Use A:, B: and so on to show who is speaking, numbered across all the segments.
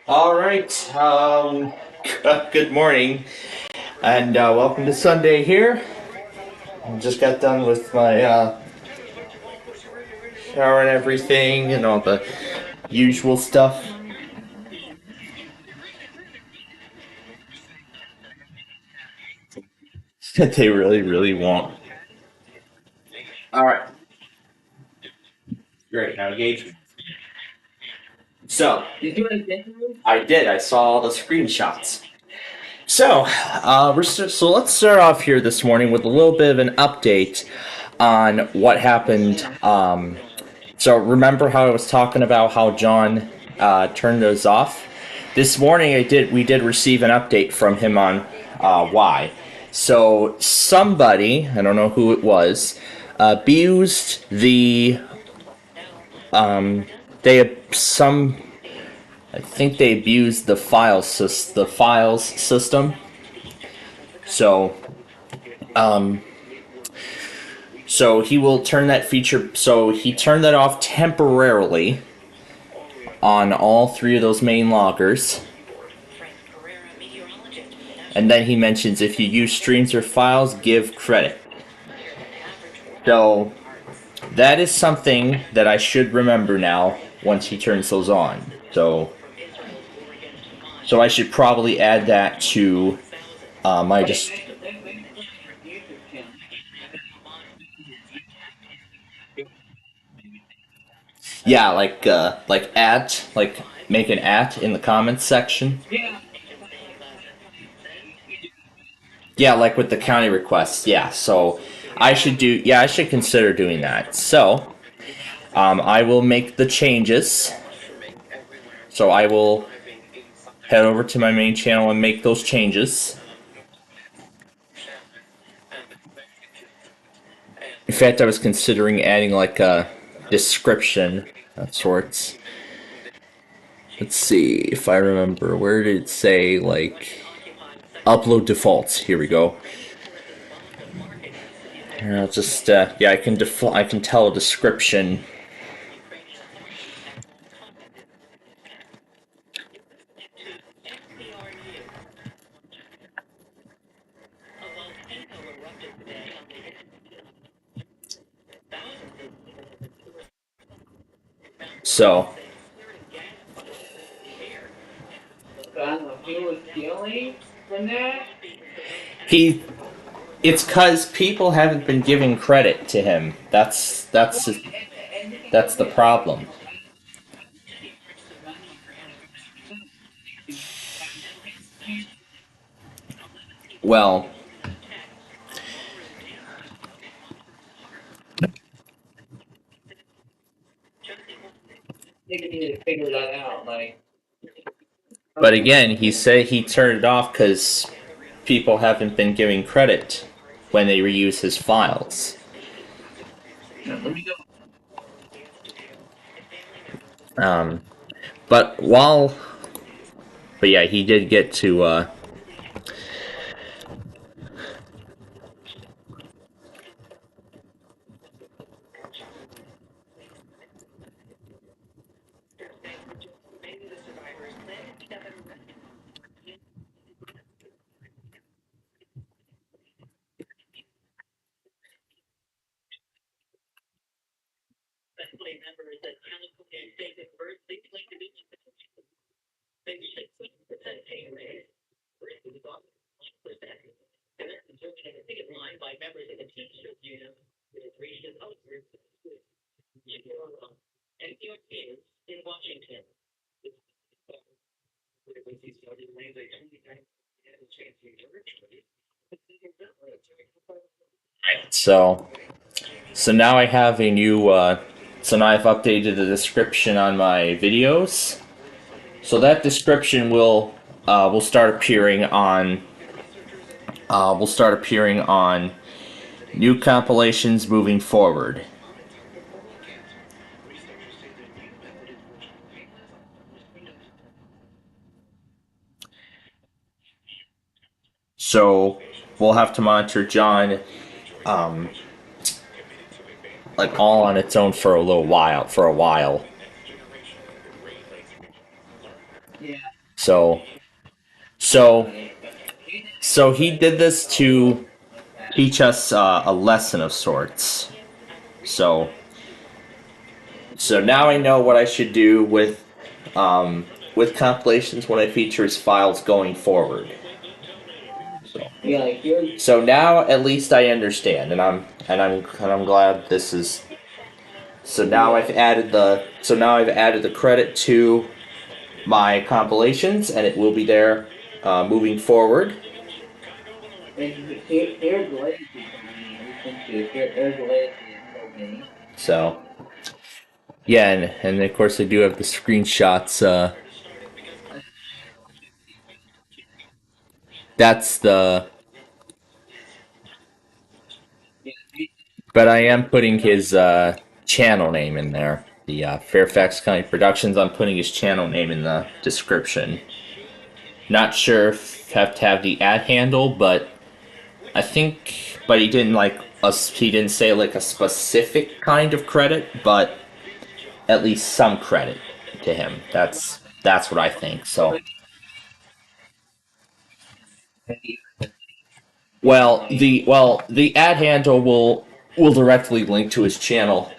A: All right. Good morning, and welcome to Sunday here. I just got done with my shower and everything, and all the usual stuff that they really, really want. All right. Great. Now engage. So I did. I saw all the screenshots. So, so let's start off here this morning with a little bit of an update on what happened. So remember how I was talking about how John turned those off? This morning we did receive an update from him on why. So somebody, I don't know who it was, abused they some I think they abused the files system. So so he will turn that feature. So he turned that off temporarily on all three of those main loggers. And then he mentions if you use streams or files, give credit. So that is something that I should remember now once he turns those on. So I should probably add that to my just. Yeah, like make an at in the comments section. Yeah, like with the county requests. Yeah, so I should do. Yeah, I should consider doing that. So I will make the changes. So I will head over to my main channel and make those changes. In fact, I was considering adding like a description of sorts. Let's see if I remember. Where did it say like upload defaults? Here we go. And I'll just yeah, I can tell a description. So he was stealing from that. He It's because people haven't been giving credit to him. That's the problem. Well, they need to figure that out. But again, he said he turned it off because people haven't been giving credit when they reuse his files. Um, but while, but yeah, he did get to. So, so now I have a new. So now I've updated the description on my videos. So that description will start appearing on new compilations moving forward. So we'll have to monitor John um, like all on its own for a little while. For a while. So, so, so he did this to teach us a lesson of sorts. So, so now I know what I should do with compilations when I feature his files going forward. So now at least I understand, and I'm glad this is. So now I've added the credit to my compilations, and it will be there moving forward. So yeah, and of course I do have the screenshots. That's the. But I am putting his channel name in there. The Fairfax County Productions. I'm putting his channel name in the description. Not sure if I have to have the ad handle, but I think. But he didn't he didn't say like a specific kind of credit, but at least some credit to him. That's what I think. So the ad handle will directly link to his channel.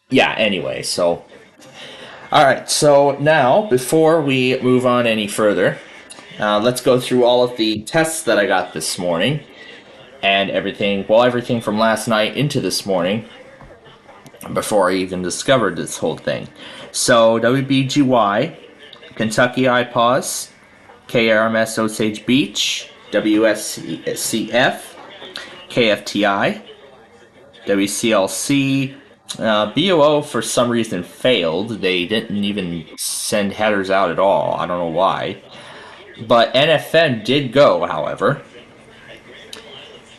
A: Yeah. Anyway, so all right. So now before we move on any further, let's go through all of the tests that I got this morning and everything. Well, everything from last night into this morning before I even discovered this whole thing. So WBGY, Kentucky IPAWS, KRMS Osage Beach, WSCF, KFTI, WCLC. BOO for some reason failed. They didn't even send headers out at all. I don't know why. But NFM did go, however.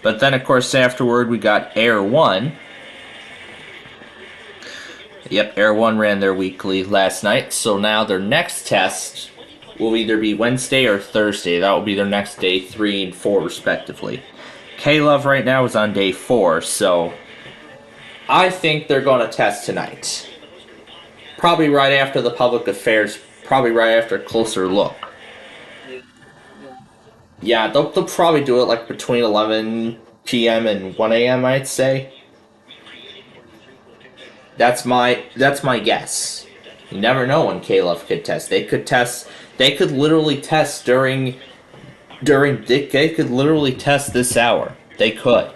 A: But then, of course, afterward we got Air 1. Yep, Air 1 ran their weekly last night. So now their next test will either be Wednesday or Thursday. That will be their next day 3 and 4, respectively. K-Love right now is on day 4, so I think they're going to test tonight. Probably right after the public affairs, probably right after a closer look. Yeah, they'll probably do it like between 11 p.m. and 1 a.m., I'd say. That's my guess. You never know when K-Love could test. They could literally test they could literally test this hour. They could.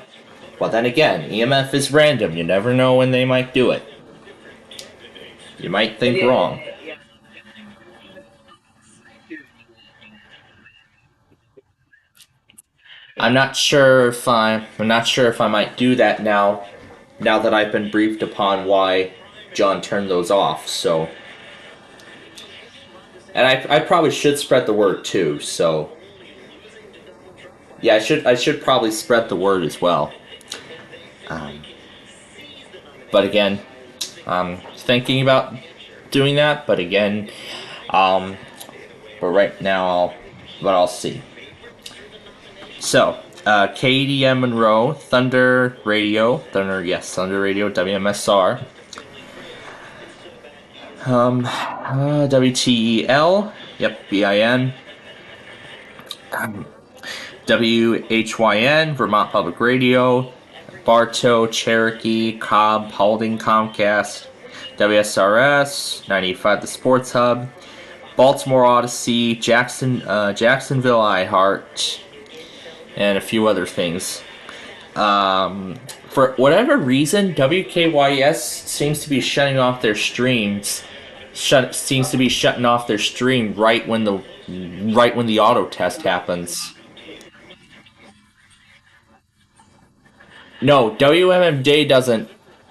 A: But then again, EMF is random. You never know when they might do it. You might think wrong. I'm not sure if I might do that now that I've been briefed upon why John turned those off. So, and I probably should spread the word too. So, yeah, I should probably spread the word as well. Um, but again, I'm thinking about doing that. But again, um, but right now, I'll see. So, KDM Monroe, Thunder Radio, Thunder Radio, WMSR. WTEL, yep, BIN. WHYN, Vermont Public Radio. Bartow, Cherokee, Cobb, Paulding, Comcast. WSRS, 95 The Sports Hub. Baltimore Odyssey, Jacksonville iHeart, and a few other things. For whatever reason, WKYS seems to be shutting off their streams. Seems to be shutting off their stream right when the auto test happens. No, WMMJ doesn't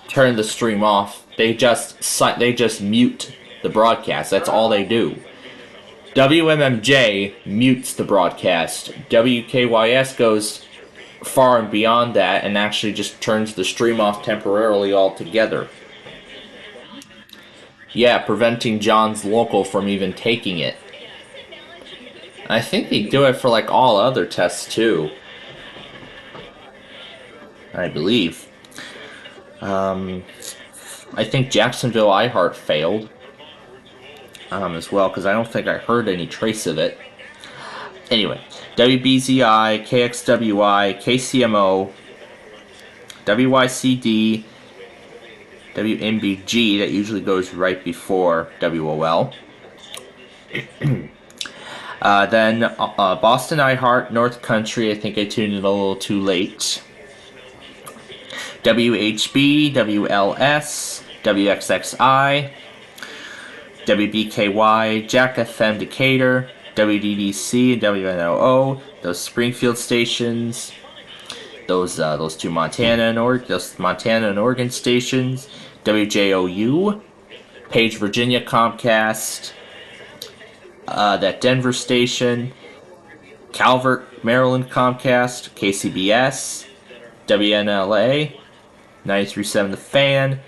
A: turn the stream off. They just mute the broadcast. That's all they do. WMMJ mutes the broadcast. WKYS goes far and beyond that and actually just turns the stream off temporarily altogether. Yeah, preventing John's local from even taking it. I think they do it for like all other tests too. I believe. I think Jacksonville iHeart failed. as well, because I don't think I heard any trace of it. Anyway, WBZI, KXWI, KCMO, WYCD, WMBG, that usually goes right before WOL. Then Boston iHeart, North Country, I think I tuned in a little too late. WHB, WLS, WXXI, WBKY, Jack FM Decatur, WDDC, and WNOO, those Springfield stations, those two Montana and Oregon stations, WJOU, Page, Virginia Comcast, that Denver station, Calvert, Maryland Comcast, KCBS, WNLA, 93.7 The Fan,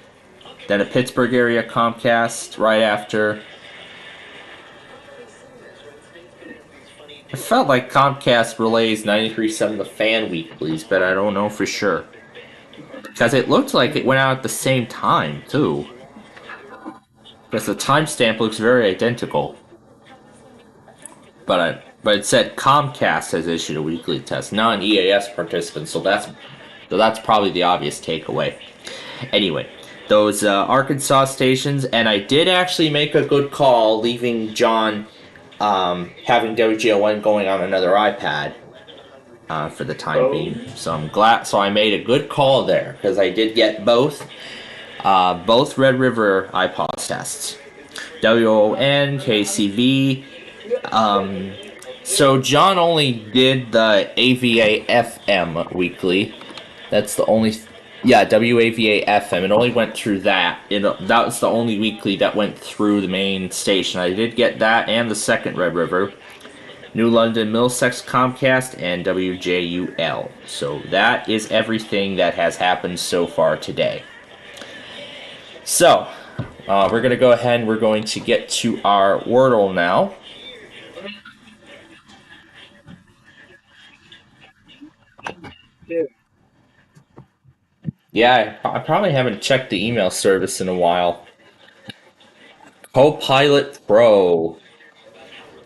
A: then a Pittsburgh area Comcast right after. I felt like Comcast relays 93.7 The Fan weeklies, but I don't know for sure. Because it looked like it went out at the same time, too. Because the timestamp looks very identical. But it said Comcast has issued a weekly test, not an EAS participant, so that's probably the obvious takeaway. Anyway, those Arkansas stations, and I did actually make a good call leaving John having WGO1 going on another iPad for the time being. So I'm glad. So I made a good call there because I did get both Red River iPod tests, WON, KCV. So John only did the AVA FM weekly. That's the only. WAVA FM. It only went through that. That was the only weekly that went through the main station. I did get that and the second Red River, New London Middlesex Comcast, and WJUL. So that is everything that has happened so far today. So we're going to go ahead and we're going to get to our Wordle now. Yeah, I probably haven't checked the email service in a while. Copilot Pro.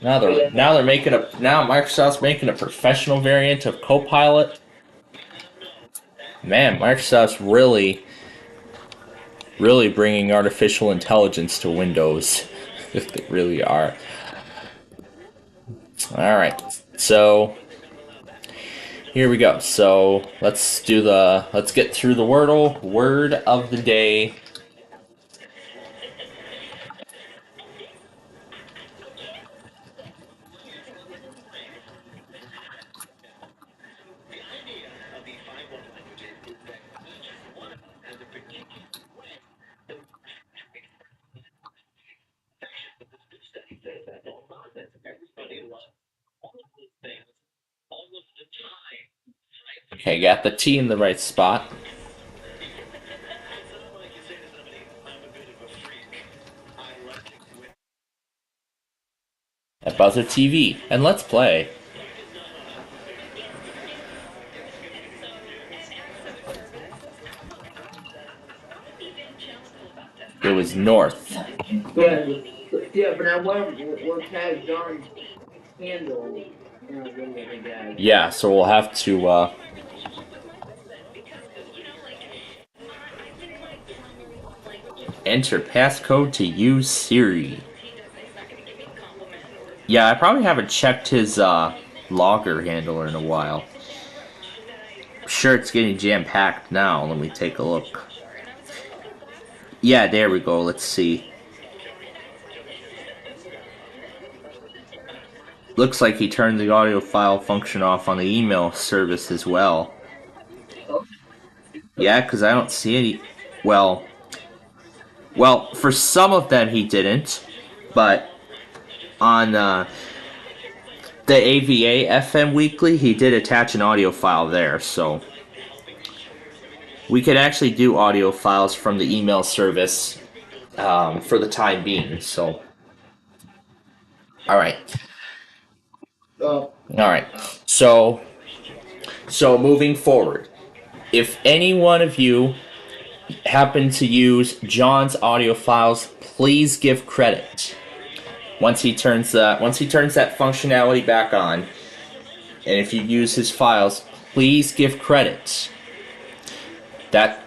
A: Now Microsoft's making a professional variant of Copilot. Man, Microsoft's really bringing artificial intelligence to Windows. They really are. All right, so here we go. So let's get through the Wordle. Word of the day. Okay, got the T in the right spot. At Buzzer TV. And let's play. It was north.
B: Yeah, but I what tag John's handle.
A: Yeah, so we'll have to enter passcode to use Siri. Yeah, I probably haven't checked his logger handler in a while. I'm sure it's getting jam-packed now. Let me take a look. Yeah, there we go. Let's see. Looks like he turned the audio file function off on the email service as well. Yeah, because I don't see any... Well, for some of them he didn't, but on the AVA FM Weekly, he did attach an audio file there, so we could actually do audio files from the email service for the time being, so... Alright. Alright, so moving forward, if any one of you happen to use John's audio files, please give credit. Once he turns that functionality back on, and if you use his files, please give credit. That,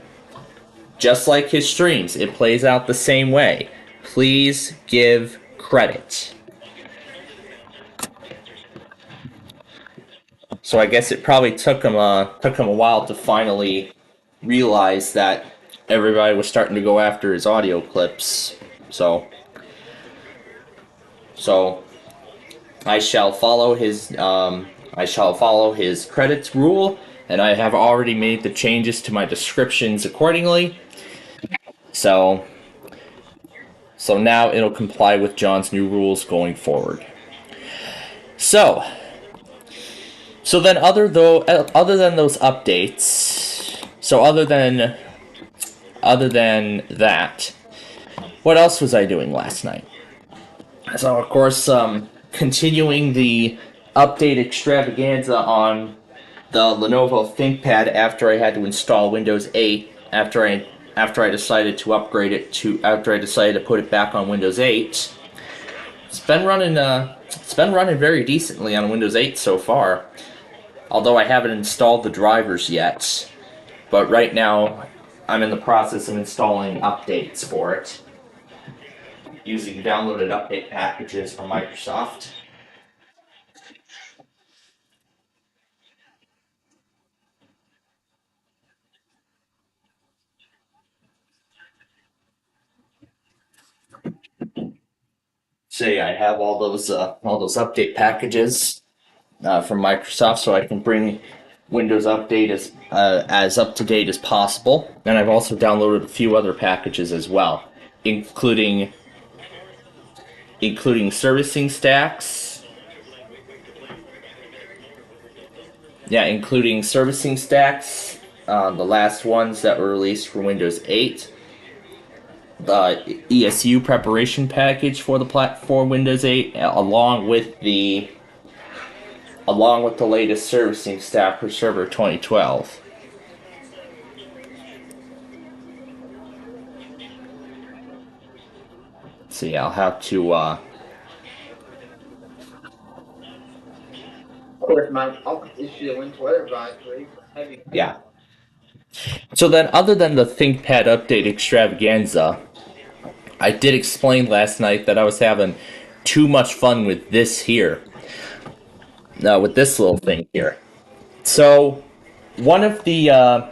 A: just like his streams, it plays out the same way. Please give credit. So I guess it probably took him a while to finally realize that everybody was starting to go after his audio clips. So I shall follow his credits rule, and I have already made the changes to my descriptions accordingly. So now it'll comply with John's new rules going forward. So then other than those updates, other than that, what else was I doing last night? So of course, continuing the update extravaganza on the Lenovo ThinkPad after I had to install Windows 8 after I decided to upgrade it to put it back on Windows 8. It's been running very decently on Windows 8 so far. Although I haven't installed the drivers yet. But right now I'm in the process of installing updates for it, using downloaded update packages from Microsoft. Say I have all those update packages from Microsoft, so I can bring Windows Update as up to date as possible. And I've also downloaded a few other packages as well, including servicing stacks. Yeah, including servicing stacks. The last ones that were released for Windows 8. The ESU preparation package for the platform Windows 8, along with the latest servicing stack for Server 2012. So yeah, I'll have to
B: Of course, I'll issue the link to other advisory.
A: yeah. So then, other than the ThinkPad update extravaganza, I did explain last night that I was having too much fun with this here. With this little thing here. So, one of the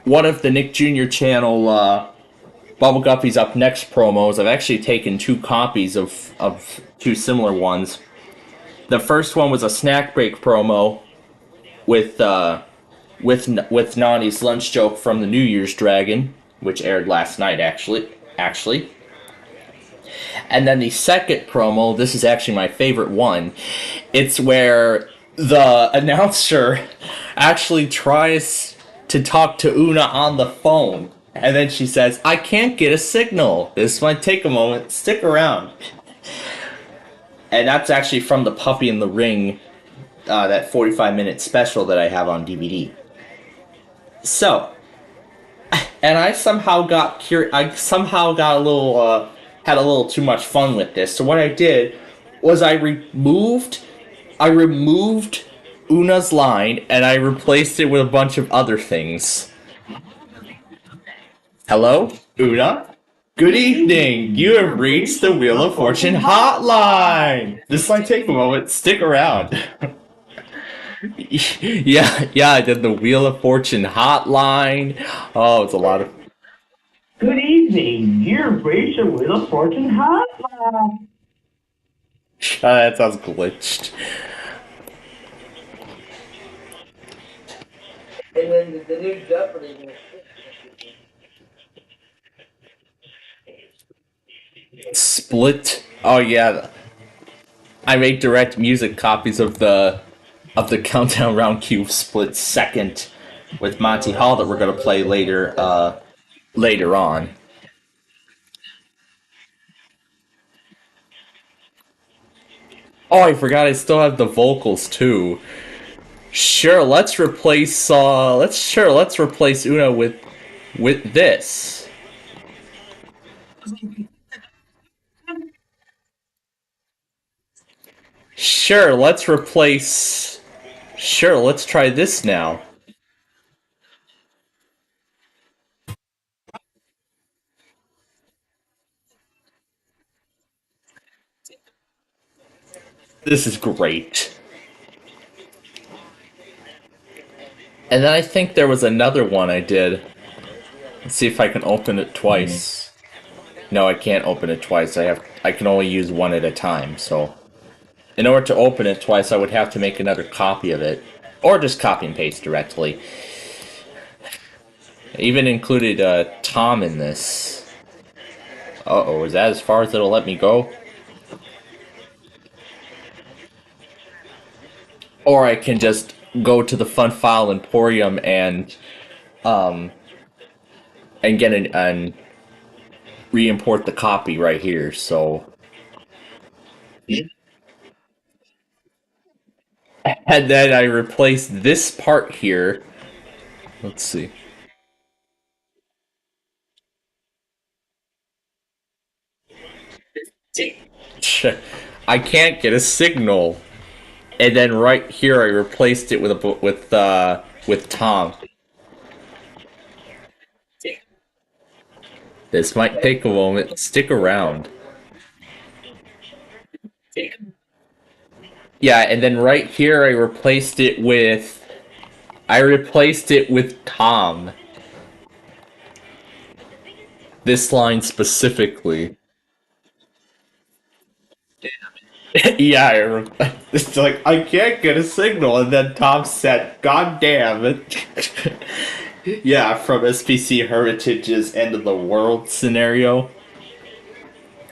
A: Nick Jr. channel Bubble Guppy's Up Next promos, I've actually taken 2 copies of 2 similar ones. The first one was a snack break promo with Nani's lunch joke from the New Year's Dragon, which aired last night actually. And then the second promo, this is actually my favorite one. It's where the announcer actually tries to talk to Una on the phone. And then she says, "I can't get a signal. This might take a moment. Stick around." And that's actually from the Puppy in the Ring, that 45-minute special that I have on DVD. So, and I somehow got a little, had a little too much fun with this. So what I did was I removed Una's line and I replaced it with a bunch of other things. Hello, Una? Good evening. You have reached the Wheel of Fortune hotline. This might take a moment. Stick around. yeah, I did the Wheel of Fortune hotline. Oh, it's a lot of...
C: Good evening. You've reached the Wheel of Fortune hotline.
A: That sounds glitched.
B: And then the new Jeopardy.
A: Split. Oh yeah. I make direct music copies of the Countdown Round Q Split Second with Monty Hall that we're gonna play later on. Oh, I forgot I still have the vocals too. Sure, let's replace Una with this. Sure, let's replace. Sure, let's try this now. This is great. And then I think there was another one I did. Let's see if I can open it twice. No, I can't open it twice. I can only use one at a time. So, in order to open it twice, I would have to make another copy of it, or just copy and paste directly. I even included Tom in this. Uh-oh, is that as far as it'll let me go? Or I can just go to the Fun File Emporium um and get an re-import the copy right here. So, and then I replace this part here. Let's see. I can't get a signal. And then right here, I replaced it with Tom. This might take a moment. Stick around. Yeah, and then right here, I replaced it with Tom. This line specifically. Yeah, it's like I can't get a signal, and then Tom said, "God damn it!" Yeah, from SPC Heritage's End of the World scenario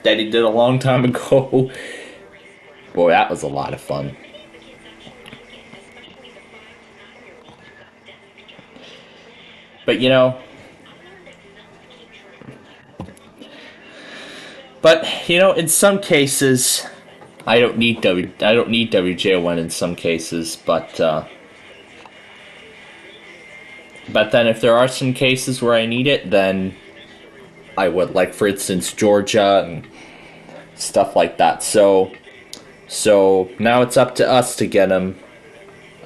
A: that he did a long time ago. Boy, that was a lot of fun. But in some cases, I don't need WJ1 in some cases, but then if there are some cases where I need it, then I would, like for instance Georgia and stuff like that. So now it's up to us to get them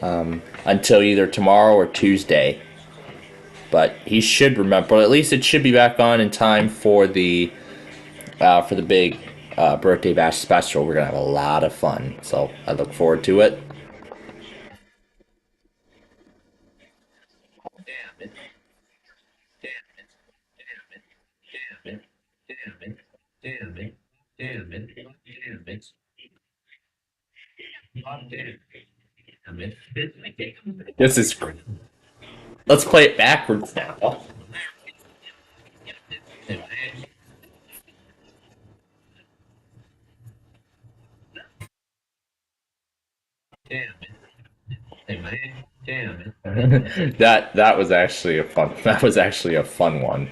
A: until either tomorrow or Tuesday. But he should remember. At least it should be back on in time for the big birthday bash special. We're gonna have a lot of fun, so I look forward to it. This is great. Let's play it backwards now. That was actually a fun. That was actually a fun one.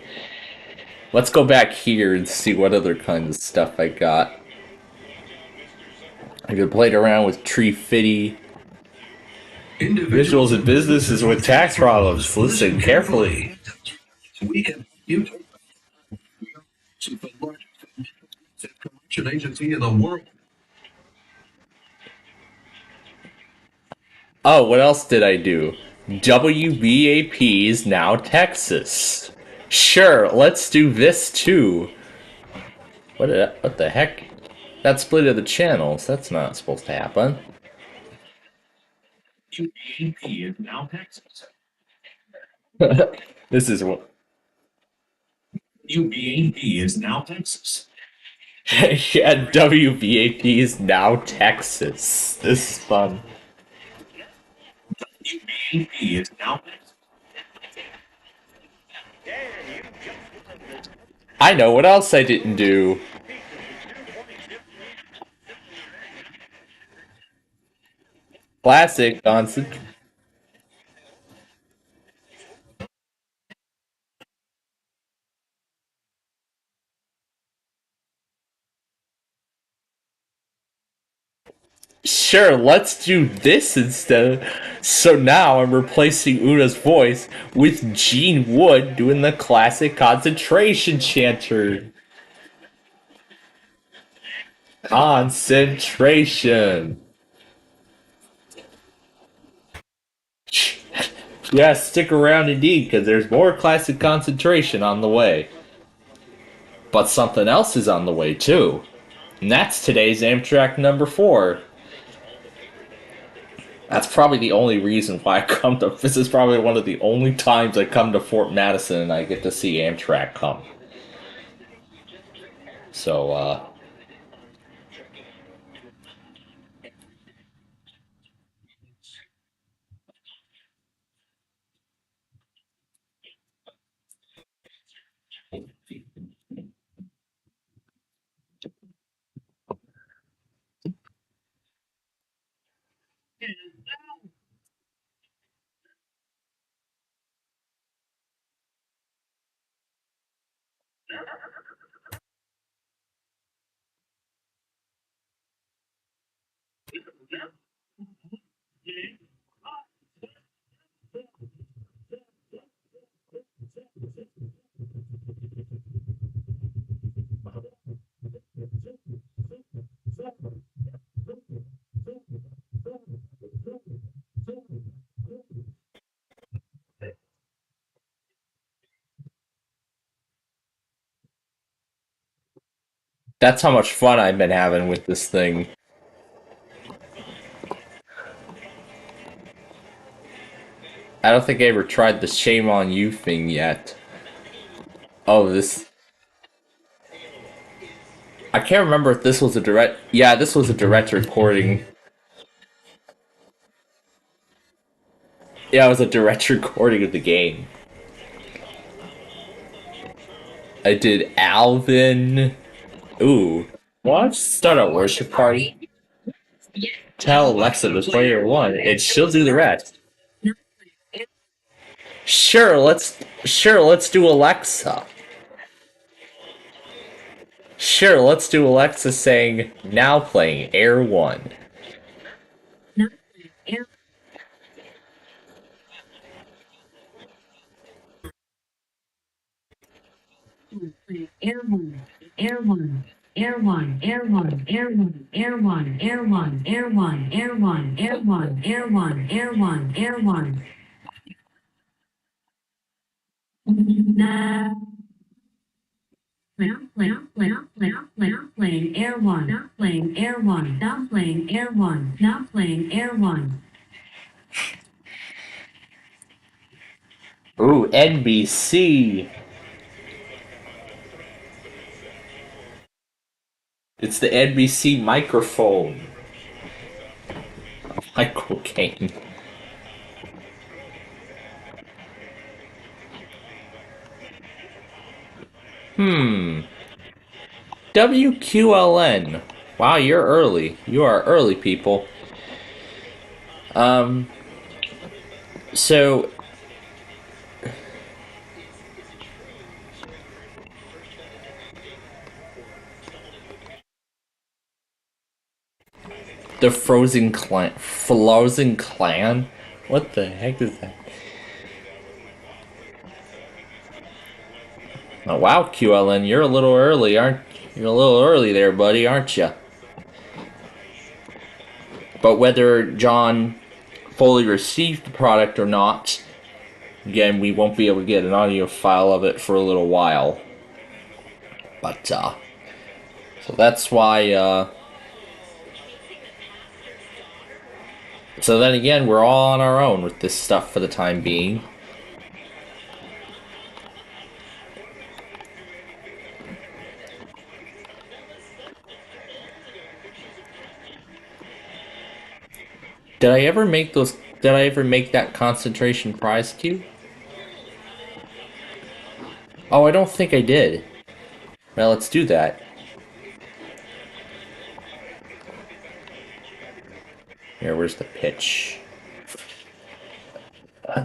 A: Let's go back here and see what other kinds of stuff I got. I could play around with Tree Fitty. Individuals and businesses with tax problems, listen carefully. We can you the largest collection agency in the world. Oh, what else did I do? WBAP is now Texas. Sure, let's do this too. What the heck? That split of the channels. That's not supposed to happen. WBAP is now Texas. This is what. WBAP is now Texas. Yeah, WBAP is now Texas. This is fun. WBAP is now Texas. I know what else I didn't do. Classic concentration. Sure, let's do this instead. So now I'm replacing Una's voice with Gene Wood doing the classic concentration chanter. Concentration. Yes, stick around indeed, because there's more classic concentration on the way. But something else is on the way too. And that's today's Amtrak number 4. That's probably the only reason why I come to. This is probably one of the only times I come to Fort Madison and I get to see Amtrak come. So, that's how much fun I've been having with this thing. I don't think I ever tried the shame on you thing yet. Oh, this. I can't remember if this was a direct. Yeah, this was a direct recording. Yeah, it was a direct recording of the game. I did Alvin. Ooh. Let's start a worship party. Tell Alexa to play your one, and she'll do the rest. Sure, let's do Alexa. Sure, let's do Alexa saying now playing Air One.
D: Air one, air one, air one, air one, air one, air one, air one, air one, air one, air one, air one, air one, air one. Now playing air one, not playing air one, not playing air one, not playing air one.
A: Ooh, NBC. It's the NBC microphone. Michael Caine. WQLN. Wow, you're early. You are early, people. Um, so the Frozen Clan. What the heck is that? Oh, wow, QLN, you're a little early, aren't? You're a little early there, buddy, aren't you? But whether John fully received the product or not, again, we won't be able to get an audio file of it for a little while. But so that's why. So then again, we're all on our own with this stuff for the time being. Did I ever make those? Did I ever make that concentration prize cube? Oh, I don't think I did. Well, let's do that. Here, where's the pitch?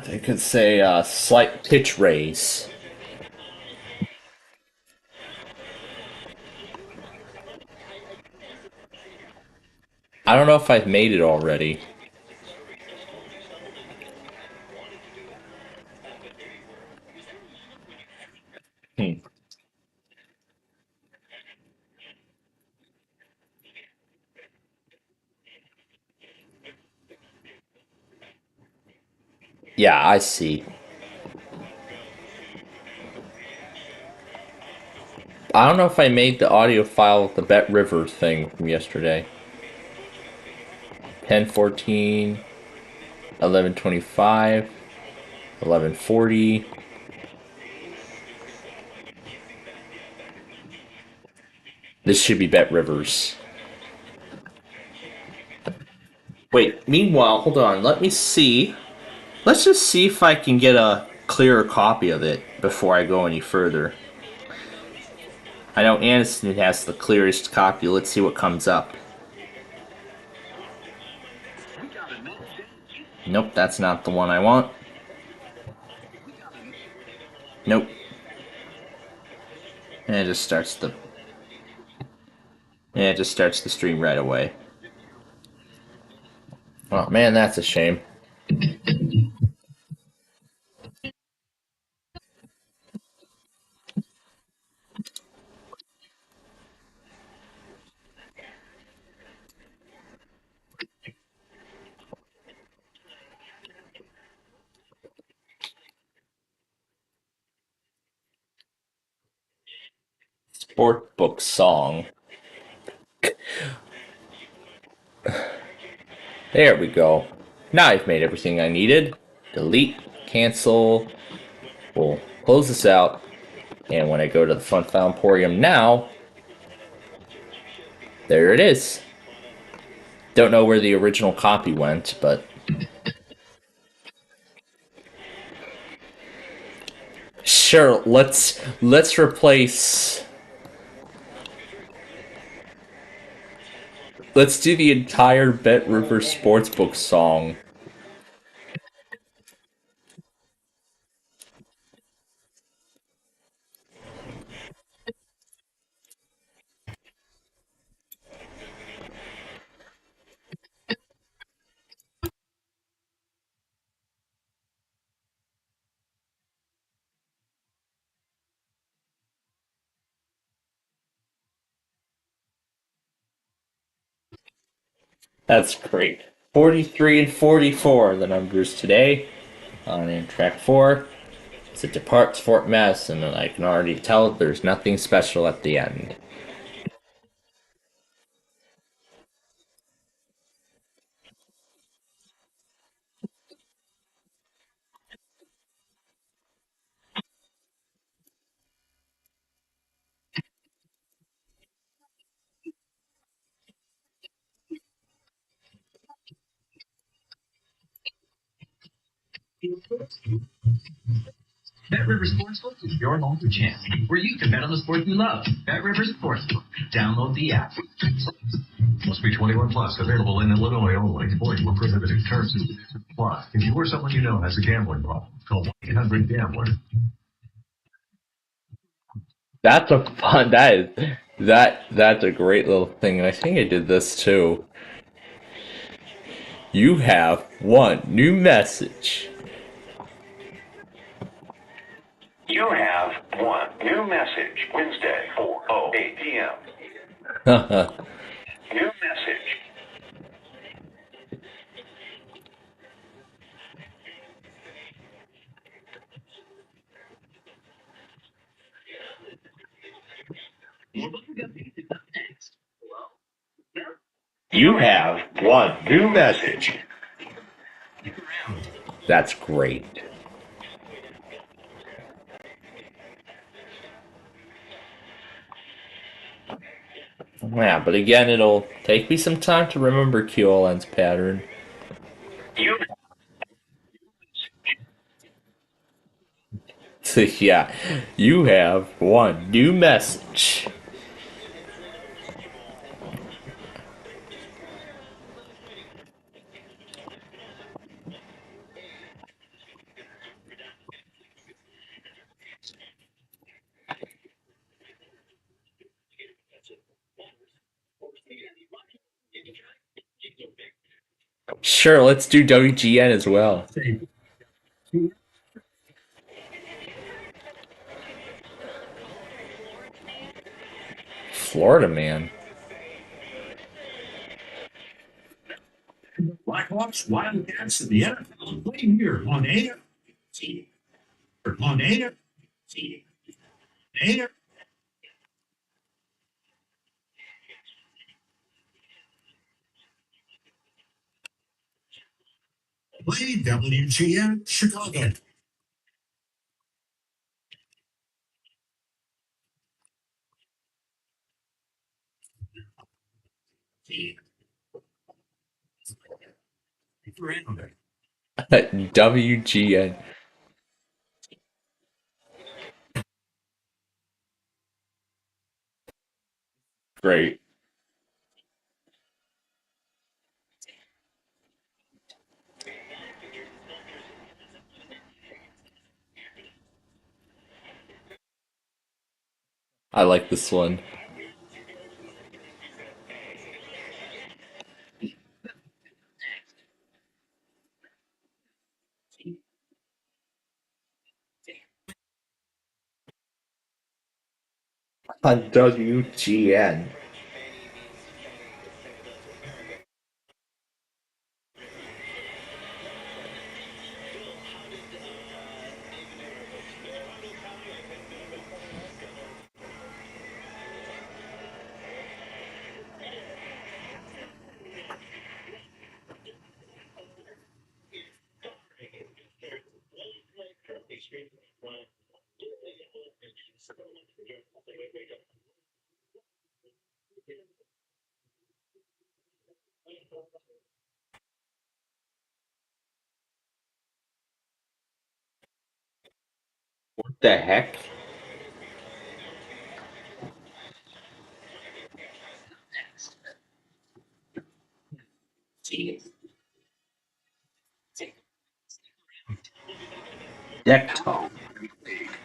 A: They could say slight pitch raise. I don't know if I've made it already. Hmm. Yeah, I see. I don't know if I made the audio file with the Bet River thing from yesterday. 10:14, 11:25, 11:40. This should be Bet Rivers. Wait, meanwhile, hold on. Let me see. Let's just see if I can get a clearer copy of it before I go any further. I know Aniston has the clearest copy. Let's see what comes up. Nope, that's not the one I want. Nope. And it just starts the stream right away. Oh man, that's a shame. Sport book song. There we go. Now I've made everything I needed. Delete, cancel. We'll close this out. And when I go to the Fun File Emporium now, there it is. Don't know where the original copy went, but sure, let's replace. Let's do the entire Bet River Sportsbook song. That's great. 43 and 44, the numbers today. In track 4, as it departs Fort Madison, and I can already tell there's nothing special at the end.
E: Bet Rivers Sportsbook is your home for chance, where you can bet on the sport you love. Bet Rivers Sportsbook. Download the app.
F: Must be 21 plus. Available in Illinois only. Void were prohibited. Terms and conditions apply. If you or someone you know has a gambling problem, call 1-800-GAMBLER.
A: That's a fun. That's a great little thing. And I think I did this too. You have one new message.
G: You have one new message. Wednesday, 4:08 p.m. New message.
A: You have one new message. That's great. Yeah, but again, it'll take me some time to remember QLN's pattern.
G: You
A: So yeah, you have one new message. Sure, let's do WGN as well. Florida man.
C: Blackhawks, Wildcats, and the NFL play here on AFC. On AFC. Play WGN Chicago.
A: WGN. Great. I like this one. On WGN. What the heck? Deck top.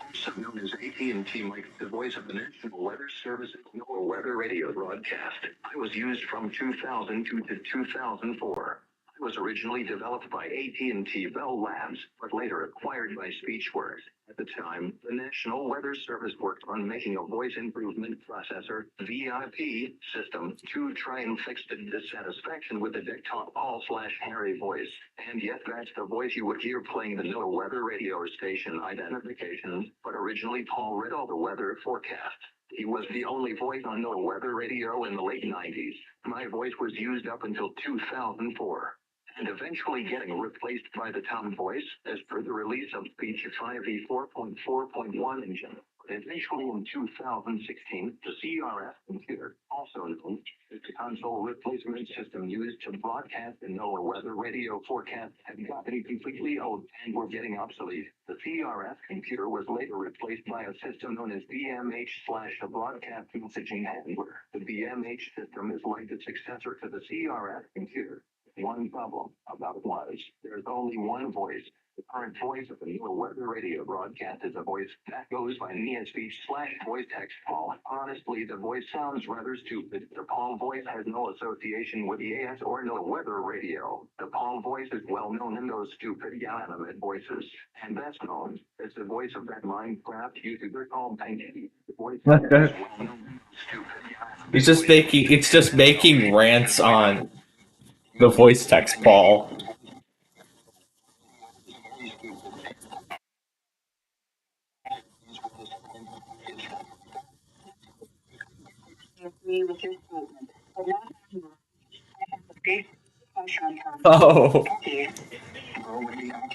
G: Also known as AT&T Mike, the voice of the National Weather Service NOAA weather radio broadcast. I was used from 2002 to 2004. I was originally developed by AT&T Bell Labs, but later acquired by Speechworks. At the time, the National Weather Service worked on making a voice improvement processor, VIP, system to try and fix the dissatisfaction with the desktop Paul/Harry voice. And yet that's the voice you would hear playing the NOAA weather radio station identifications, but originally Paul read all the weather forecasts. He was the only voice on NOAA weather radio in the late 90s. My voice was used up until 2004. And eventually getting replaced by the Tom voice as per the release of Speech 5e 4.4.1 engine. Eventually in 2016, the CRF computer, also known as the console replacement system used to broadcast the NOAA weather radio forecast, had gotten completely old and were getting obsolete. The CRF computer was later replaced by a system known as BMH/a broadcast messaging handler. The BMH system is like the successor to the CRF computer. One problem about it was there's only one voice. The current voice of the NOAA weather radio broadcast is a voice that goes by Nia Speech/voice text Paul. Honestly, the voice sounds rather stupid. The Palm voice has no association with the AS or NOAA weather radio. The Palm voice is well known in those stupid animate voices, and that's known as the voice of that Minecraft YouTuber called Banky. The voice is well known in those stupid animate
A: It's just making rants on the voice text Paul.
H: Agree with your statement, but not anymore. I have a big question from
A: Oh.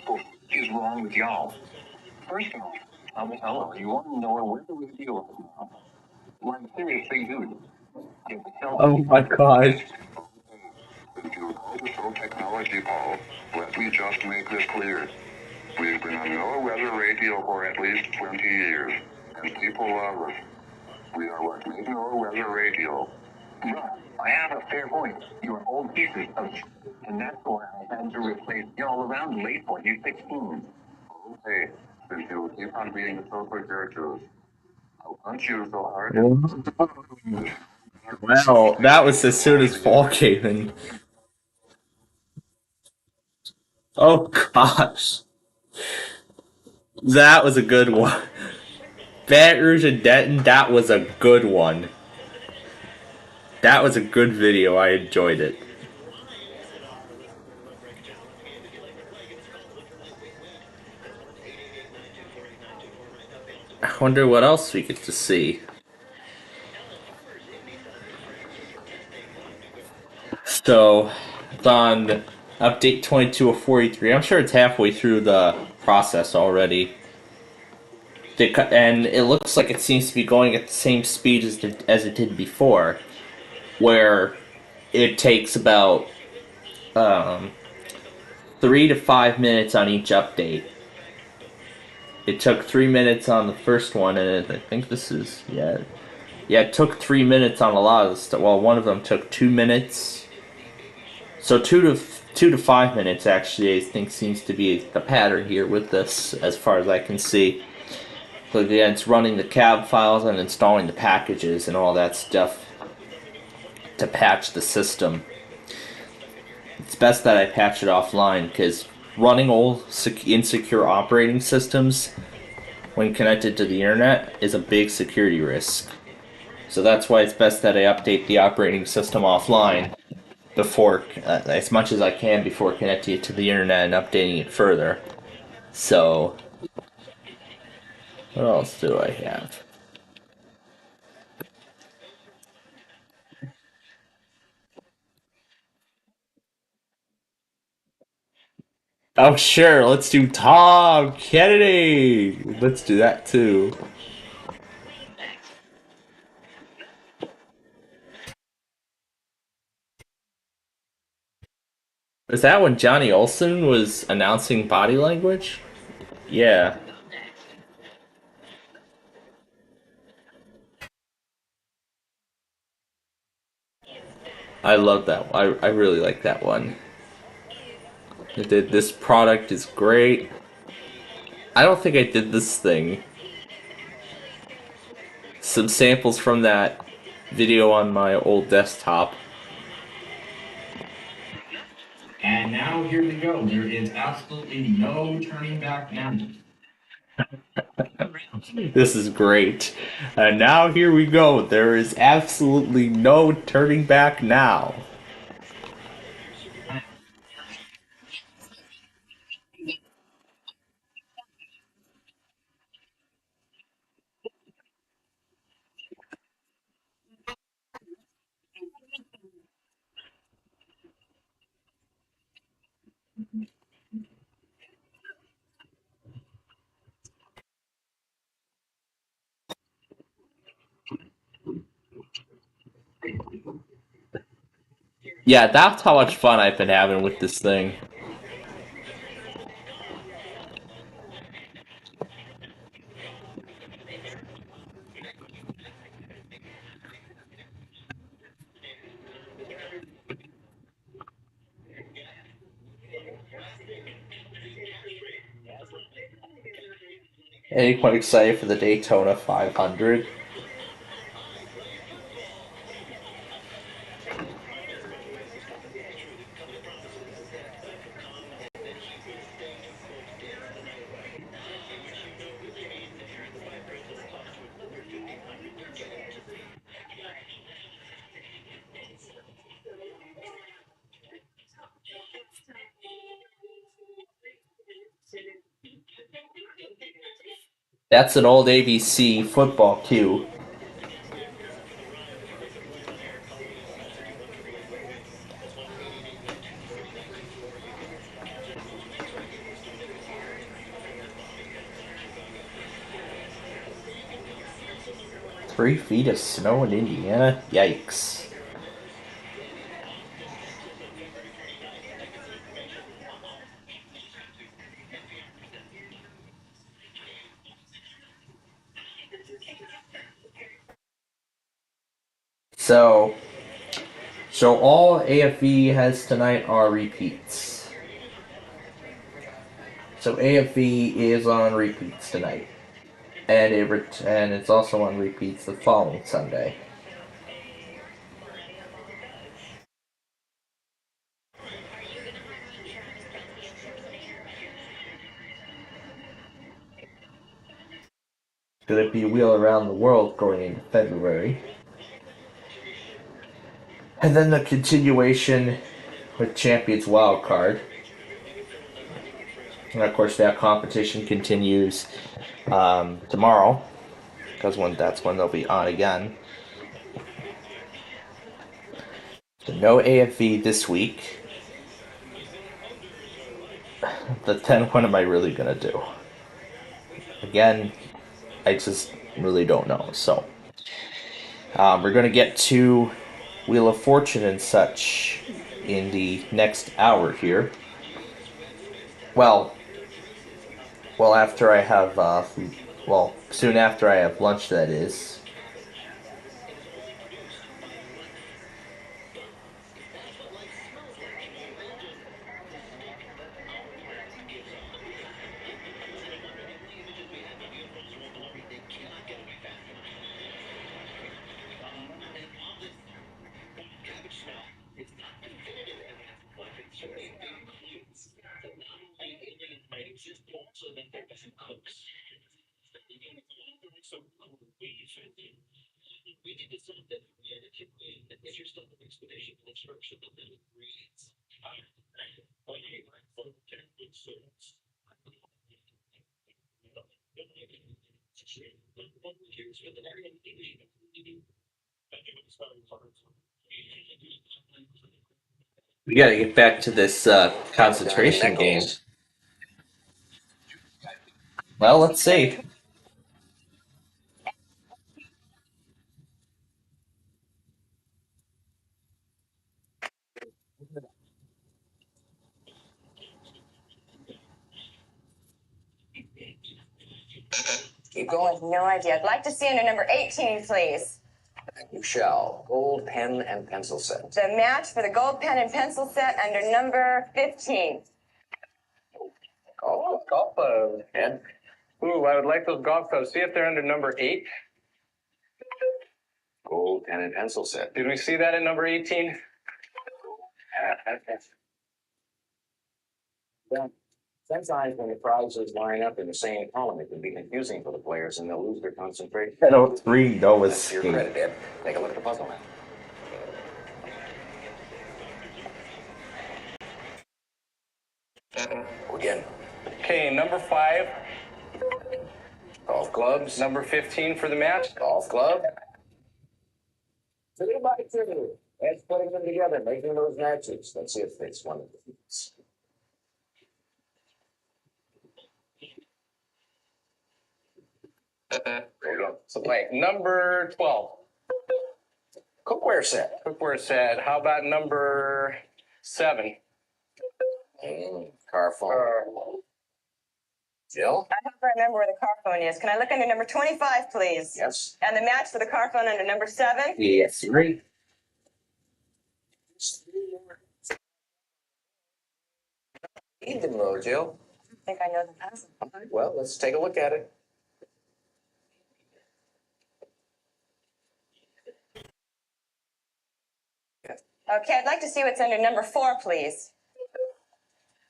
H: What is wrong with y'all? First of all, hello, you want to know where the radio is now? Like, seriously, dude.
A: Oh my god.
I: Due to all this old technology, Paul, let me just make this clear. We've been on NOAA weather radio for at least 20 years, and people love us. We are what made NOAA weather radio.
H: Right. I have a fair point. You're old pieces of shit, and that's why I had to replace y'all around late for you 16.
I: Okay, since you keep on being the social characters, I'll punch you so hard.
A: Well, that was as soon as Paul came in. Oh gosh. That was a good one. Baton Rouge and Denton, that was a good one. That was a good video. I enjoyed it. I wonder what else we get to see. So, it's on update 22 of 43. I'm sure it's halfway through the process already. And it looks like it seems to be going at the same speed as it did before, where it takes about 3 to 5 minutes on each update. It took 3 minutes on the first one, and I think this is, yeah, it took 3 minutes on a lot of the stuff. Well, one of them took 2 minutes. So 2 to 5 minutes, actually, I think seems to be the pattern here with this, as far as I can see. So again, it's running the cab files and installing the packages and all that stuff to patch the system. It's best that I patch it offline, because running old insecure operating systems when connected to the internet is a big security risk. So that's why it's best that I update the operating system offline before, as much as I can, before connecting it to the internet and updating it further. So, what else do I have? Oh sure, let's do Tom Kennedy! Let's do that too. Is that when Johnny Olsen was announcing body language? Yeah. I love that. I really like that one. It did, this product is great. I don't think I did this thing. Some samples from that video on my old desktop.
E: And now here we go. There is absolutely no turning back now.
A: This is great. And now here we go. There is absolutely no turning back now. Yeah, that's how much fun I've been having with this thing. Anyone excited for the Daytona 500? That's an old ABC football cue. Three feet of snow in Indiana? Yikes. So all AFV has tonight are repeats. So AFV is on repeats tonight, and it's also on repeats the following Sunday. Gonna be Wheel Around the World going into February. And then the continuation with Champions Wildcard. And of course that competition continues tomorrow because that's when they'll be on again. So no AFV this week. Then what am I really gonna do? Again, I just really don't know. So we're gonna get to Wheel of Fortune and such in the next hour here. Well, after I have soon after I have lunch, that is. We gotta get back to this concentration game. Well, let's see.
J: Keep going. No idea. I'd like to see under number 18, please.
K: You shall. Gold pen and pencil set.
J: The match for the gold pen and pencil set under number 15.
K: Golf clubs. And
L: Ooh, I would like those golf clubs. See if they're under number 8.
K: gold pen and pencil set.
L: Did we see that at number 18?
K: Sometimes when the prizes line up in the same column, it can be confusing for the players and they'll lose their concentration.
A: 10:03, no
K: That's to your
A: escape.
K: credit, Ed. Take a look at the puzzle now. Again.
L: Okay, number 5.
K: Golf clubs.
L: Number 15 for the match.
K: Golf club. Tickety by tickety. Ed's putting them together, making those matches. Let's see if it's one of these.
L: There you go. So play number 12.
K: Cookware set.
L: Cookware set. How about number 7?
K: Car phone. Jill?
J: I hope I remember where the car phone is. Can I look under number 25, please?
K: Yes.
J: And the match for the car phone under number 7?
A: Yes, right.
K: Need them though, Jill.
J: I think I know the puzzle.
K: All right, well, let's take a look at it.
J: Okay, I'd like to see what's under number 4, please.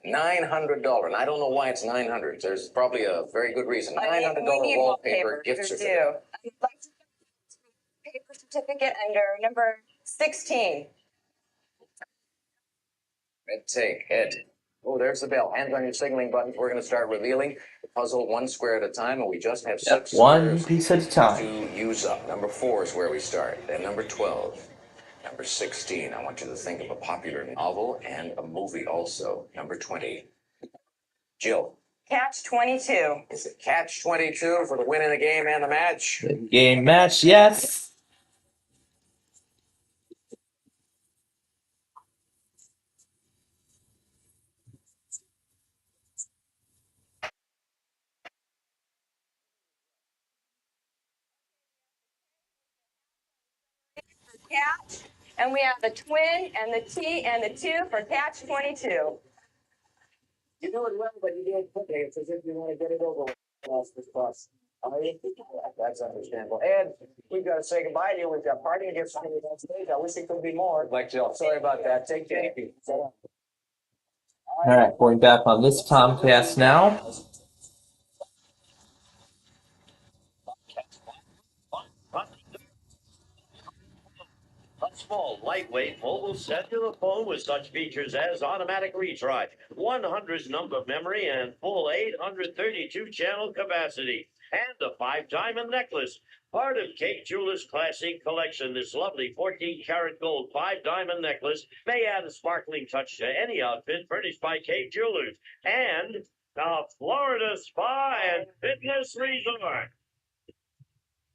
K: $900. And I don't know why it's 900. There's probably a very good reason. $900
J: We need
K: wallpaper gift
J: We
K: certificate.
J: do. I'd like to get a paper certificate under number 16.
K: Red take, Ed. Oh, there's the bell. Hands on your signaling buttons. We're going to start revealing the puzzle one square at a time, and we just have 6
A: one
K: squares
A: piece at a time
K: to use up. Number 4 is where we start. Then number 12. Number 16, I want you to think of a popular novel and a movie also. Number 20. Jill.
J: Catch 22.
K: Is it catch 22 for the win in the game and the match?
A: game match. Yes.
J: Catch. And we have the twin and the T and the 2 for catch 22.
K: You do it well, but you didn't put it. It's as if you want to get it over with. This bus. That's understandable. Ed, we've got to say goodbye to you. We've got party to get started on stage. I wish it could be more.
L: Like Jill.
K: Sorry about that. Take care.
A: All right, going back on this Comcast now.
M: A small, lightweight, mobile cellular phone with such features as automatic retry, 100 number memory, and full 832 channel capacity, and a 5-diamond necklace. Part of Kate Jewelers' classic collection, this lovely 14-karat gold 5-diamond necklace may add a sparkling touch to any outfit furnished by Kate Jewelers. And the Florida Spa and Fitness Resort.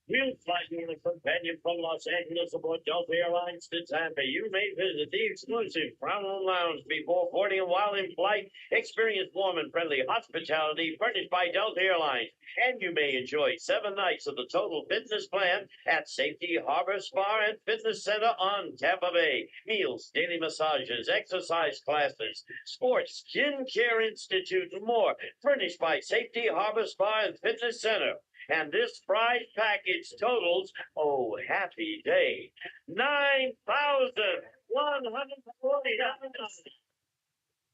M: We'll fly you in a companion from Los Angeles aboard Delta Airlines to Tampa. You may visit the exclusive Crown Room Lounge before boarding and while in flight. Experience warm and friendly hospitality furnished by Delta Airlines. And you may enjoy 7 nights of the total fitness plan at Safety Harbor Spa and Fitness Center on Tampa Bay. Meals, daily massages, exercise classes, sports, skin care institute, and more. Furnished by Safety Harbor Spa and Fitness Center. And this prize package totals, oh, happy day, $9,140.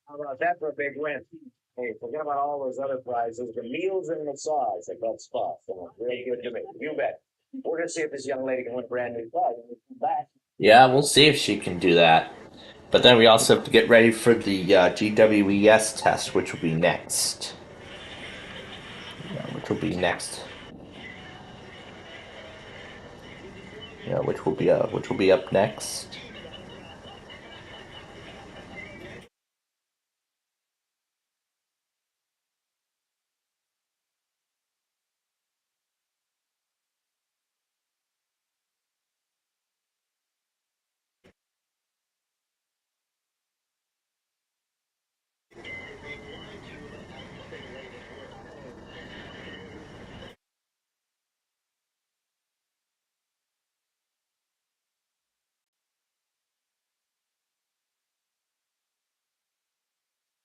K: How about that for a big win? Hey, forget about all those other prizes. The meals and massage at that spa. Really good to me. You bet. We're going to see if this young lady can win a brand new prize when we come back.
A: Yeah, we'll see if she can do that. But then we also have to get ready for the GWES test, which will be next. Which will be up next.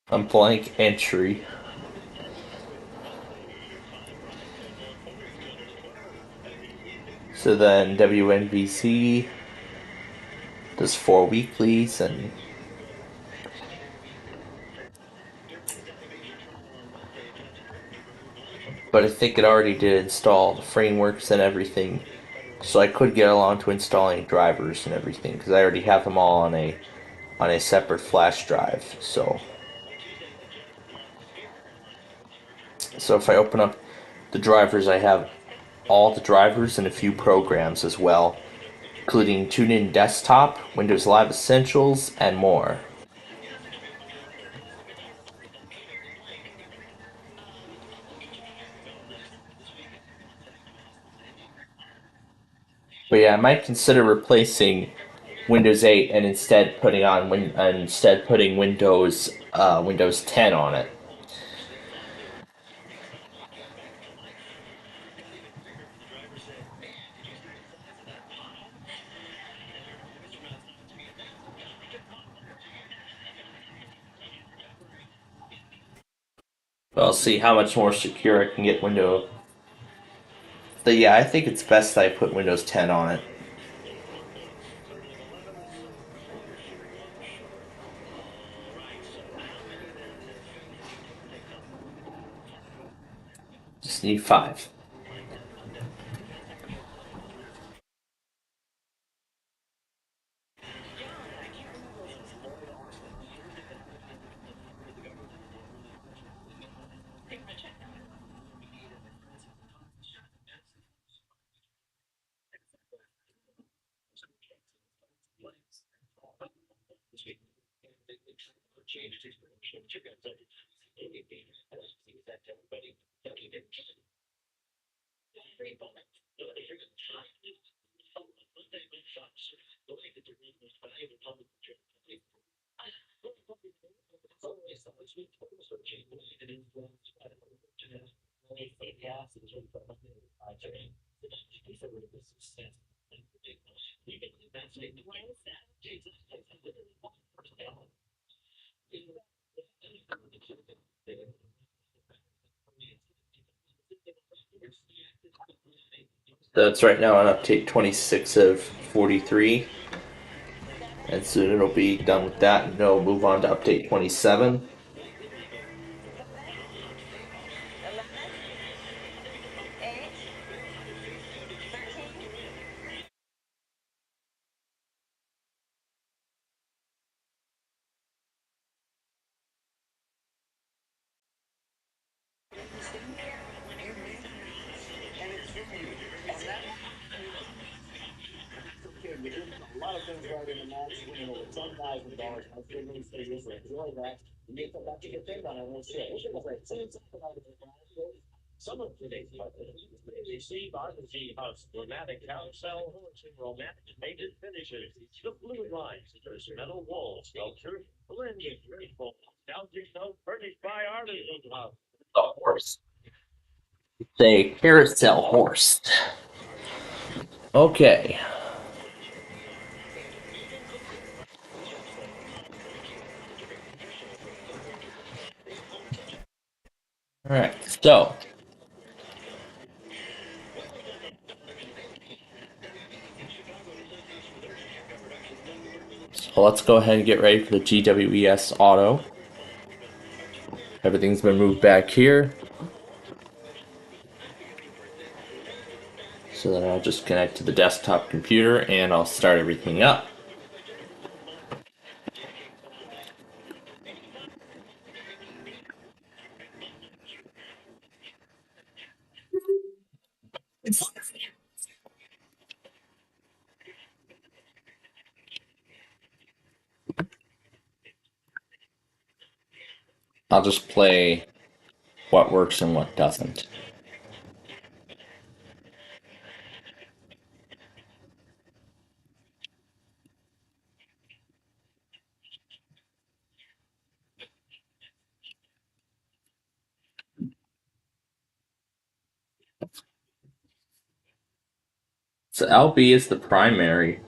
A: A blank entry. So then WNBC does 4 weeklies and but I think it already did install the frameworks and everything, so I could get along to installing drivers and everything because I already have them all on a separate flash drive. So if I open up the drivers, I have all the drivers and a few programs as well, including TuneIn Desktop, Windows Live Essentials, and more. But yeah, I might consider replacing Windows 8 and instead putting Windows 10 on it. But I'll see how much more secure I can get Windows. But yeah, I think it's best that I put Windows 10 on it. Just need 5. That's right now on update 26 of 43. And soon it'll be done with that, and it'll move on to update 27.
K: things right in the match, winning over $10,000. My good news for you, so enjoy that. You may come back to get paid on it, we'll see.
M: Some of today's receive RPG House dramatic carousel horse and romantic painted finishes. The blue lines, there's metal wall sculpture, blended grateful, nostalgic note furnished by Artisan House.
A: The horse. The carousel horse. Okay. Alright, so let's go ahead and get ready for the GWES auto. Everything's been moved back here. So then I'll just connect to the desktop computer and I'll start everything up. I'll just play what works and what doesn't. So LB is the primary.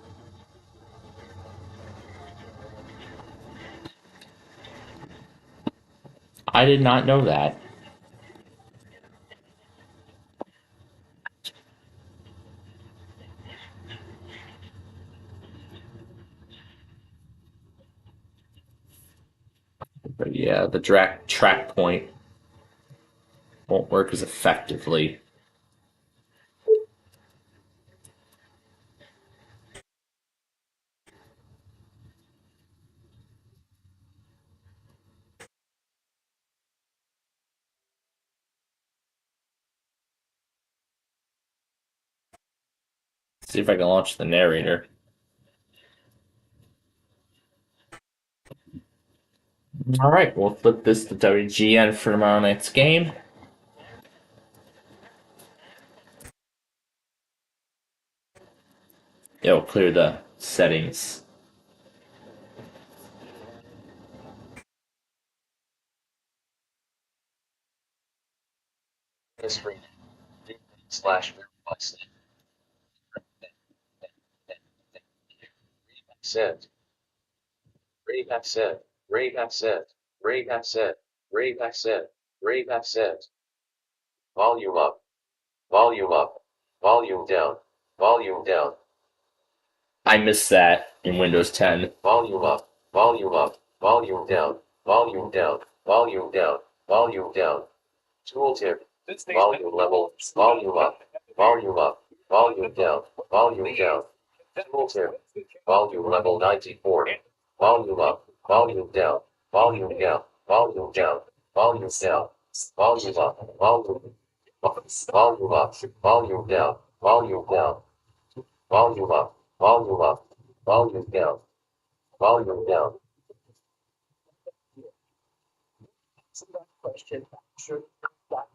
A: I did not know that. But yeah, the track point won't work as effectively. See if I can launch the narrator. Alright, we'll flip this to WGN for tomorrow night's game. It'll clear the settings.
K: History / said. Rayback said. Rayback said. Rayback said. Rayback said. Rayback said. Volume up. Volume up. Volume down. Volume down.
A: I missed that in Windows 10.
K: Volume up. Volume up. Volume down. Volume down. Volume down. Volume down. Tooltip. Volume level. Volume up. Volume up. Volume down. Volume down. Tooltip. Volume level 94. Volume up. Volume down. Volume down. Volume down. Volume down. Volume up. Volume. Volume up. Volume down. Volume down. Volume up. Volume up. Volume down. Volume down.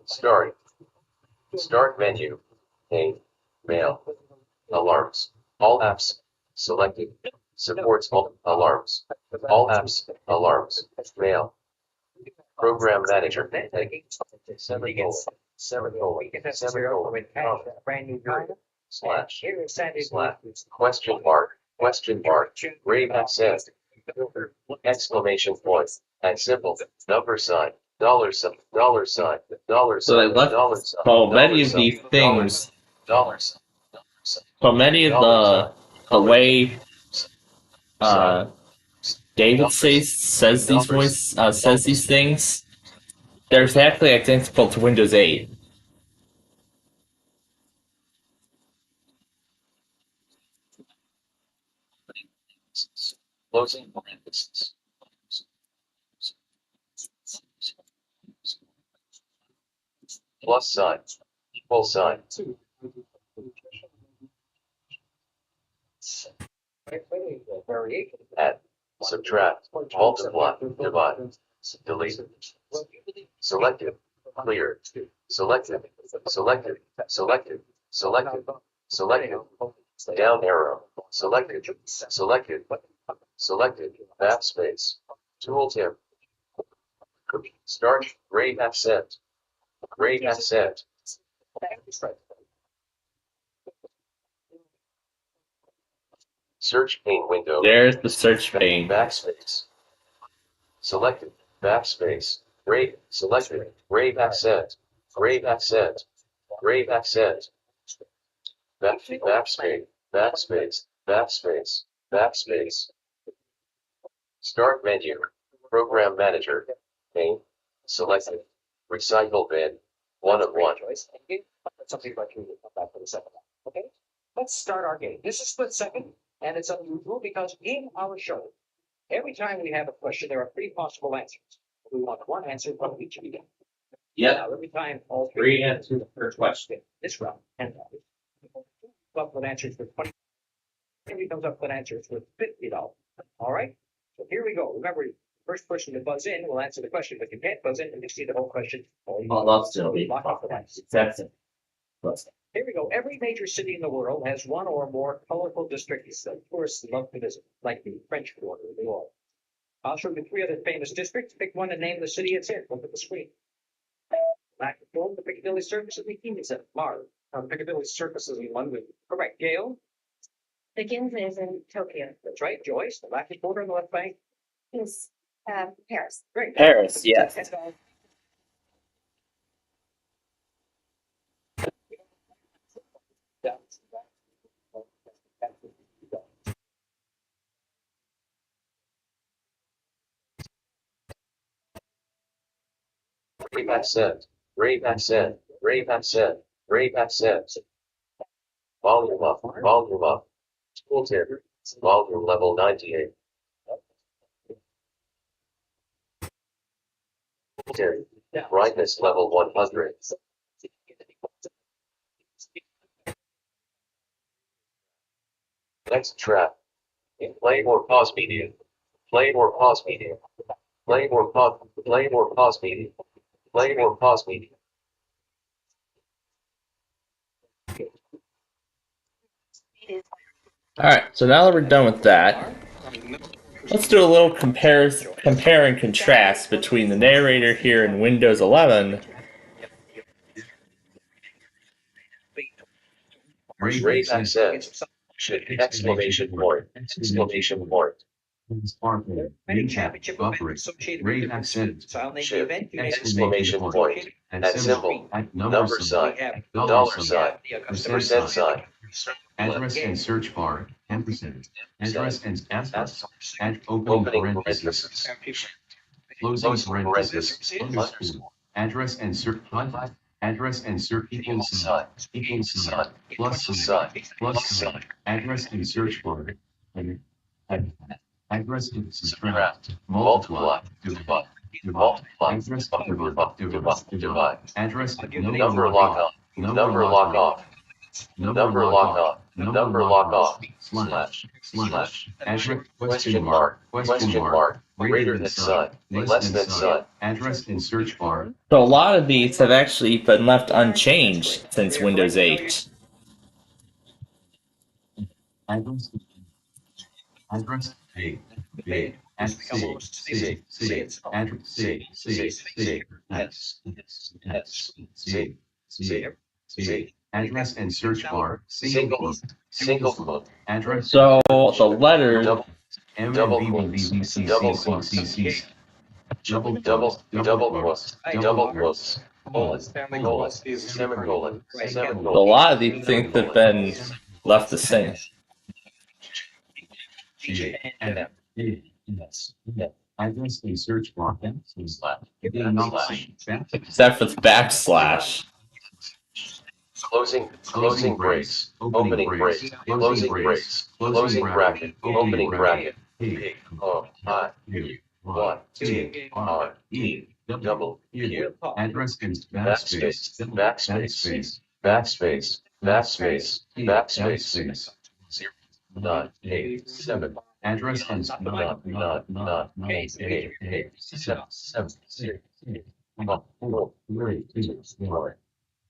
K: Start. Start menu. Name. Mail. Alarms. All apps. Selected. Supports all alarms. All apps. Alarms. Mail. Program manager. Semicolon. Semicolon. Semicolon. Slash. Slash. Question mark. Question mark. Rayback said. Exclamation point. And symbol. Number sign. Dollar sign. Dollar sign. Dollar sign.
A: So they left
K: Dollar sign.
A: so many of these things.
K: Dollar sign.
A: So many of the way David says these things, they're exactly identical to Windows 8.
K: Closing parentheses. Plus sign. Equal sign. variation.
N: Add, subtract, multiply, divide, delete, selected, clear, selected, selected, selected, selected, selected, down arrow, selected, selected, selected, backspace, tooltip, start, grade accent, grade accent, search pane window.
A: There's the search pane.
N: Backspace. Selected. Backspace. Grade. Selected. Grade accent. Grade accent. Grade accent. Backspace. Backspace. Backspace. Backspace. Start menu. Program manager. Pane. Selected. Recycle bin. 1 of 1.
K: Something about you to come back for the second one. Okay? Let's start our game. This is split second, and it's unusual because in our show, every time we have a question, there are 3 possible answers. We want one answer from each of you.
A: Yep.
K: Now, every time all
A: 3
K: 3
A: answers per question.
K: this round, and comes up with answers for 20. Everybody comes up with answers for $50. All right? So here we go. Remember, first person to buzz in will answer the question, but you can't buzz in and you see the whole question.
A: Well, that's still be
K: Lock off the lines.
A: that's it.
K: Here we go. Every major city in the world has one or more colorful districts that tourists love to visit, like the French Quarter in New Orleans. I'll show you 3 other famous districts. Pick one and name the city it's in. Look at the screen. Blackpool, the Piccadilly Circus, and the King's at Mars. The Piccadilly Circus is in London. Correct. Gail?
J: The Ginza is in Tokyo.
K: That's right. Joyce, the Black Quarter on the left bank.
J: Is Paris.
K: Great.
A: Paris, yes.
N: Grade accent. Grade accent. Grade accent. Grade accent. Volume up. Volume up. Tooltip. Volume level 98. Tooltip. Brightness level 100. Next track. Play or pause media. Play or pause media. Play or pause. Play or pause media. Play or pause media.
A: All right, so now that we're done with that, let's do a little compare and contrast between the narrator here in Windows 11.
N: Grade accent. Exclamation point. Exclamation point.
K: Many championship events associated with accent. So I'll name the
N: Shift.
K: event. You
N: Exclamation point. And symbol. Number sign. Dollar sign. Percent sign.
F: Address and search bar, ampersand. Address and asterisk.
N: Opening
F: parentheses.
N: parentheses.
F: Closing parentheses. Underscore. Address and search. Address and search equals sign. Equals sign. Plus sign. Plus sign. Address and search bar. Address and subtract. Multiply. Divide. Multiply. Address divide. Address
N: Number lock off. Number lock off. Number lock off. Number lock off. Slash. Slash.
F: Address
N: Question mark. Question mark. Greater than sign. Less than sign.
F: Address and search bar.
A: So a lot of these have actually been left unchanged since Windows 8.
F: Address. Address. A. B. S. C. C. C. Address. C. C. C. S. S. C. C. C. Address and search bar. Single quote.
N: Single quote.
F: Address.
A: So the letters.
N: Double quotes. Double quotes. Double quotes. Double quotes. Colon. Colon. Semicolon.
A: A
N: Semicolon.
A: lot of these things have been left the same.
F: Address and search bar.
A: Except for the backslash.
N: Closing brace. Opening brace. Closing brace. Closing bracket. Opening bracket. P. O. I. U. 1. T. R. E. Double. Q.
F: Address and
N: Backspace. Backspace. Backspace. Backspace. Backspace. 7. Address and not 8 7 7 6 4 3 2 1.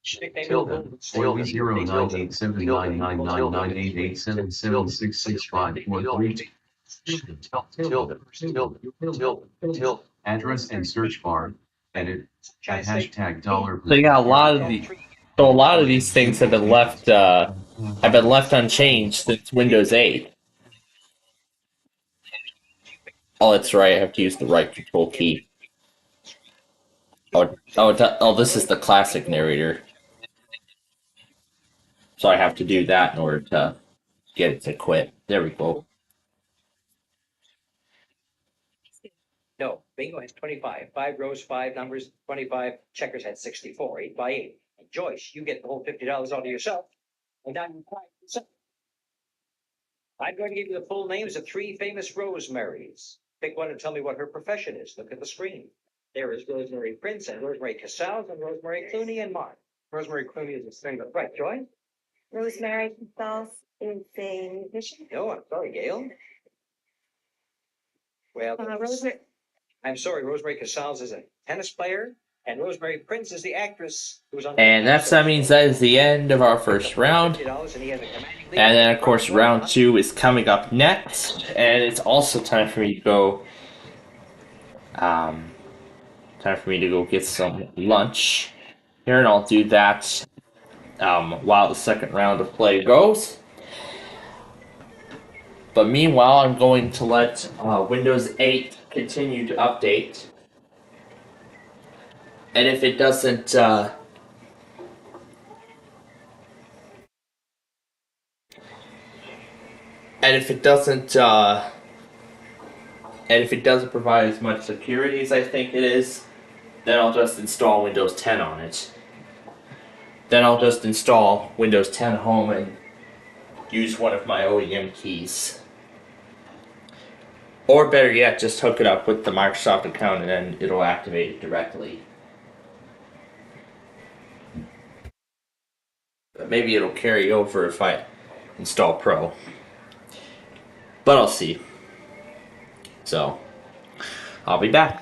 N: Tilde
F: 09879999887766543. Address and search bar. Edit. At hashtag dollar.
A: So you got a lot of the, so a lot of these things have been left unchanged since Windows 8. Oh, that's right. I have to use the right control key. Oh, this is the classic narrator. So I have to do that in order to get it to quit. There we go.
K: No, bingo has 25. 5 rows, 5 numbers, 25. Checkers had 64, 8 by 8. And Joyce, you get the whole $50 all to yourself. And now you 5%. I'm going to give you the full names of 3 famous Rosemarys. Pick one and tell me what her profession is. Look at the screen. There is Rosemary Prince and Rosemary Casals and Rosemary Clooney and Mark. Rosemary Clooney is a singer. Right, Joy?
J: Rosemary Casals is a musician.
K: No, I'm sorry, Gail. Well,
J: Rosemary.
K: I'm sorry, Rosemary Casals is a tennis player, and Rosemary Prince is the actress who was on.
A: And that means that is the end of our first round. And then, of course, round 2 is coming up next. And it's also time for me to go. Time for me to go get some lunch here, and I'll do that while the second round of play goes. But meanwhile, I'm going to let Windows 8 continue to update. And if it doesn't, and if it doesn't provide as much security as I think it is, then I'll just install Windows 10 on it. Then I'll just install Windows 10 Home and use one of my OEM keys. Or better yet, just hook it up with the Microsoft account and then it'll activate it directly. But maybe it'll carry over if I install Pro. But I'll see. So, I'll be back.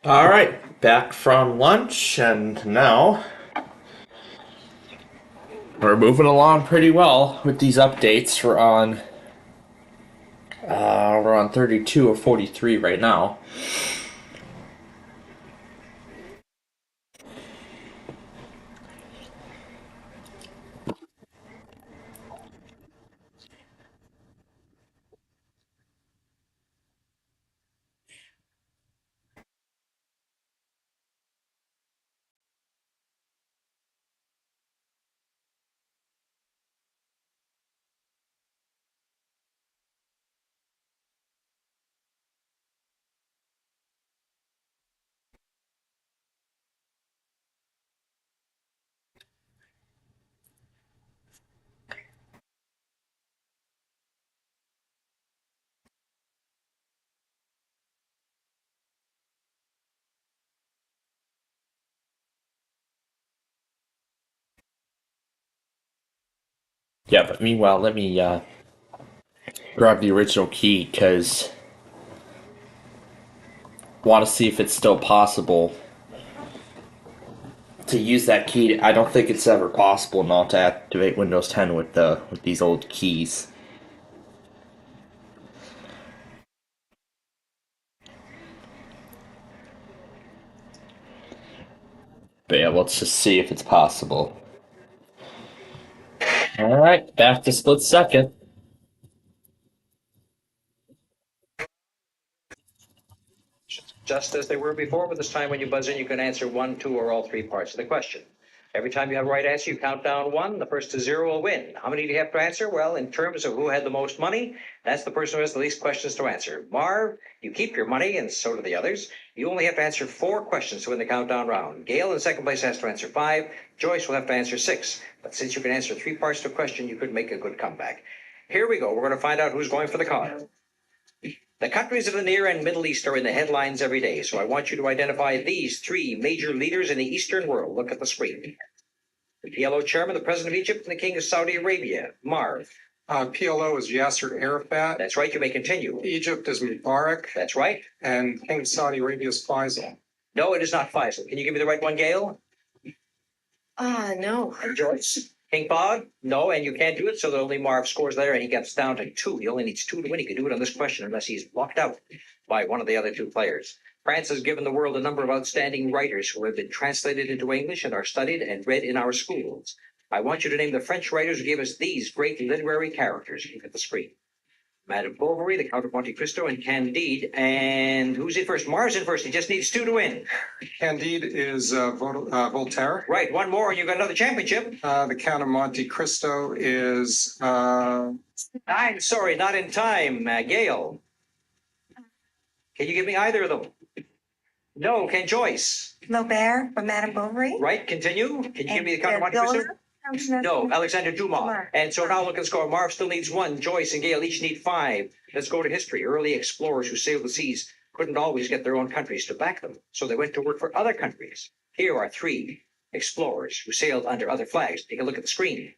A: All right, back from lunch, and now we're moving along pretty well with these updates. We're on 32 or 43 right now. Yeah, but meanwhile, let me grab the original key because I want to see if it's still possible to use that key. I don't think it's ever possible not to activate Windows 10 with these old keys. But yeah, let's just see if it's possible. All right, back to split second.
K: Just as they were before, but this time when you buzz in, you can answer 1, 2, or all 3 parts of the question. Every time you have a right answer, you count down 1. The first to 0 will win. How many do you have to answer? Well, in terms of who had the most money, that's the person who has the least questions to answer. Marv, you keep your money, and so do the others. You only have to answer 4 questions to win the countdown round. Gail in second place has to answer 5. Joyce will have to answer 6. But since you can answer 3 parts to a question, you could make a good comeback. Here we go. We're going to find out who's going for the car. The countries of the Near and Middle East are in the headlines every day, so I want you to identify these 3 major leaders in the Eastern world. Look at the screen. The PLO chairman, the president of Egypt, and the king of Saudi Arabia. Marv.
O: PLO is Yasser Arafat.
K: That's right, you may continue.
O: Egypt is Mubarak.
K: That's right.
O: And King of Saudi Arabia is Faisal.
K: No, it is not Faisal. Can you give me the right one, Gail?
J: No.
K: And Joyce? King Fahd? No, and you can't do it, so that only Marv scores there, and he gets down to 2. He only needs 2 to win. He can do it on this question unless he's blocked out by one of the other 2 players. France has given the world a number of outstanding writers who have been translated into English and are studied and read in our schools. I want you to name the French writers who gave us these great literary characters. Look at the screen. Madame Bovary, the Count of Monte Cristo, and Candide. And who's in first? Marv's in first. He just needs 2 to win.
O: Candide is Voltaire.
K: Right, 1 more, and you've got another championship.
O: The Count of Monte Cristo is...
K: I'm sorry, not in time. Gail. Can you give me either of them? No, can Joyce?
J: Flaubert from Madame Bovary.
K: Right, continue. Can you give me the Count of Monte Cristo? No, Alexander Dumas. And so now look at the score. Marv still needs 1. Joyce and Gail each need 5. Let's go to history. Early explorers who sailed the seas couldn't always get their own countries to back them, so they went to work for other countries. Here are 3 explorers who sailed under other flags. Take a look at the screen.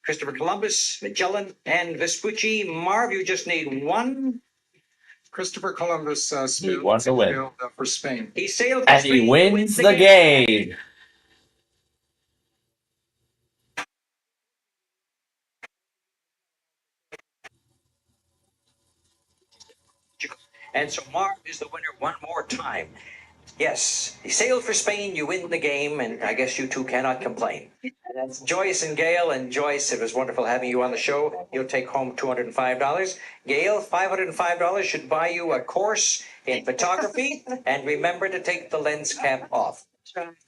K: Christopher Columbus, Magellan, and Vespucci. Marv, you just need 1.
O: Christopher Columbus
A: sailed
O: for Spain.
K: He sailed for
A: And
K: Spain.
A: he wins the game.
K: And so Marv is the winner one more time. Yes, he sailed for Spain, you win the game, and I guess you 2 cannot complain. That's Joyce and Gail. And Joyce, it was wonderful having you on the show. You'll take home $205. Gail, $505 should buy you a course in photography. And remember to take the lens cap off.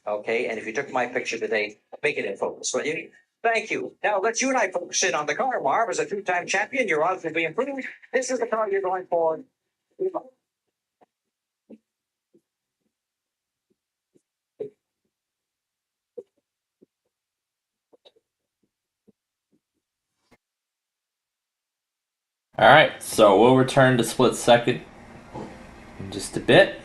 K: Okay, and if you took my picture today, make it in focus, will you? Thank you. Now let's you and I focus in on the car. Marv is a 2-time champion. Your odds will be improved. This is the car you're going for.
A: All right, so we'll return to split second in just a bit.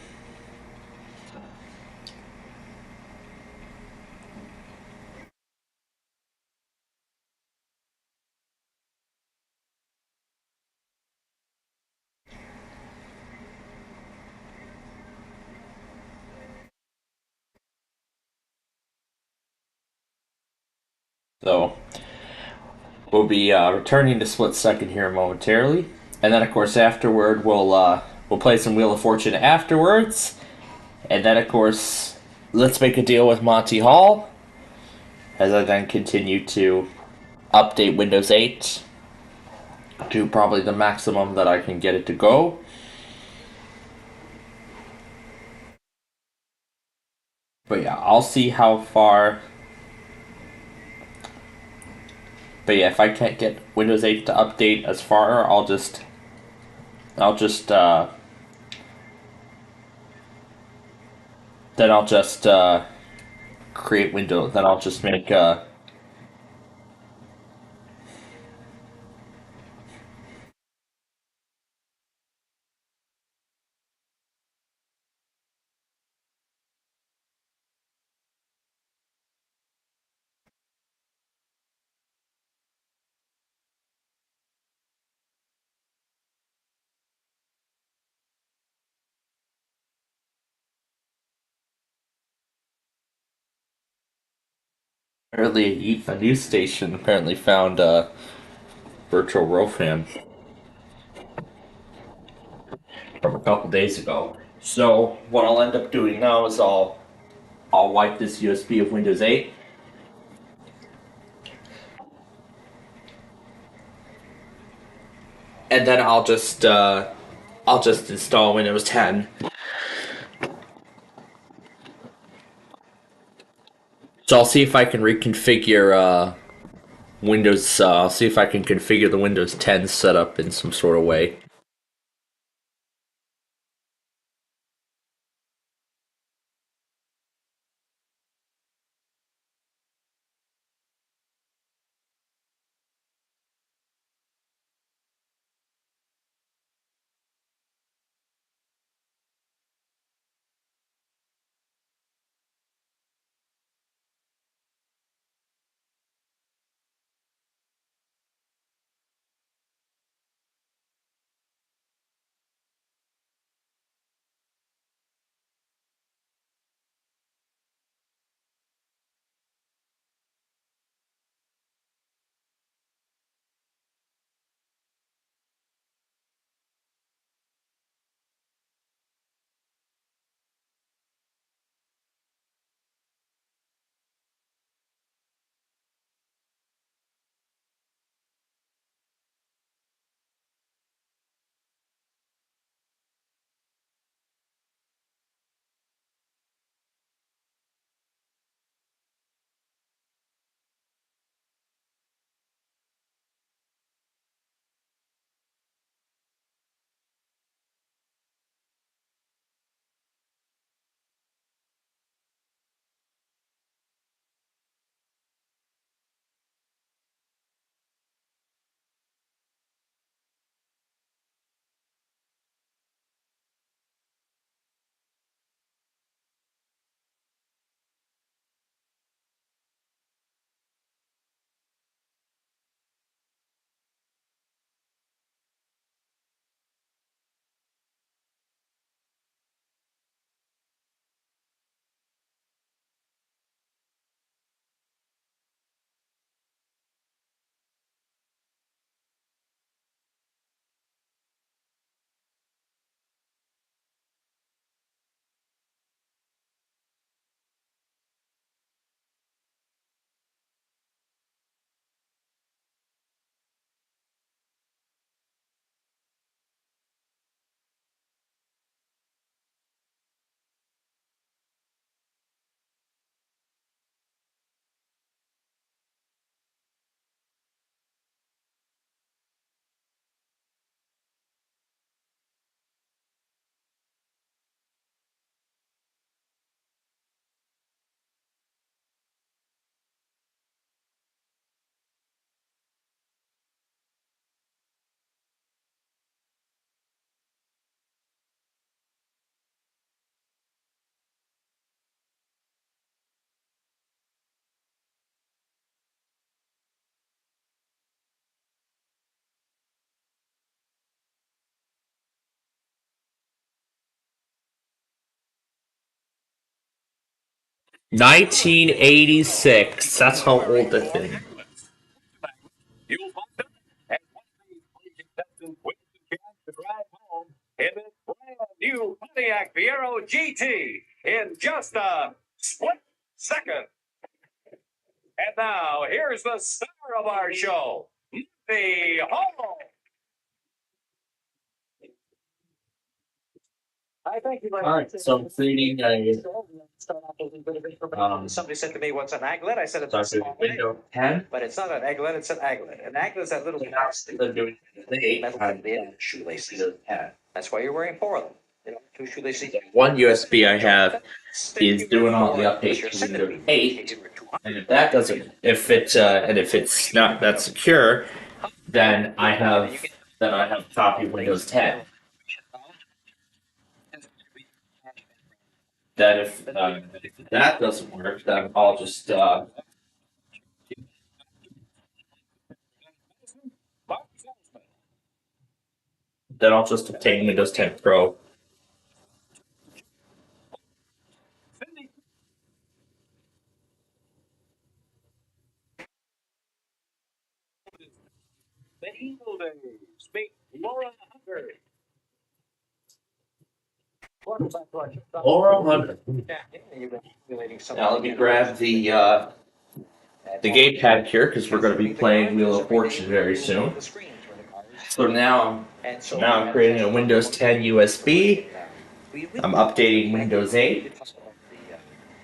A: So we'll be returning to Split Second here momentarily, and then of course afterward we'll play some Wheel of Fortune afterwards, and then of course let's make a deal with Monty Hall as I then continue to update Windows 8 to probably the maximum that I can get it to go. But yeah, I'll see how far. But yeah, if I can't get Windows 8 to update as far, I'll just then I'll just create Windows. Then I'll just make apparently a news station apparently found virtual Rofan from a couple days ago. So what I'll end up doing now is I'll wipe this USB of Windows 8. And then I'll just install Windows 10. So I'll see if I can reconfigure Windows. I'll see if I can configure the Windows 10 setup in some sort of way. $1986. That's how old the thing.
P: Pontiac Fiero GT in just a split second. And now, here's the star of our show, the Hall.
K: I thank you very
A: All
K: much.
A: right, so I'm creating a
K: Somebody said to me, "What's an aglet?" I said, "It's a
A: Started
K: small
A: with
K: egg."
A: Windows 10.
K: But it's not an egglet; it's an aglet. An aglet is that little plastic
A: They're doing the 8
K: metal
A: on
K: thing they had in shoelaces.
A: Windows 10.
K: That's why you're wearing four of them. You know, two shoelaces.
A: One USB I have is doing all the updates to Windows 8, and if that doesn't, if it's not that secure, then I have a copy of Windows 10. That if that doesn't work, then I'll just obtain Windows 10 Pro.
P: The Eagle Days. Meet Laura Hunter.
A: Laura Hunter. Now let me grab the gamepad here because we're going to be playing Wheel of Fortune very soon. So now I'm creating a Windows 10 USB. I'm updating Windows 8.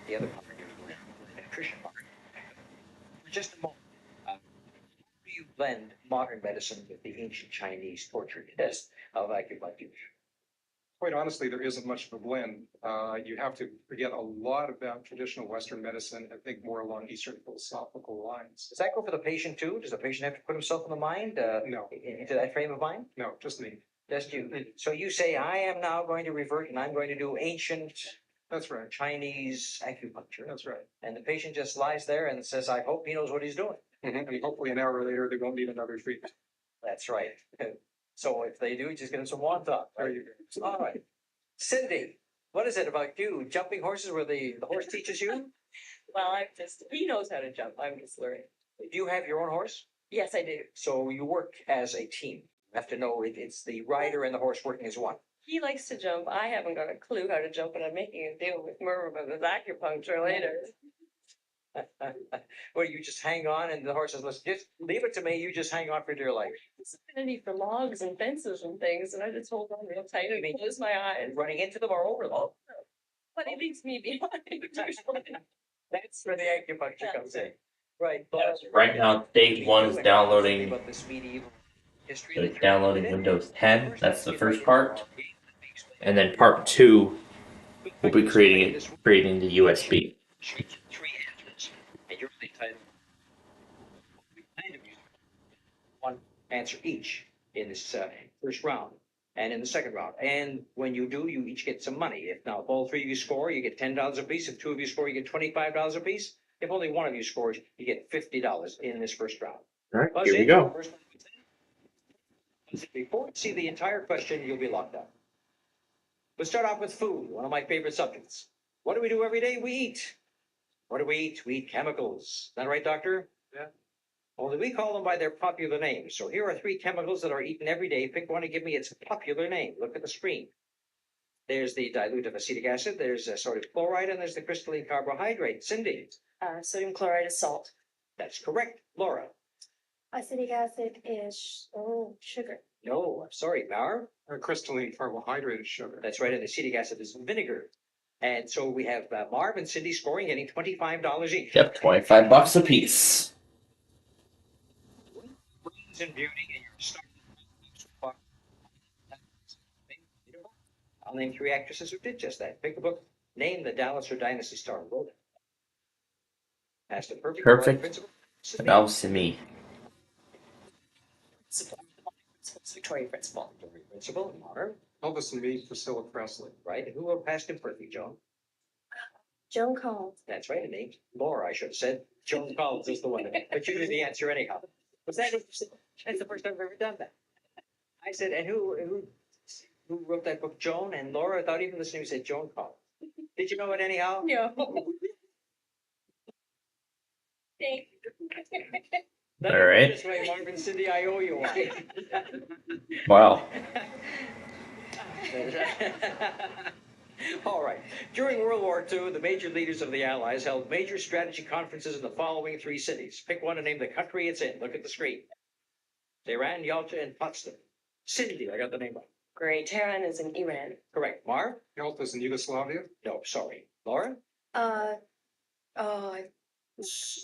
K: The other part is the nutrition part. For just a moment, how do you blend modern medicine with the ancient Chinese torture test of acupuncture?
O: Quite honestly, there isn't much of a blend. You have to forget a lot about traditional Western medicine and think more along Eastern philosophical lines.
K: Does that go for the patient too? Does the patient have to put himself in the mind,
O: No.
K: into that frame of mind?
O: No, just me.
K: Just you. So you say, I am now going to revert and I'm going to do ancient
O: That's right.
K: Chinese acupuncture.
O: That's right.
K: And the patient just lies there and says, I hope he knows what he's doing.
O: And hopefully an hour later, they won't need another treatment.
K: That's right. So if they do, just get them some wonton.
O: There you go.
K: All right. Cindy, what is it about you? Jumping horses where the horse teaches you?
J: Well, he knows how to jump. I'm just learning.
K: Do you have your own horse?
J: Yes, I do.
K: So you work as a team. You have to know it's the rider and the horse working as one.
J: He likes to jump. I haven't got a clue how to jump, and I'm making a deal with Merv about his acupuncture later.
K: Well, you just hang on and the horse says, listen, just leave it to me. You just hang on for dear life.
J: It's affinity for logs and fences and things, and I just hold on real tight and close my eyes.
K: Running into them or over them.
J: But he leaves me behind.
K: That's where the acupuncture comes in. Right.
A: Right now, stage 1 is downloading.
K: History.
A: So it's downloading Windows 10. That's the first part, and then part 2 will be creating the USB.
K: Three answers, and you're only entitled one answer each in this first round and in the second round. And when you do, you each get some money. If all three of you score, you get $10 apiece. If two of you score, you get $25 apiece. If only one of you scores, you get $50 in this first round.
A: All right, here we go.
K: Before you see the entire question, you'll be locked out. Let's start off with food, one of my favorite subjects. What do we do every day? We eat. What do we eat? We eat chemicals. Is that right, doctor?
O: Yeah.
K: Only we call them by their popular names. So here are 3 chemicals that are eaten every day. Pick one and give me its popular name. Look at the screen. There's the dilute of acetic acid, there's sodium chloride, and there's the crystalline carbohydrate. Cindy?
J: Sodium chloride is salt.
K: That's correct. Laura?
J: Acetic acid is sugar.
K: No, I'm sorry, Mauer?
O: Crystalline carbohydrate is sugar.
K: That's right, and acetic acid is vinegar. And so we have Marv and Cindy scoring, getting $25 each.
A: Yep, $25 a piece.
K: Brains and beauty, and you're starting. I'll name 3 actresses who did just that. Pick a book. Name the Dallas or Dynasty star who wrote it. Past the perfect.
A: Perfect. That was to me.
J: Victoria Principal.
K: Victoria Principal, Marv.
O: Elvis and me, Priscilla Presley.
K: Right. And who wrote Past and Perfect, Joan?
J: Joan Collins.
K: That's right. And named Laura, I should have said. Joan Collins is the one. But you knew the answer anyhow. Was that interesting? That's the first time I've ever done that. I said, and who wrote that book? Joan and Laura, without even listening, said Joan Collins. Did you know it anyhow?
J: No. Thank you.
A: All right.
K: This way, Marvin, Cindy, I owe you one.
A: Wow.
E: All right. During World War II, the major leaders of the Allies held major strategy conferences in the following three cities. Pick one and name the country it's in. Look at the screen. Tehran, Yalta, and Potsdam. Cindy, I got the name right.
J: Great. Tehran is in Iran.
E: Correct. Marv?
O: Yalta is in Yugoslavia.
E: No, sorry. Laura?
J: Oh,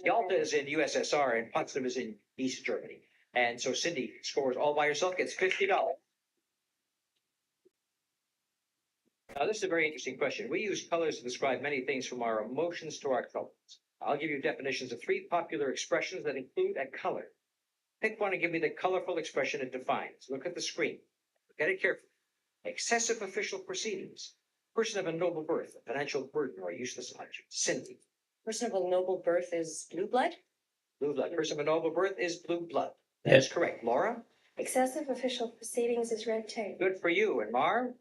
E: Yalta is in USSR and Potsdam is in East Germany. And so Cindy scores all by herself, gets $50. Now, this is a very interesting question. We use colors to describe many things from our emotions to our troubles. I'll give you definitions of three popular expressions that include a color. Pick one and give me the colorful expression it defines. Look at the screen. Look at it carefully. Excessive official proceedings. Person of a noble birth, a financial burden, or a useless object. Cindy.
J: person of a noble birth is blue blood?
E: Blue blood. Person of a noble birth is blue blood. That's correct. Laura?
J: Excessive official proceedings is red tape.
E: Good for you. And Marv?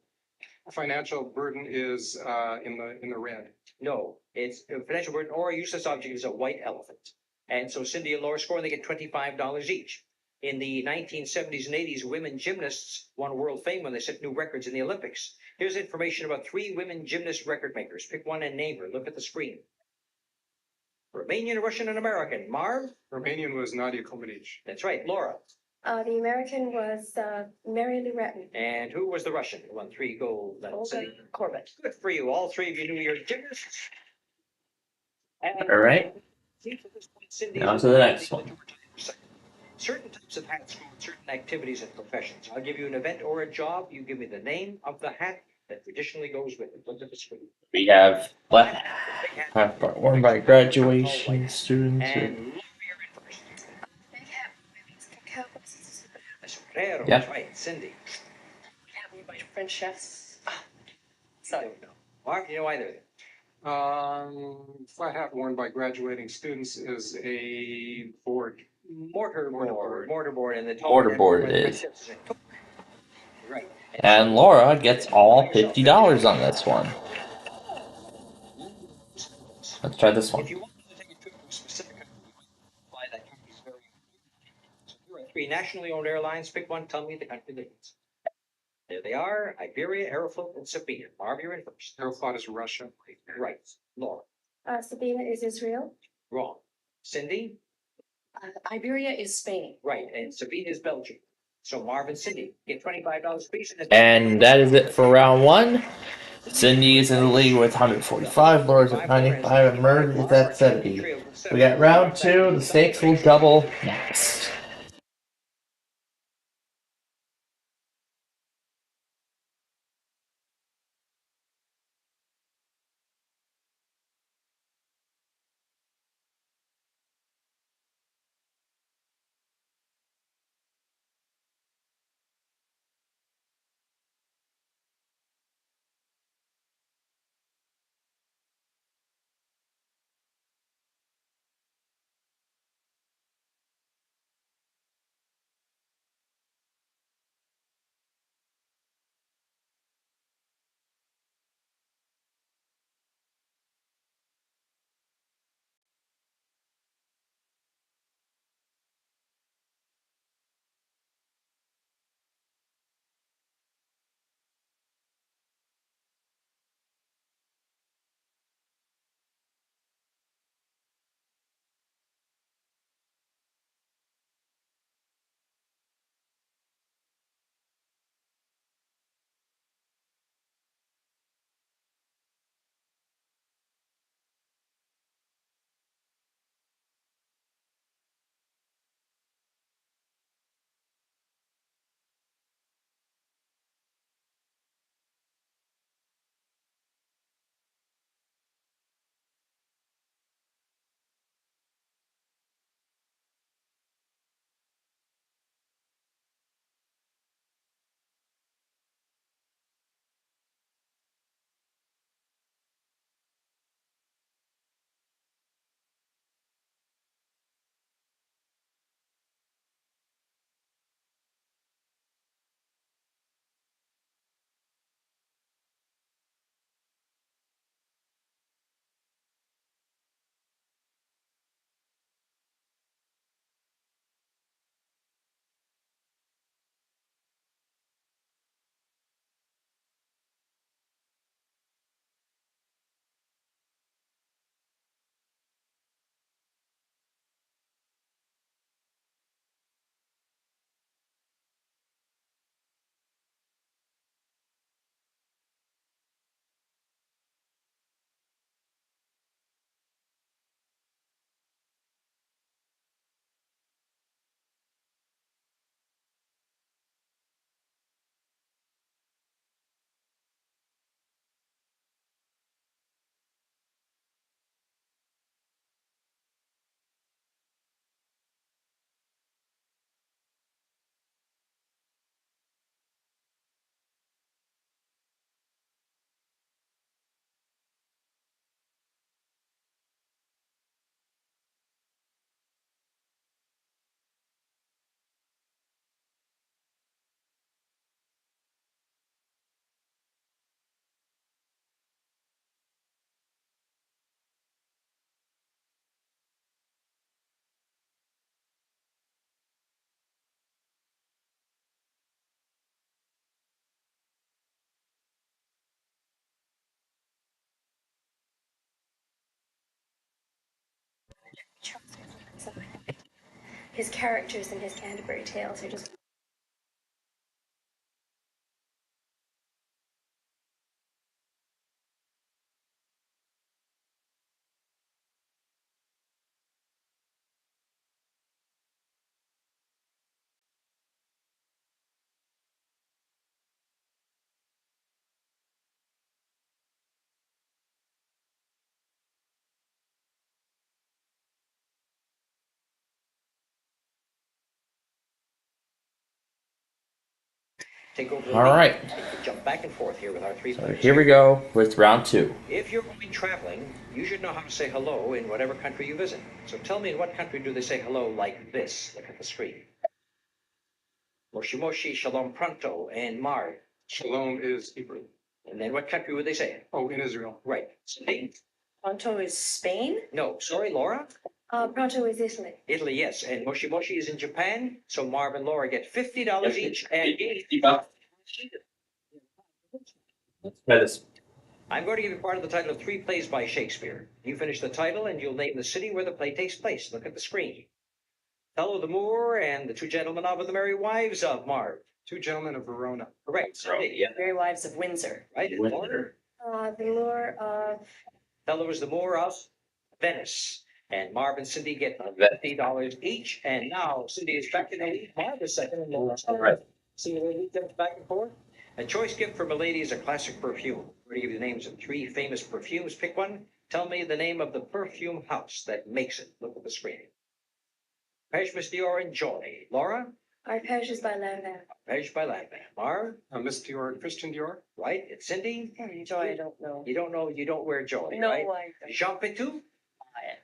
O: Financial burden is in the red.
E: No, it's a financial burden or a useless object is a white elephant. And so Cindy and Laura score and they get $25 each. In the 1970s and 80s, women gymnasts won world fame when they set new records in the Olympics. Here's information about three women gymnast record makers. Pick one and name her. Look at the screen. Romanian, Russian, and American. Marv?
O: Romanian was Nadia Comaneci.
E: That's right. Laura?
J: The American was Mary Lou Retton.
E: And who was the Russian who won 3 gold medals?
J: Olga Korbut.
E: Good for you. All three of you knew your gymnasts. And
A: All right. Now to the next one.
E: Certain types of hats go with certain activities and professions. I'll give you an event or a job. You give me the name of the hat that traditionally goes with it. Look at the screen.
A: We have black hat part worn by graduation students.
E: And
A: Yeah.
E: That's right. Cindy.
J: By French chefs.
E: Sorry. Mark, you know either.
O: Flat hat worn by graduating students is a board.
E: Mortarboard, and the
A: Mortarboard it is.
E: Right.
A: And Laura gets all $50 on this one. Let's try this one.
E: If you want to take a trip to a specific country, you might fly that country's very important. So here are three nationally owned airlines. Pick one. Tell me the country that is. There they are: Iberia, Aeroflot, and Sabina. Marv, you're in first.
O: Aeroflot is Russia.
E: Right. Laura.
J: Sabina is Israel.
E: Wrong. Cindy.
J: Iberia is Spain.
E: Right. And Sabina is Belgium. So Marv and Cindy get $25 apiece.
A: And that is it for round one. Cindy is in the lead with 145, Laura's at 95, and Merv is at 70. We got round two. The stakes will double next.
Q: his characters in his Canterbury Tales are just.
E: Take over the
A: All
E: lead.
A: right.
E: You can jump back and forth here with our three
A: So
E: players.
A: here we go with round 2.
E: If you're going traveling, you should know how to say hello in whatever country you visit. So tell me, in what country do they say hello like this? Look at the screen. Moshi moshi, shalom pronto, and mar.
O: Shalom is Hebrew.
E: And then what country would they say it?
O: Oh, in Israel.
E: Right. Spain.
J: Pronto is Spain.
E: No, sorry, Laura.
Q: Pronto is Italy.
E: Italy, yes. And moshi moshi is in Japan. So Marv and Laura get $50 each. And
A: Let's try this.
E: I'm going to give you part of the title of 3 plays by Shakespeare. You finish the title and you'll name the city where the play takes place. Look at the screen. Othello the Moor and the 2 gentlemen of the merry wives of Marv.
O: 2 gentlemen of Verona.
E: Correct.
A: Yeah.
J: Merry Wives of Windsor.
E: Right.
A: Windsor.
Q: The lure of.
E: Othello is the Moor of Venice. And Marv and Cindy get $50 each. And now Cindy is back in the lead. Marv is second and Laura's third.
A: Right.
E: See the lead jumps back and forth? A choice gift for milady is a classic perfume. I'm going to give you the names of 3 famous perfumes. Pick one. Tell me the name of the perfume house that makes it. Look at the screen. Arpège, Miss Dior, and Joy. Laura?
Q: Arpège is by Lanvin.
E: Arpège by Lanvin. Marv?
O: Miss Dior, Christian Dior.
E: Right. It's Cindy?
J: Joy, I don't know.
E: You don't know, you don't wear Joy,
J: No,
E: right?
J: I don't.
E: Jean Petou?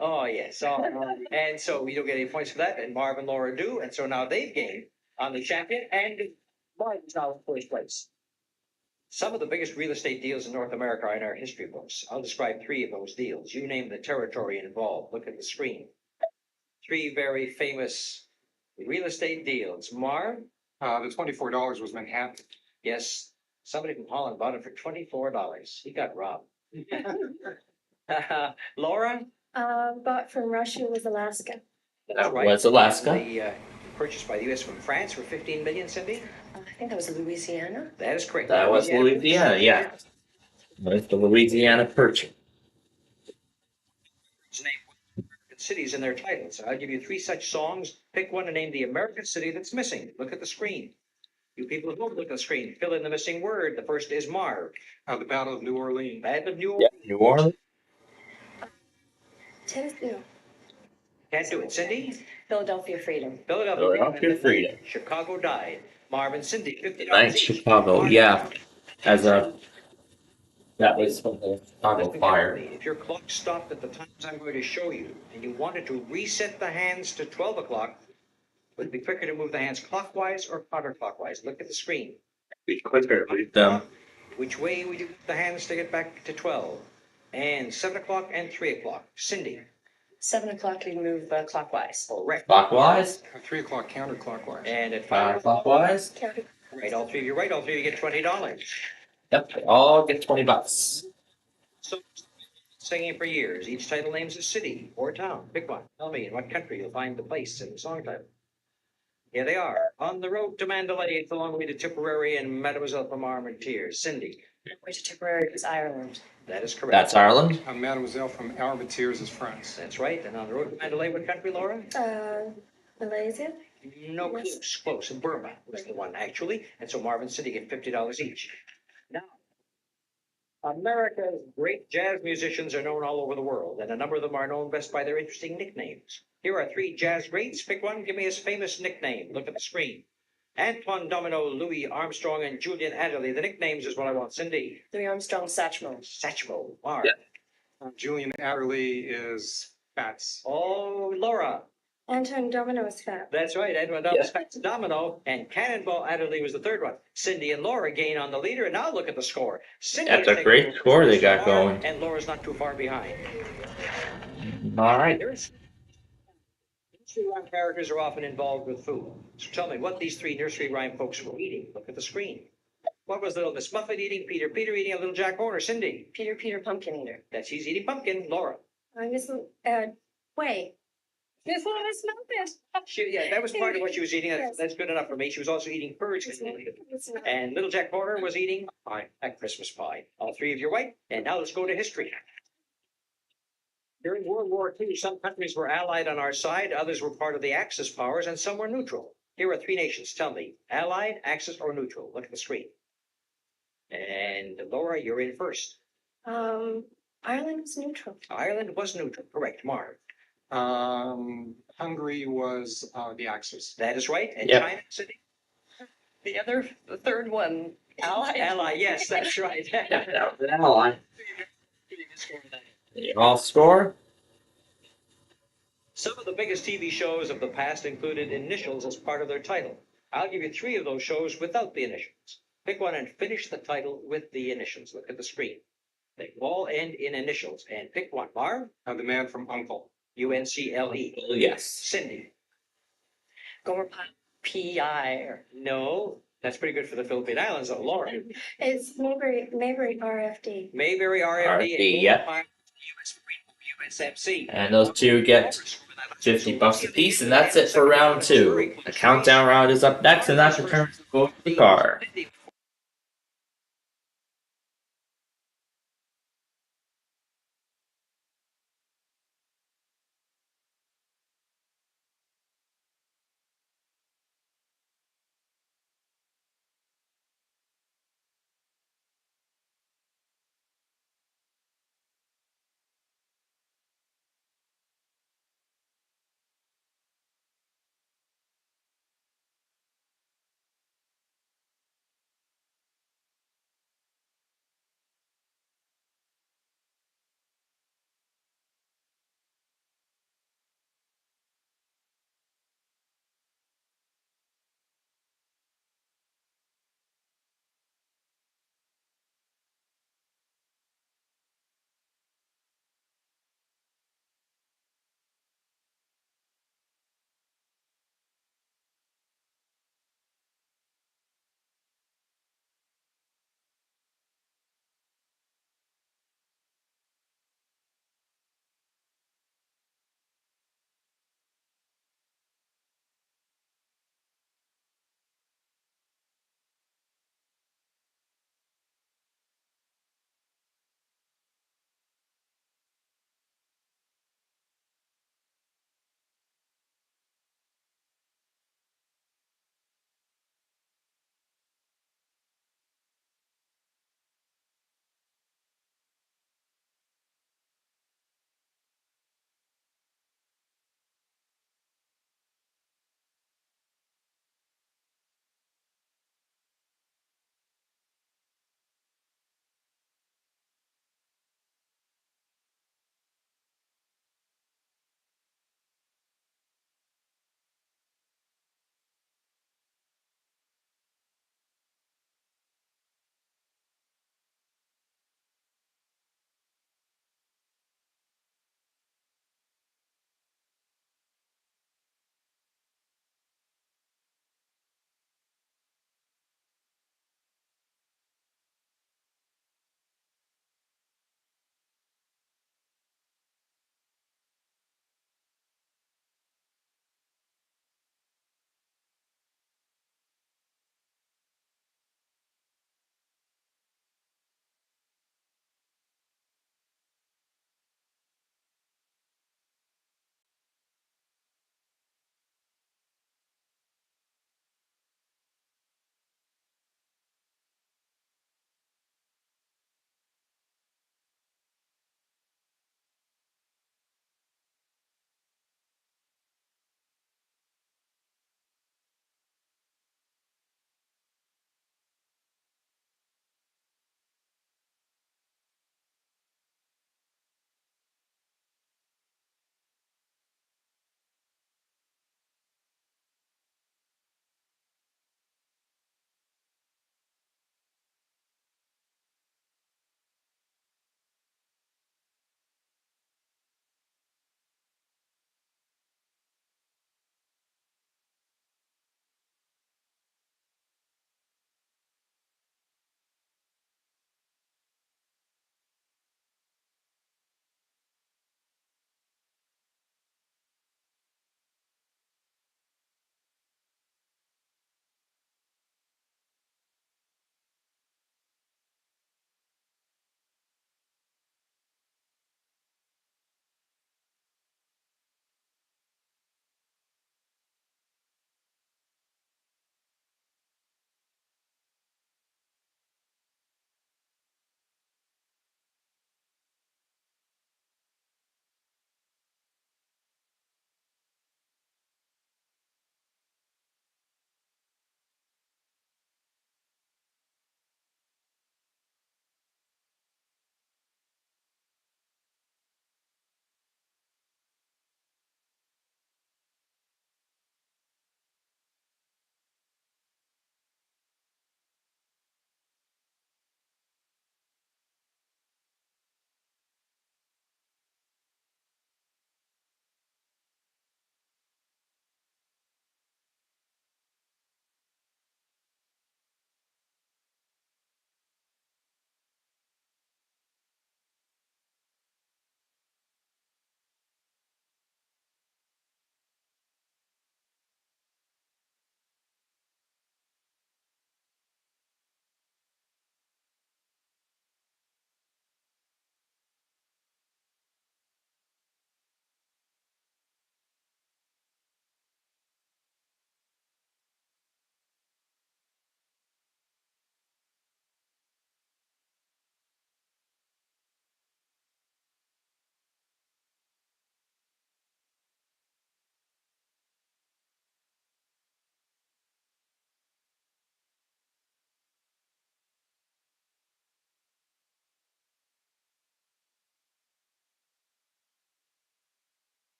E: Oh, yes. Oh, and so we don't get any points for that, and Marv and Laura do, and so now they've gained on the champion, and Marv is now in first place. Some of the biggest real estate deals in North America are in our history books. I'll describe 3 of those deals. You name the territory involved. Look at the screen. 3 very famous real estate deals. Marv?
O: The $24 was Manhattan.
E: Yes. Somebody from Holland bought it for $24. He got robbed. Laura?
Q: Bought from Russia was Alaska.
E: That's right.
A: Was Alaska.
E: The purchased by the U.S. from France for $15 million, Cindy?
J: I think that was Louisiana.
E: That is correct.
A: That was Louisiana, yeah. That's the Louisiana Purchase.
E: Name cities in their titles. I'll give you 3 such songs. Pick one and name the American city that's missing. Look at the screen. You people who look at the screen, fill in the missing word. The first is Marv.
O: The Battle of New Orleans.
E: Battle of New Orleans.
A: Yeah, New Orleans.
Q: Tennessee.
E: Can't do it. Cindy?
J: Philadelphia Freedom.
A: Philadelphia Freedom.
E: Chicago died. Marv and Cindy, $50
A: Nice
E: each.
A: Chicago, yeah. That was from the Chicago fire.
E: If your clock stopped at the times I'm going to show you, and you wanted to reset the hands to 12 o'clock, would it be quicker to move the hands clockwise or counterclockwise? Look at the screen.
A: Be quicker to move them.
E: Which way would you move the hands to get back to 12? And 7 o'clock and 3 o'clock. Cindy.
J: 7 o'clock, we move clockwise.
E: Correct.
A: Clockwise.
O: At 3 o'clock, counterclockwise.
E: And at 5 o'clock.
A: Clockwise.
E: Right, all 3 of you right. All 3 of you get $20.
A: Yep, they all get $20.
E: So, singing for years. Each title names a city or town. Pick one. Tell me in what country you'll find the place in the song title. Here they are. On the road to Mandalay, it's a long way to Tipperary and Mademoiselle from Armentières. Cindy.
J: Way to Tipperary is Ireland.
E: That is correct.
A: That's Ireland.
O: Mademoiselle from Armentières is France.
E: That's right. And on the road to Mandalay, what country, Laura?
Q: Malaysia.
E: No, close. Burma was the one, actually. And so Marv and Cindy get $50 each. Now, America's great jazz musicians are known all over the world, and a number of them are known best by their interesting nicknames. Here are 3 jazz greats. Pick one. Give me his famous nickname. Look at the screen. Antoine Domino, Louis Armstrong, and Julian Adderley. The nicknames is what I want. Cindy.
J: Louis Armstrong, Satchmo.
E: Satchmo. Marv.
A: Yeah.
O: Julian Adderley is Fats.
E: Oh, Laura.
Q: Anton Domino is fat.
E: That's right. Antoine Domino is Fats Domino, and Cannonball Adderley was the third one. Cindy and Laura gain on the leader, and now look at the score. Cindy
A: That's a great score they got going.
E: And Laura's not too far behind.
A: All right.
E: Nursery rhyme characters are often involved with food. So tell me what these 3 nursery rhyme folks were eating. Look at the screen. What was little Miss Muffet eating? Peter eating a little Jack Horner. Cindy.
J: Peter Pumpkin Eater.
E: That's he's eating pumpkin. Laura.
Q: Miss Way. Before I smelled it.
E: Yeah, that was part of what she was eating.
Q: Yes.
E: That's good enough for me. She was also eating birds.
Q: It's not.
E: And little Jack Horner was eating pie, a Christmas pie. All three of you right. And now let's go to history. During World War II, some countries were allied on our side, others were part of the Axis powers, and some were neutral. Here are three nations. Tell me, allied, Axis, or neutral? Look at the screen. And Laura, you're in first.
Q: Ireland was neutral.
E: Ireland was neutral. Correct. Marv.
O: Hungary was the Axis.
E: That is right. And
A: Yep.
E: China, Sydney?
J: The third one, ally.
E: Ally, yes, that's right.
A: That was an ally. You all score.
E: Some of the biggest TV shows of the past included initials as part of their title. I'll give you three of those shows without the initials. Pick one and finish the title with the initials. Look at the screen. They all end in initials. And pick one. Marv?
O: The Man from U.N.C.L.E.
E: U-N-C-L-E.
A: Yes.
E: Cindy?
J: Gomer P.I.
E: No. That's pretty good for the Philippine Islands, though. Laura?
Q: It's Mayberry RFD.
E: Mayberry RFD.
A: RFD, yep.
E: USMC.
A: And those two get $50 apiece, and that's it for round two. The countdown round is up next, and that's returns to go to the car.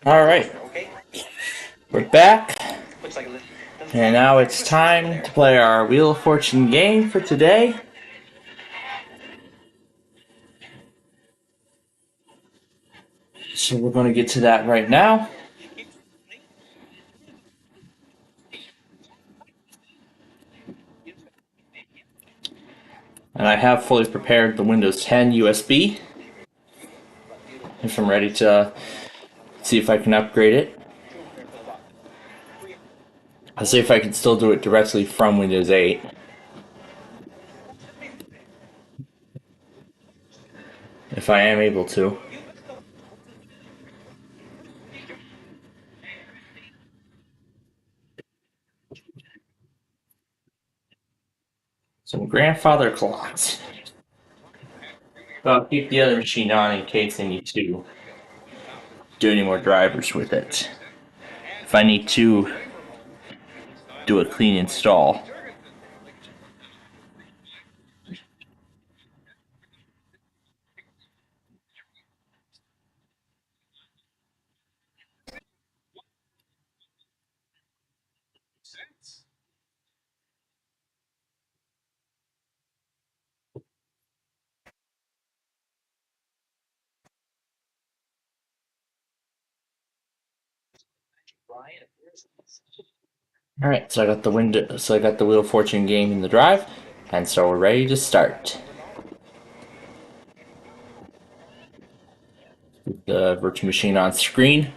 A: All right, we're back, and now it's time to play our Wheel of Fortune game for today. So we're going to get to that right now. And I have fully prepared the Windows 10 USB. If I'm ready to see if I can upgrade it. I'll see if I can still do it directly from Windows 8. If I am able to. Some grandfather clocks. But I'll keep the other machine on in case I need to do any more drivers with it. If I need to do a clean install. Alright, so I got the Wheel of Fortune game in the drive, and so we're ready to start. The virtual machine on screen.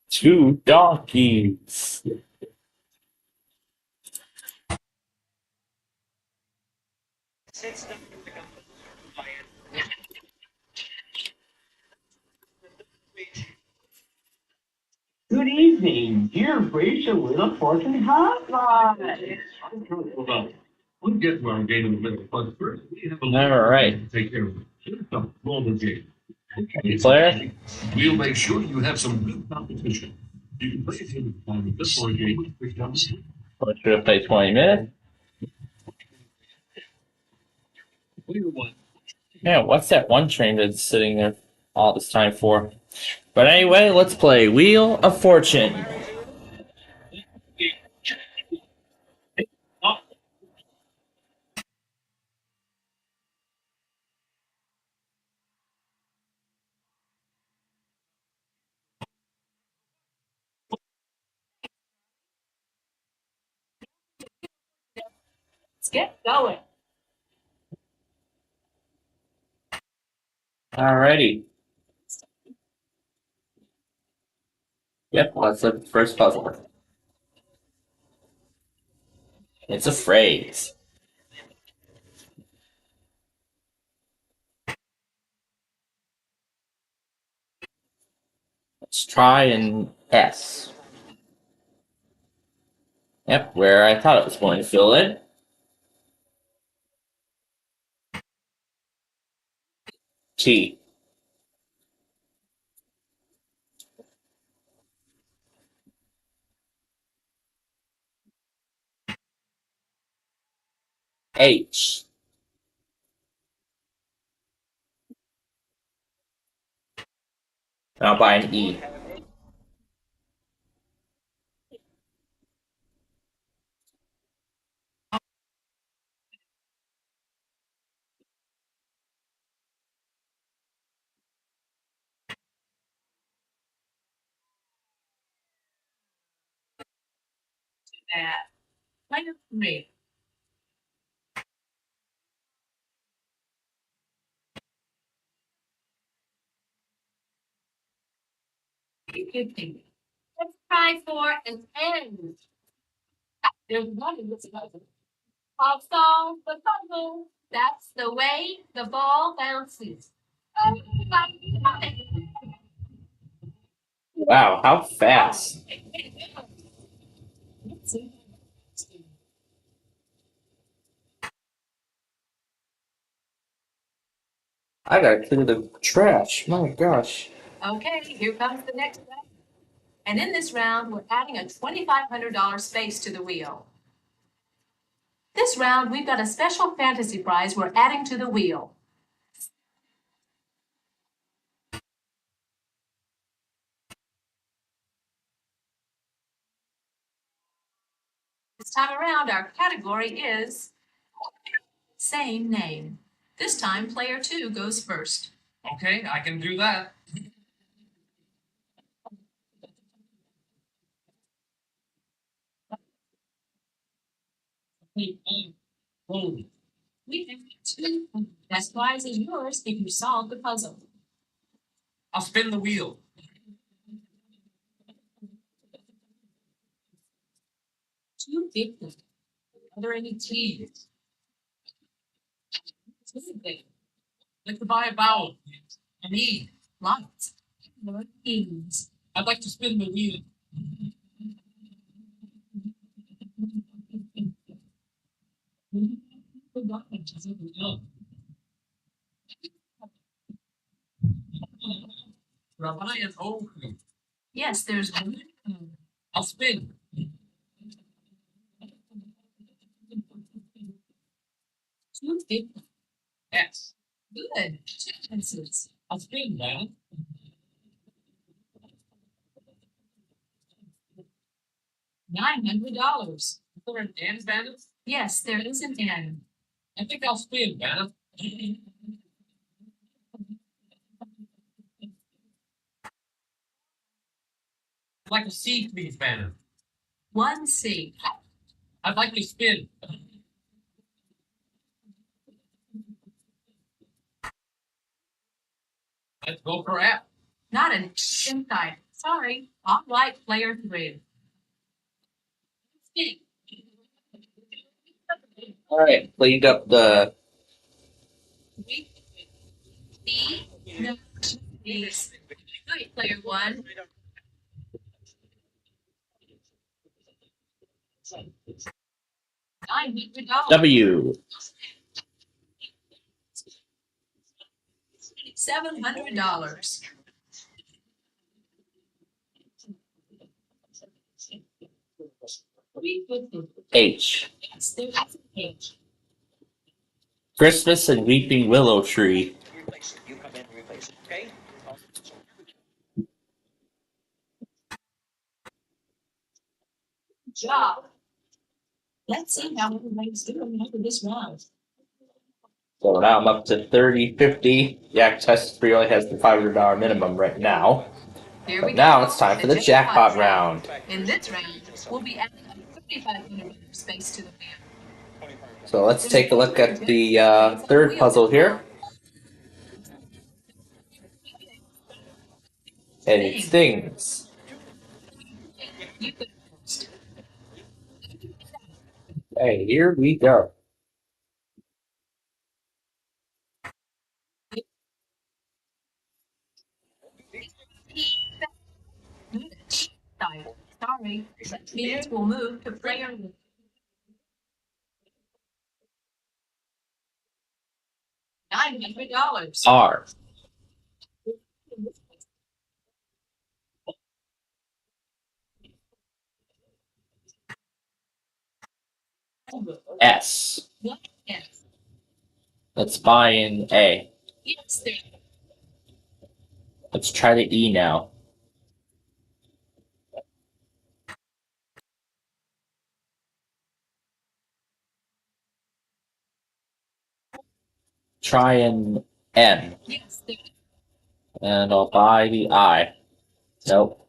A: Two donkeys.
R: Good evening, dear Rachel with a Fortune Hotline.
C: We'll get to our game in the middle, but first we have a
A: All right.
C: to take care of. Roll the game. Okay,
A: Claire?
C: We'll make sure you have some good competition. You can play it on this board game.
A: Let's try to play 20 minutes. Yeah, what's that one train that's sitting there all this time for? But anyway, let's play Wheel of Fortune.
D: Let's get going.
A: Alrighty. Yep, let's look at the first puzzle. It's a phrase. Let's try an S. Yep, where I thought it was going to fill in. T. H. Now by an E.
D: That. Minus 3. Let's try for an N. There's one in this puzzle. Pop song, the puzzle. That's the way the ball bounces.
A: Wow, how fast. I gotta clear the trash. My gosh.
D: Okay, here comes the next round. And in this round, we're adding a $2,500 space to the wheel. This round, we've got a special fantasy prize we're adding to the wheel. This time around, our category is same name. This time, player 2 goes first.
L: Okay, I can do that.
D: We have 2 best prize is yours if you solve the puzzle.
L: I'll spin the wheel.
D: Two different. Are there any teas?
L: I'd like to buy a vowel. I need.
D: Lots. No teas.
L: I'd like to spin the wheel. Rabbi and Oak.
D: Yes, there's one.
L: I'll spin.
D: Two different.
L: Yes.
D: Good. 2 pencils.
L: I'll spin, man.
D: $900.
L: Is there an N, Bannon?
D: Yes, there is an N.
L: I think I'll spin, Bannon. I'd like a C, please, Bannon.
D: 1 C.
L: I'd like to spin. Let's go for F.
D: Not an inside. Sorry. All right, player 3.
A: All right, cleaned up the.
D: B. No. B. Right, player 1. $900.
A: W.
D: $700.
A: H.
D: Yes, there is an H.
A: Christmas and Weeping Willow Tree.
E: You come in and replace it, okay?
D: Good job. Let's see how everybody's doing after this round.
A: So now I'm up to 30, 50. Yeah, Test 3 only has the $500 minimum right now.
D: Here
A: But
D: we
A: now
D: go.
A: it's time for the jackpot round.
D: In this round, we'll be adding $3,500 space to the wheel.
A: So let's take a look at the third puzzle here. And it's things.
D: You go first.
A: Hey, here we go.
D: Sorry, that means we'll move to player 1. $900.
A: R. S.
D: What? Yes.
A: Let's buy in A.
D: Yes, there.
A: Let's try the E now. Try an N.
D: Yes, there.
A: And I'll buy the I. Nope.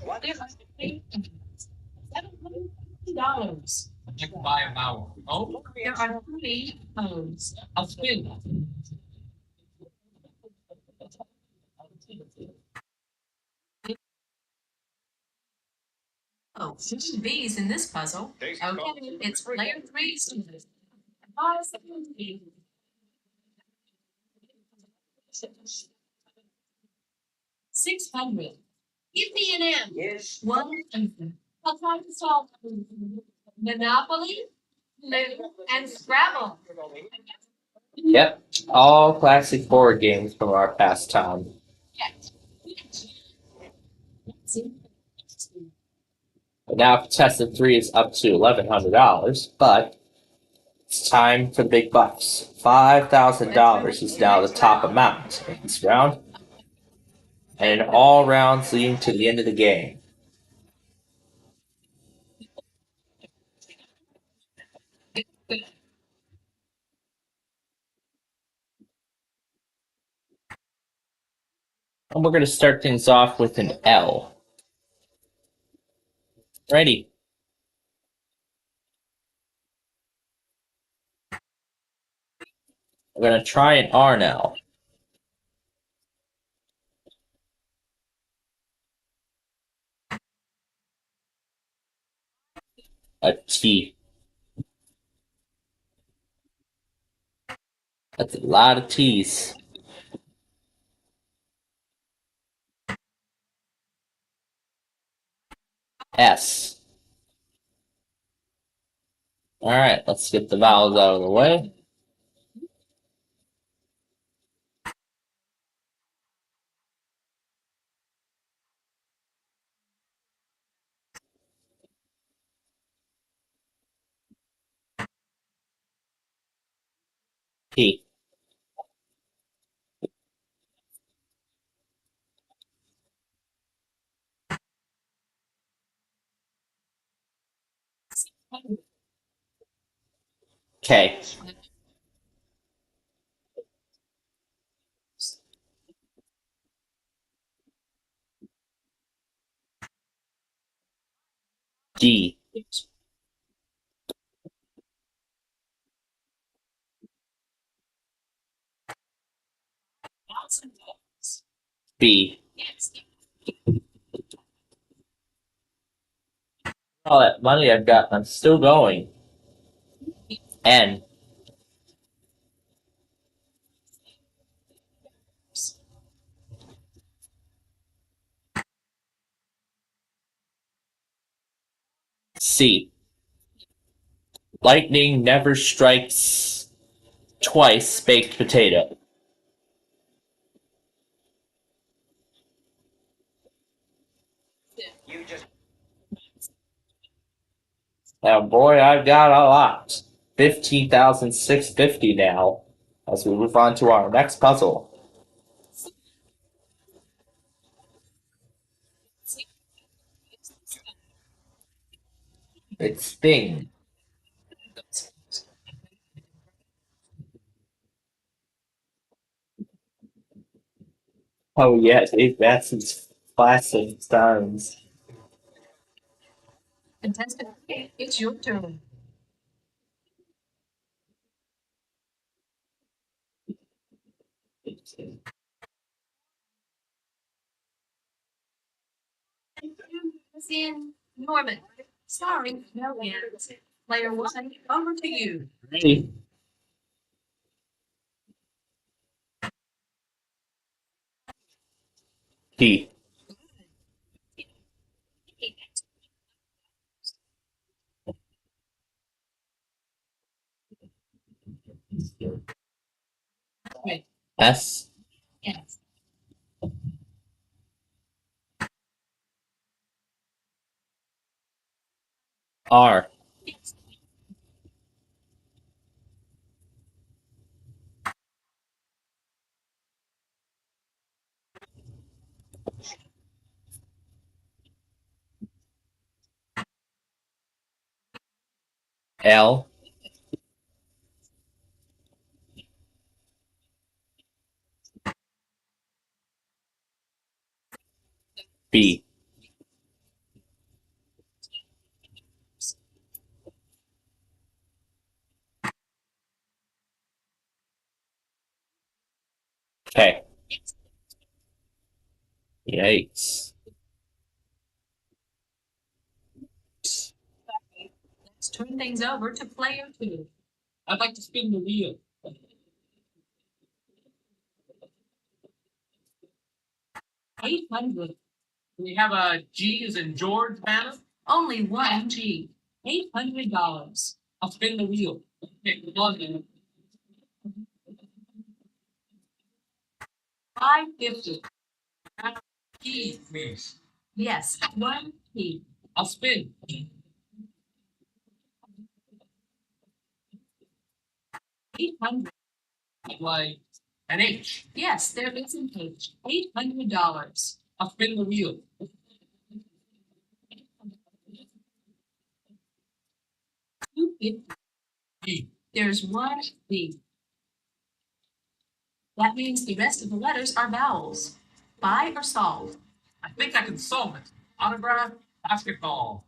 D: What? $750.
L: I'd like to buy a vowel. Oh,
D: There are 3 O's.
L: I'll spin.
D: Oh, 2 B's in this puzzle. Okay, it's player 3's turn. $600. Give me an M.
E: Yes.
D: 1 open. I'll try to solve Monopoly, Lou, and Scrabble.
A: Yep, all classic board games from our past time. But now contestant 3 is up to $1,100, but it's time for the big bucks. $5,000 is now the top amount in this round, and in all rounds leading to the end of the game. And we're going to start things off with an L. Ready? We're going to try an R now. A T. That's a lot of T's. S. Alright, let's get the vowels out of the way. P. K. D. B. All that money I've got, I'm still going. N. C. Lightning never strikes twice baked potato. Now, boy, I've got a lot. 15,650 now, as we move on to our next puzzle. It's Thing. Oh, yeah, Dave Massey's classic times.
D: Contestant, it's your turn. In Norman. Sorry, no hands. Player one, over to you.
A: Ready? P. S.
D: Yes.
A: R. L. B. K. Yikes.
D: Let's turn things over to player two. I'd like to spin the wheel. 800. We have a G as in George banner? Only one G. $800. I'll spin the wheel. Okay, good luck, man. $5.50. Key, please. Yes, 1 key. A spin. 800. Like an H. Yes, there is an H. $800. A spin the wheel. $2.50. There's 1 B. That means the rest of the letters are vowels. Buy or solve? I think I can solve it. Autograph basketball.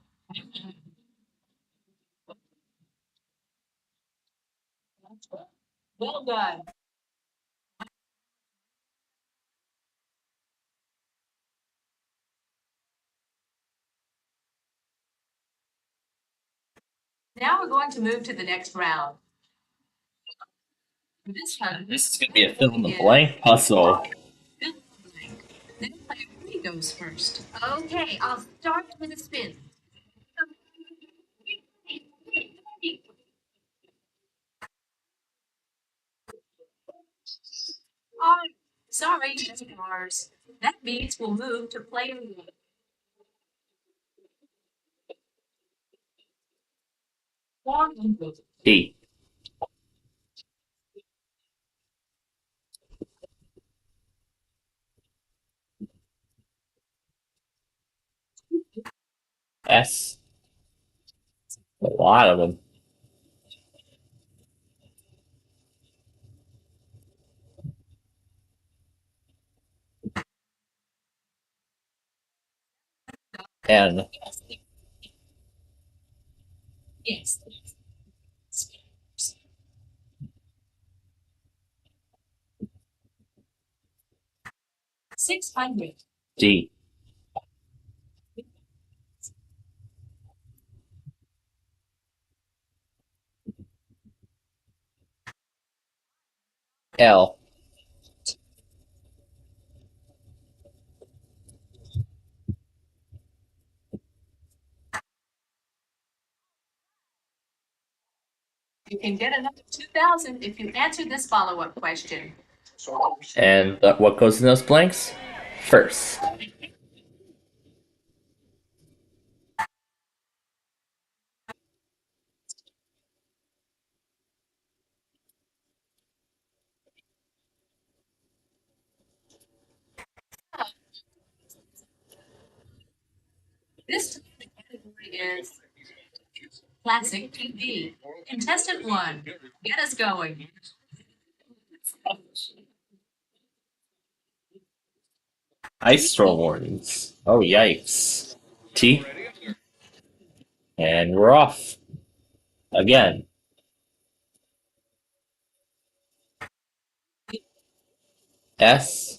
D: Well done. Now we're going to move to the next round. For this one,
A: This is going to be a fill in the blank puzzle.
D: Then player 3 goes first. Okay, I'll start with a spin. Oh, sorry, that's ours. That means we'll move to player 1.
A: D. S. A lot of them. N.
D: Yes. 600.
A: D. L.
D: You can get another 2,000 if you answer this follow-up question.
A: And what goes in those blanks? First.
D: This category is Classic TV. Contestant 1, get us going.
A: Ice storm warnings. Oh, yikes. T. And we're off. Again. S.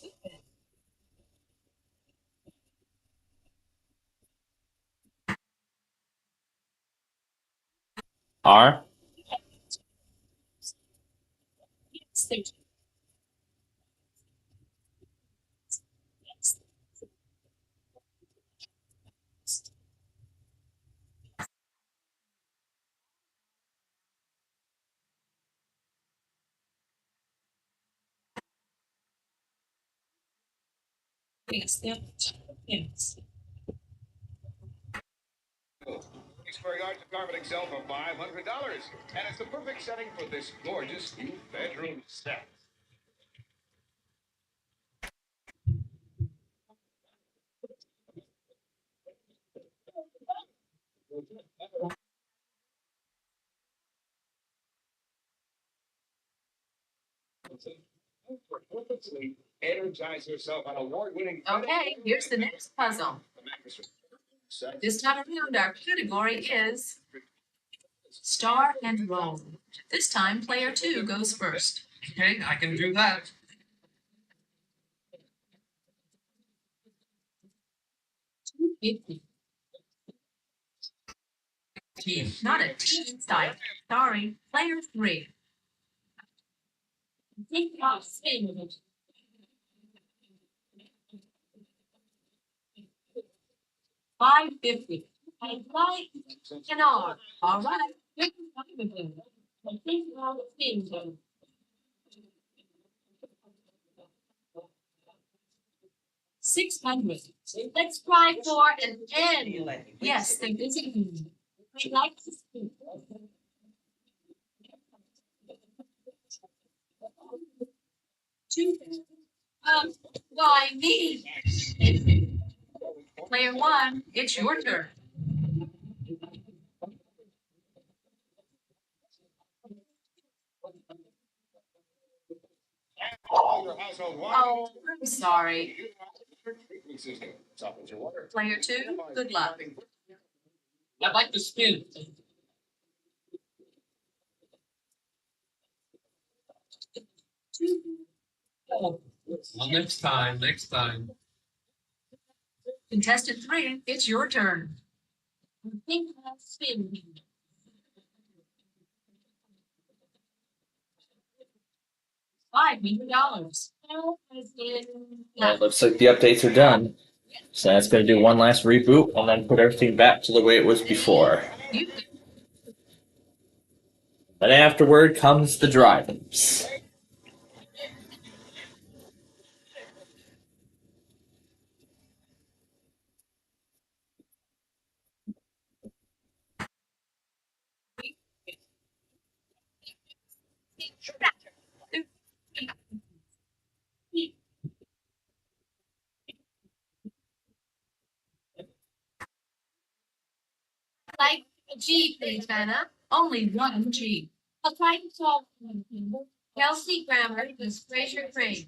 A: R.
D: Yes.
P: Square yards of carpeting sell for $500, and it's the perfect setting for this gorgeous new bedroom set. Energize yourself on award-winning.
D: Okay, here's the next puzzle. This time around, our category is Star and Roll. This time, player 2 goes first.
L: Okay, I can do that.
D: T. Not a T inside. Sorry, player 3. Take off spin. $5.50. I like an R. All right. Take off spin. 600. Let's try for an N. Yes, there is an N. We'd like to see. Two. Why me? Player one, it's your turn. Oh, I'm sorry. Player two, good luck.
S: I'd like to spin. Oh, well, next time, next time.
D: Contestant three, it's your turn. I think I'll spin. $500.
A: Well, it looks like the updates are done. So that's going to do one last reboot and then put everything back to the way it was before. Then afterward comes the drive-ins.
D: Like a G, please, Vanna. Only one G. I'll try to solve one. Kelsey Grammer, Miss Fraser Crane.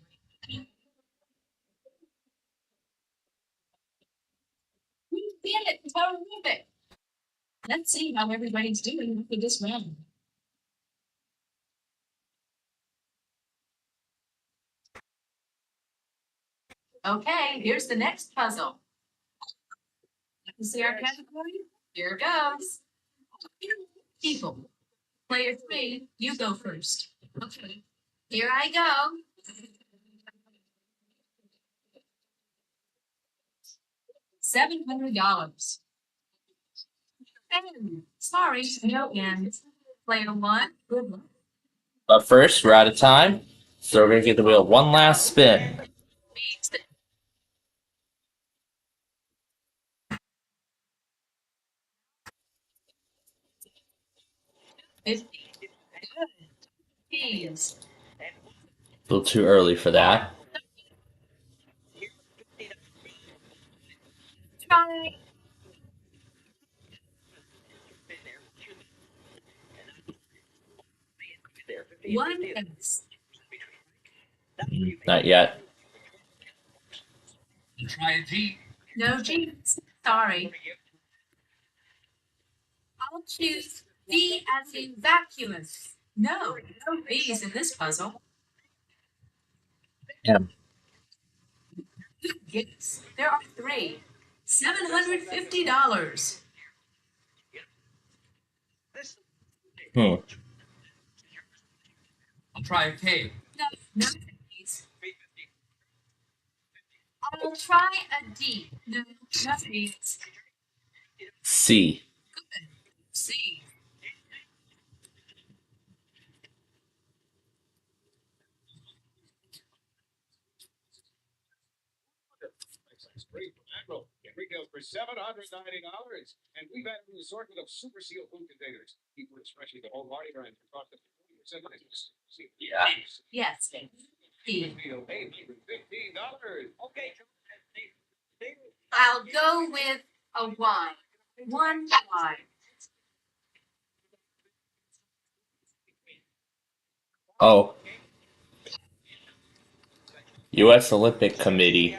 D: You did it, terrific. Let's see how everybody's doing after this round. Okay, here's the next puzzle. You see our category? Here goes. People. Player three, you go first. Okay. Here I go. $700. Sorry, no ends. Player one, good luck.
A: But first, we're out of time. So we're going to give the wheel one last spin.
D: $50. Good. Please.
A: A little too early for that.
D: Try. One S.
A: Not yet.
S: Try a G.
D: No G's. Sorry. I'll choose V as in vacuous. No V's in this puzzle.
A: M.
D: Yes, there are three. $750.
A: Hmm.
S: I'll try a K.
D: No V's. I'll try a D. No V's.
A: C.
D: C.
P: It retails for $790, and we've added an assortment of super seal food containers. Keep it especially the whole party brand for cost of 40% less.
A: Yeah.
D: Yes. D.
P: $815. Okay.
D: I'll go with a Y. One Y.
A: Oh. U.S. Olympic Committee.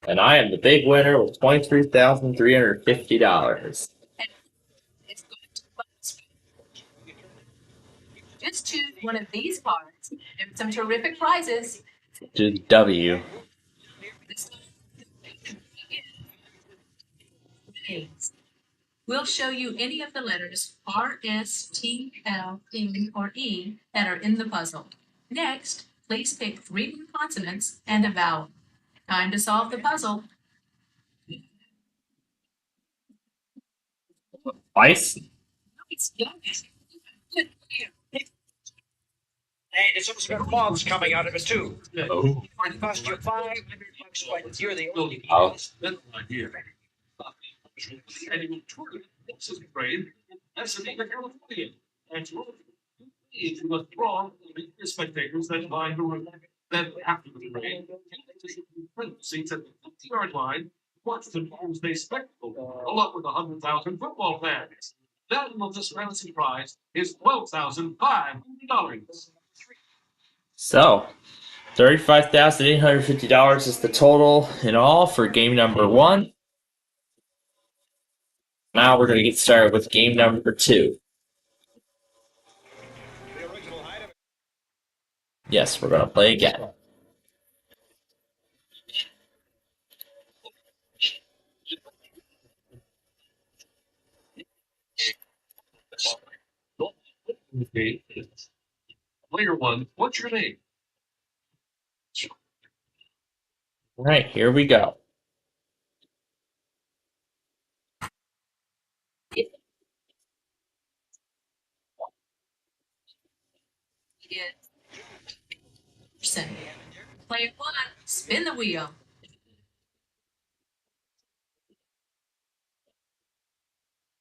A: And I am the big winner with $23,350.
D: Just choose one of these cards. There are some terrific prizes.
A: To W.
D: We'll show you any of the letters R, S, T, L, N, or E that are in the puzzle. Next, please pick 3 more consonants and a vowel. Time to solve the puzzle.
A: Twice?
E: And it's also got moths coming out of it too.
A: Oh.
E: It cost you $500, but you're the only
A: Oh.
C: Annual tournament. This is great. That's in California. And you must draw the spectators that line the room. Then after the parade, seats at the 50-yard line, watch the Doomsday Spectacle, along with 100,000 football fans. That of this fantasy prize is $12,500.
A: So, $35,850 is the total in all for game number 1. Now we're going to get started with game number 2. Yes, we're going to play again.
C: Okay. Player 1, what's your name?
A: All right, here we go.
D: Player 1, spin the wheel.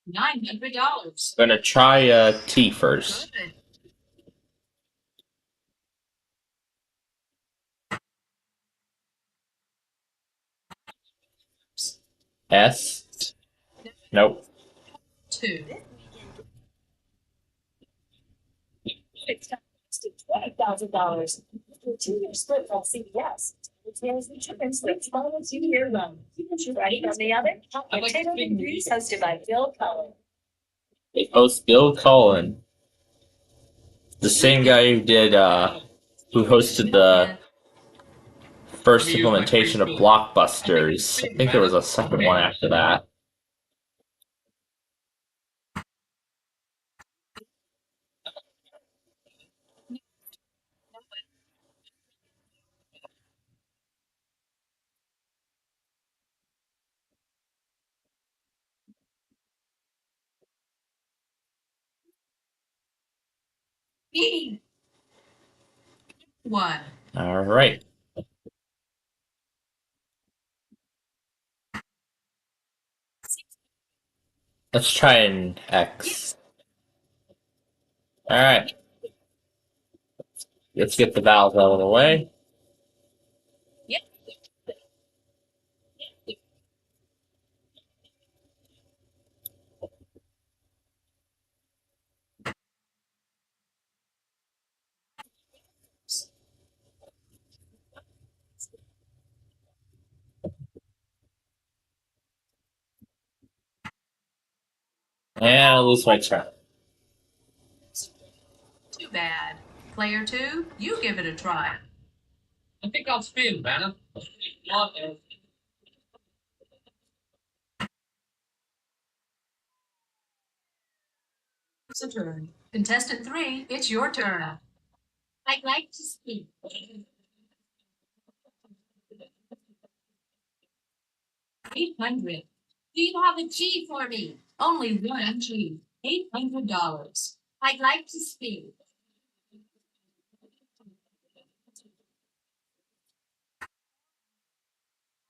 D: $900.
A: I'm going to try T first.
D: Good.
A: S. Nope.
D: 2.
T: $20,000. For a 2-year split from CBS. Which means the chicken splits on a 2-year run. Ready from the oven? Potato and Grease, hosted by Bill Cullen.
A: They host Bill Cullen, the same guy who did who hosted the first implementation of Blockbusters. I think there was a second one after that.
D: E. 1.
A: All right. Let's try an X. All right. Let's get the valve out of the way. And I lose my turn.
D: Too bad. Player 2, you give it a try.
S: I think I'll spin, Vanna.
D: It's a turn. Contestant 3, it's your turn. I'd like to speak. 800. Do you have a G for me? Only one G. $800. I'd like to speak.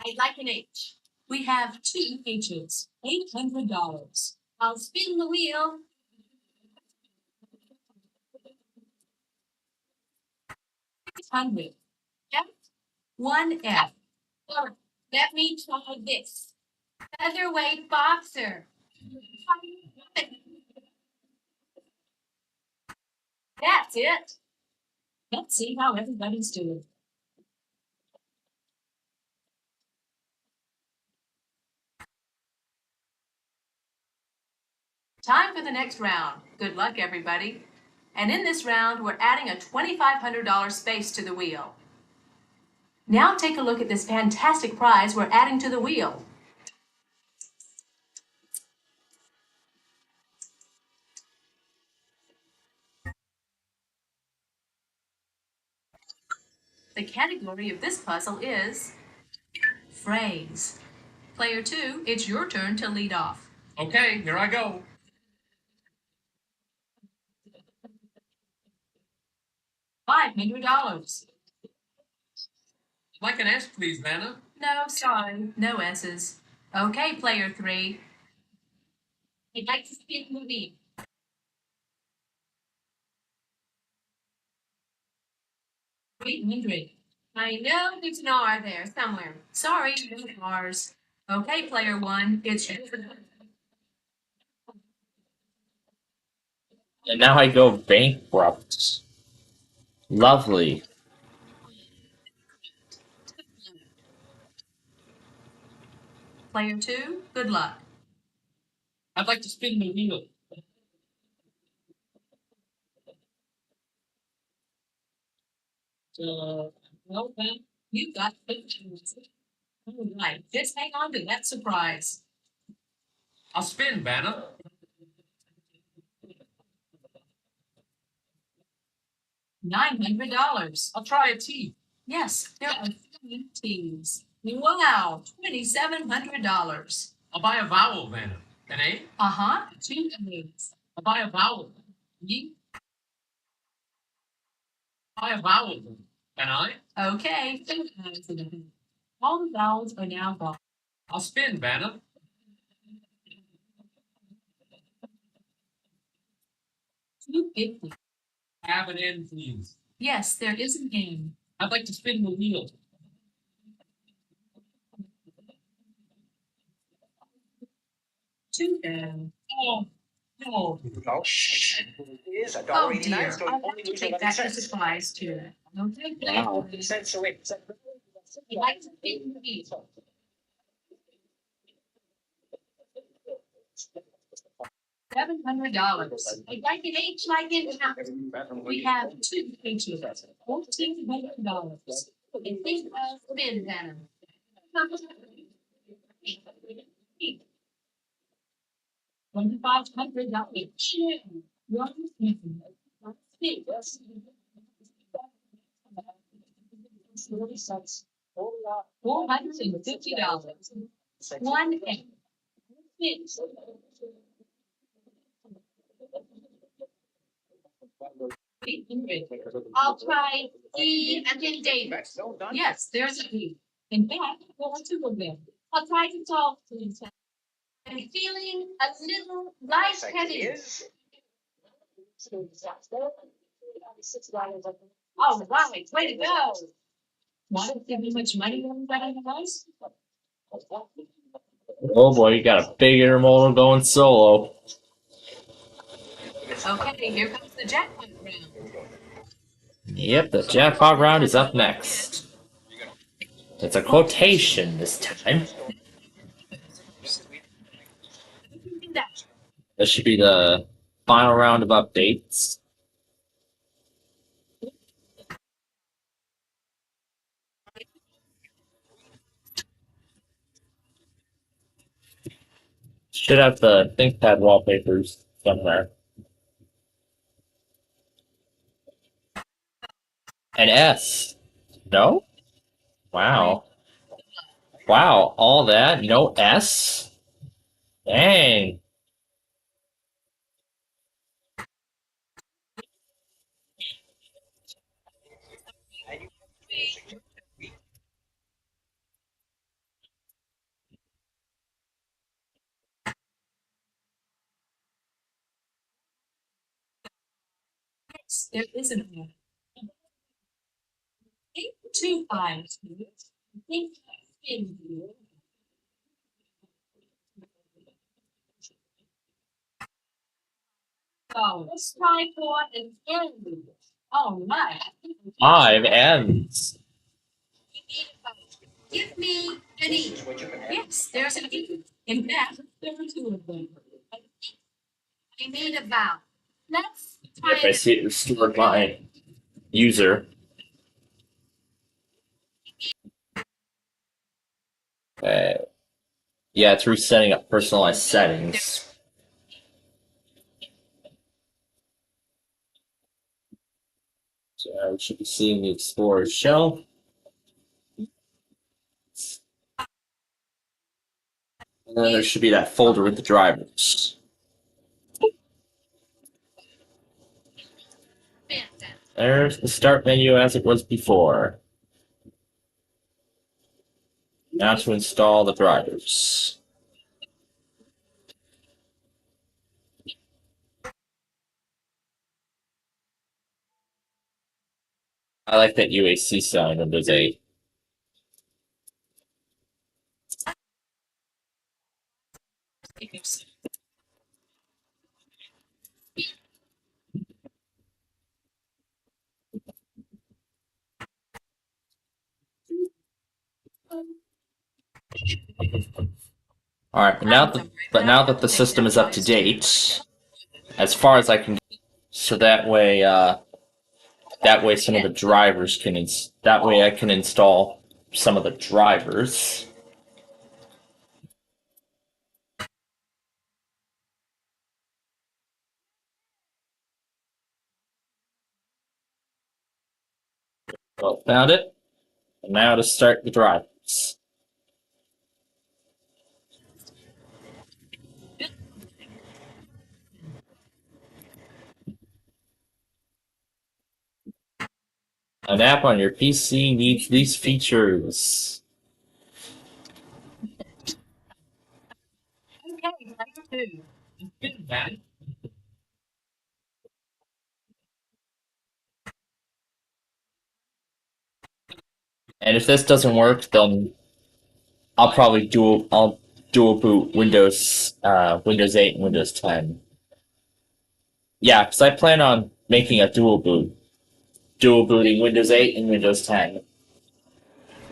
D: I'd like an H. We have 2 H's. $800. I'll spin the wheel. 600. F. 1 F. Or let me try this. Featherweight boxer. That's it. Let's see how everybody's doing. Time for the next round. Good luck, everybody. And in this round, we're adding a $2,500 space to the wheel. Now take a look at this fantastic prize we're adding to the wheel. The category of this puzzle is phrase. Player 2, it's your turn to lead off.
S: Okay, here I go.
D: $500.
S: Like an S, please, Vanna.
D: No, sorry, no S's. Okay, player 3. I'd like to spin the wheel. 300. I know there's an R there somewhere. Sorry, no R's. Okay, player 1, it's your turn.
A: And now I go bankrupt. Lovely.
D: Player 2, good luck.
S: I'd like to spin the wheel.
D: Well, then, you got 15. All right, just hang on to that surprise.
S: I'll spin, Vanna.
D: $900.
S: I'll try a T.
D: Yes, there are 3 T's. Wow, $2,700.
S: I'll buy a vowel, Vanna. An A?
D: Uh-huh, 2 A's.
S: I'll buy a vowel.
D: You?
S: Buy a vowel. Can I?
D: Okay, all the vowels are now gone.
S: I'll spin, Vanna.
D: $250.
S: Have an N, please.
D: Yes, there is an N.
S: I'd like to spin the wheel.
D: $2 down.
S: Oh, no.
K: Oh, shh. Is a
D: Oh
K: dollar
D: dear,
K: 89, so
D: I'll
K: only
D: have to
K: lose
D: take
K: 11
D: that for
K: cents.
D: supplies too. Okay,
A: Wow.
D: player 3.
K: Cents away.
D: I'd like to spin the wheel. $700. I'd like an H like in house. We have 2 H's. $1,400. And think of spin them. $2,500. One spin. $450. One X. I'll try E and then David. Yes, there's a E. In fact, there are 2 of them. I'll try to solve these. I'm feeling a little lightheaded. All right, way to go. Want to give me much money on that advice?
A: Oh boy, you got a big intermodal going solo.
D: Okay, here comes the jackpot round.
A: Yep, the jackpot round is up next. It's a quotation this time. This should be the final round of updates. Should have the ThinkPad wallpapers somewhere. An S. No? Wow. Wow, all that? No S? Dang.
D: Yes, there is an E. Think 2 5s. Think spin wheel. Oh, let's try for an N. All right.
A: 5 N's.
D: Give me an E. Yes, there's an E. In fact, there are 2 of them. I need a vowel. Let's try
A: If I see it restored my user. Okay. Yeah, it's resetting up personalized settings. So we should be seeing the Explorer shell. And then there should be that folder with the drivers. There's the start menu as it was before. Now to install the drivers. I like that UAC sign on Windows 8. All right, but now that the system is up to date, as far as I can, so that way some of the drivers can that way I can install some of the drivers. Well, found it. And now to start the drivers. An app on your PC needs these features.
D: Okay, layer 2.
S: Good, man.
A: And if this doesn't work, then I'll dual boot Windows 8 and Windows 10. Yeah, because I plan on making a dual booting Windows 8 and Windows 10,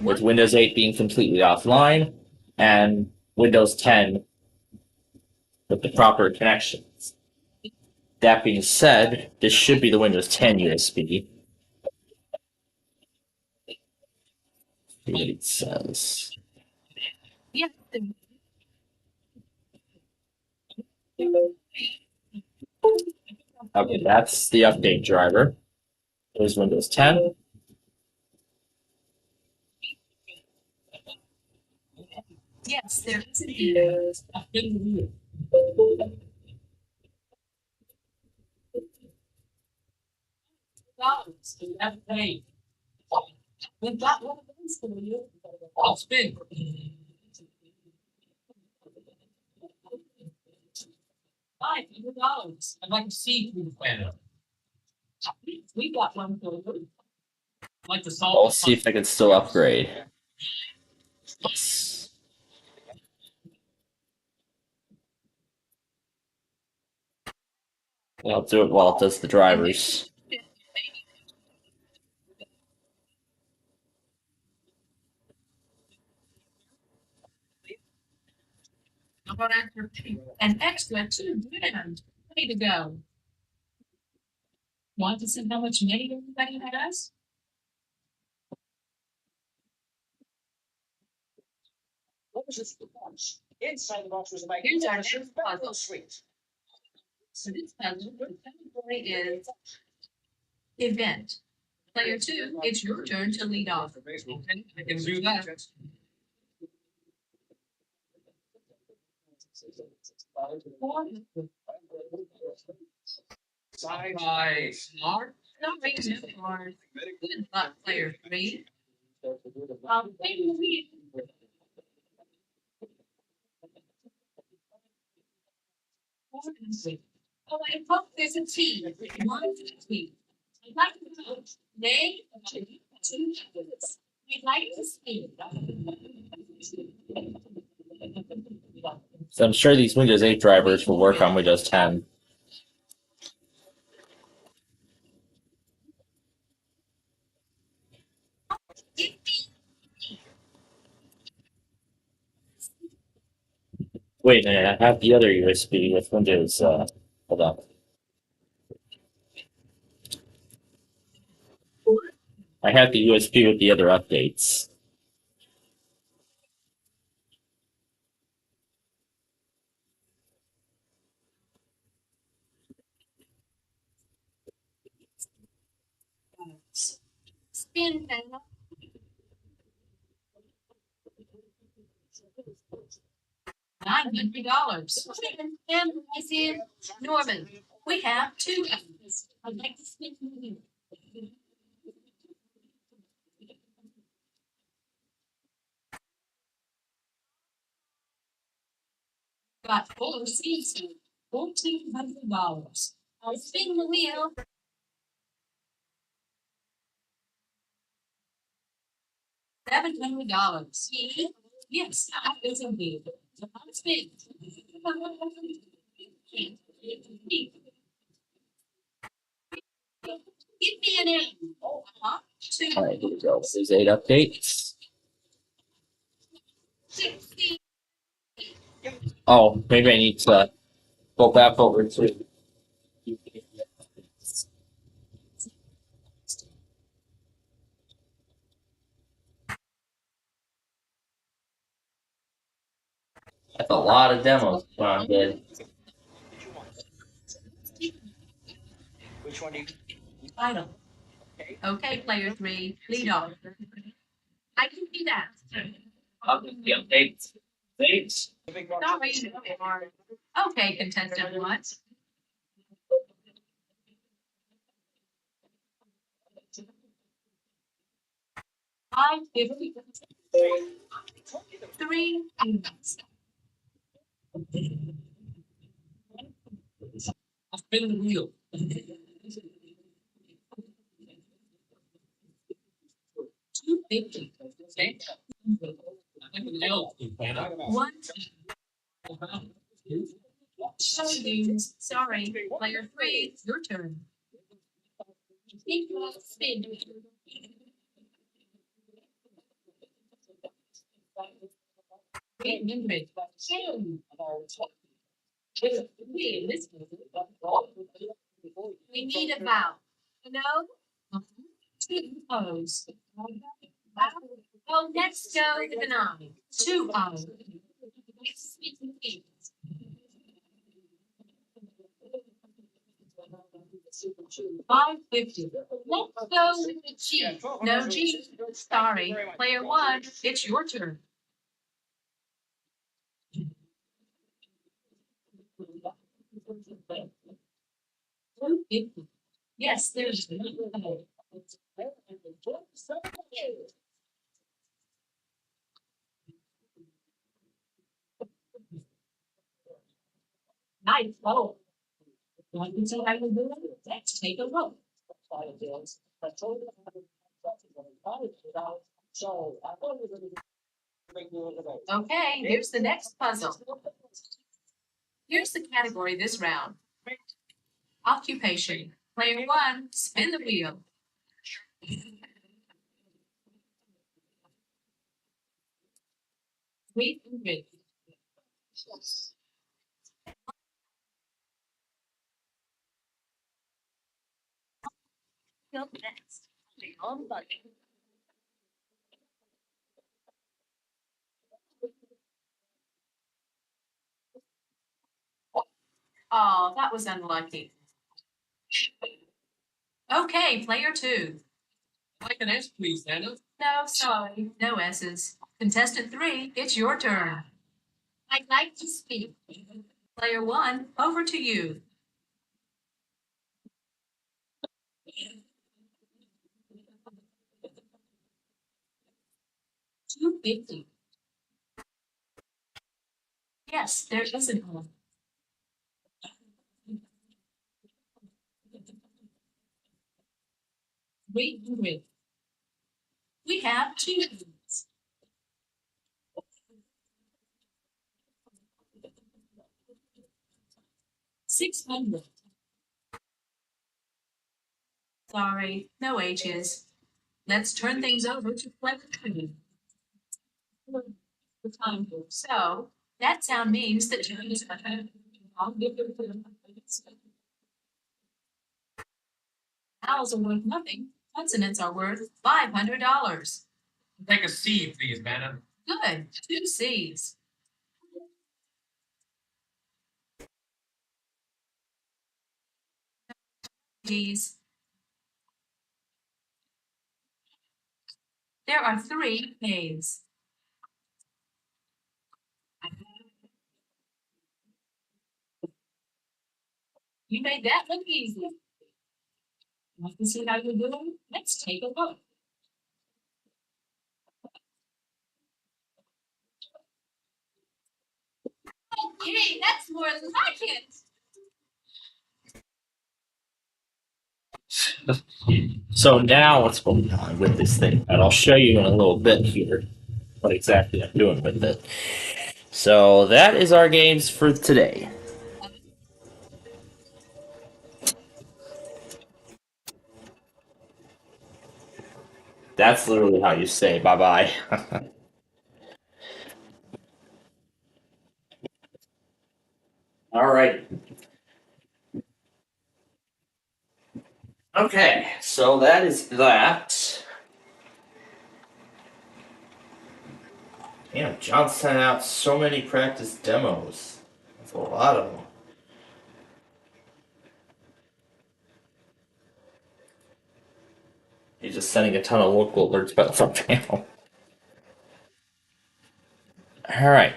A: with Windows 8 being completely offline and Windows 10 with the proper connections. That being said, this should be the Windows 10 USB. What it says.
D: Yeah.
A: Okay, that's the update driver. There's Windows 10.
D: Yes, there is an error.
S: Dollars to have paid. We got one of those for you. I'll spend. $500. I'd like to see through the plan. We got one for you. I'd like to solve.
A: I'll see if I can still upgrade. Yes. I'll do it while it does the drivers.
D: How about after an extra $2 grand? Way to go. Want to see how much money everybody has?
K: What was this box? Inside the box was a bag.
D: Here's our next puzzle.
K: Sweet.
D: So this puzzle, the category is event. Player 2, it's your turn to lead off.
S: Okay, I can do that. Bye. Smart.
D: Not very too hard. Good luck, player 3. Maybe oh, I hope there's a T. One T. I'd like to know. Name two. We'd like to see.
A: So I'm sure these Windows 8 drivers will work on Windows 10. Wait a minute, I have the other USB with Windows, hold on. I have the USB with the other updates.
D: Spin now. $900. And I see Norman. We have two. I'd like to speak with you. Got 4 seats, $1,400. I'll spin the wheel. $700. Yes, it's a wheel. Spin. Give me an A. Uh-huh.
A: All right, here we go. There's 8 updates. Oh, maybe I need to go back over to. That's a lot of demos John did.
E: Which one do you?
D: Final. Okay, player 3, lead off. I can do that.
A: The updates. Thanks.
D: Sorry. Okay, contestant 1. $5.50. 3 minutes.
S: I'll spin the wheel.
D: $2.50.
S: Okay.
D: One. Sorry, player 3, your turn. Spin. We need a vowel. No? 2 O's. Oh, let's go with an I. 2 O's. $5.50. Let's go with the G. No G. Sorry, player 1, it's your turn. $2.50. Yes, there's nice. Oh, want to see how you do it? Let's take a look. Okay, here's the next puzzle. Here's the category this round. Occupation. Player 1, spin the wheel. Wait and wait.
T: Up next, the on budget.
D: Oh, that was unlucky. Okay, player 2.
S: Like an S, please, Anna.
D: No, sorry, no S's. Contestant 3, it's your turn. I'd like to speak. Player 1, over to you. $2.50. Yes, there isn't one. Wait and wait. We have 2. 600. Sorry, no H's. Let's turn things over to player 2. The time. So that sound means that vowels are worth nothing. Consonants are worth $500.
S: Take a C, please, Anna.
D: Good, 2 C's. G's. There are 3 A's. You made that look easy. Want to see how you're doing? Let's take a look. Okay, that's more like it.
A: So now what's going on with this thing? And I'll show you in a little bit here what exactly I'm doing with it. So that is our games for today. That's literally how you say bye-bye. All right. Okay, so that is that. Damn, John sent out so many practice demos. That's a lot of them. He's just sending a ton of local alerts about the front panel. Alright.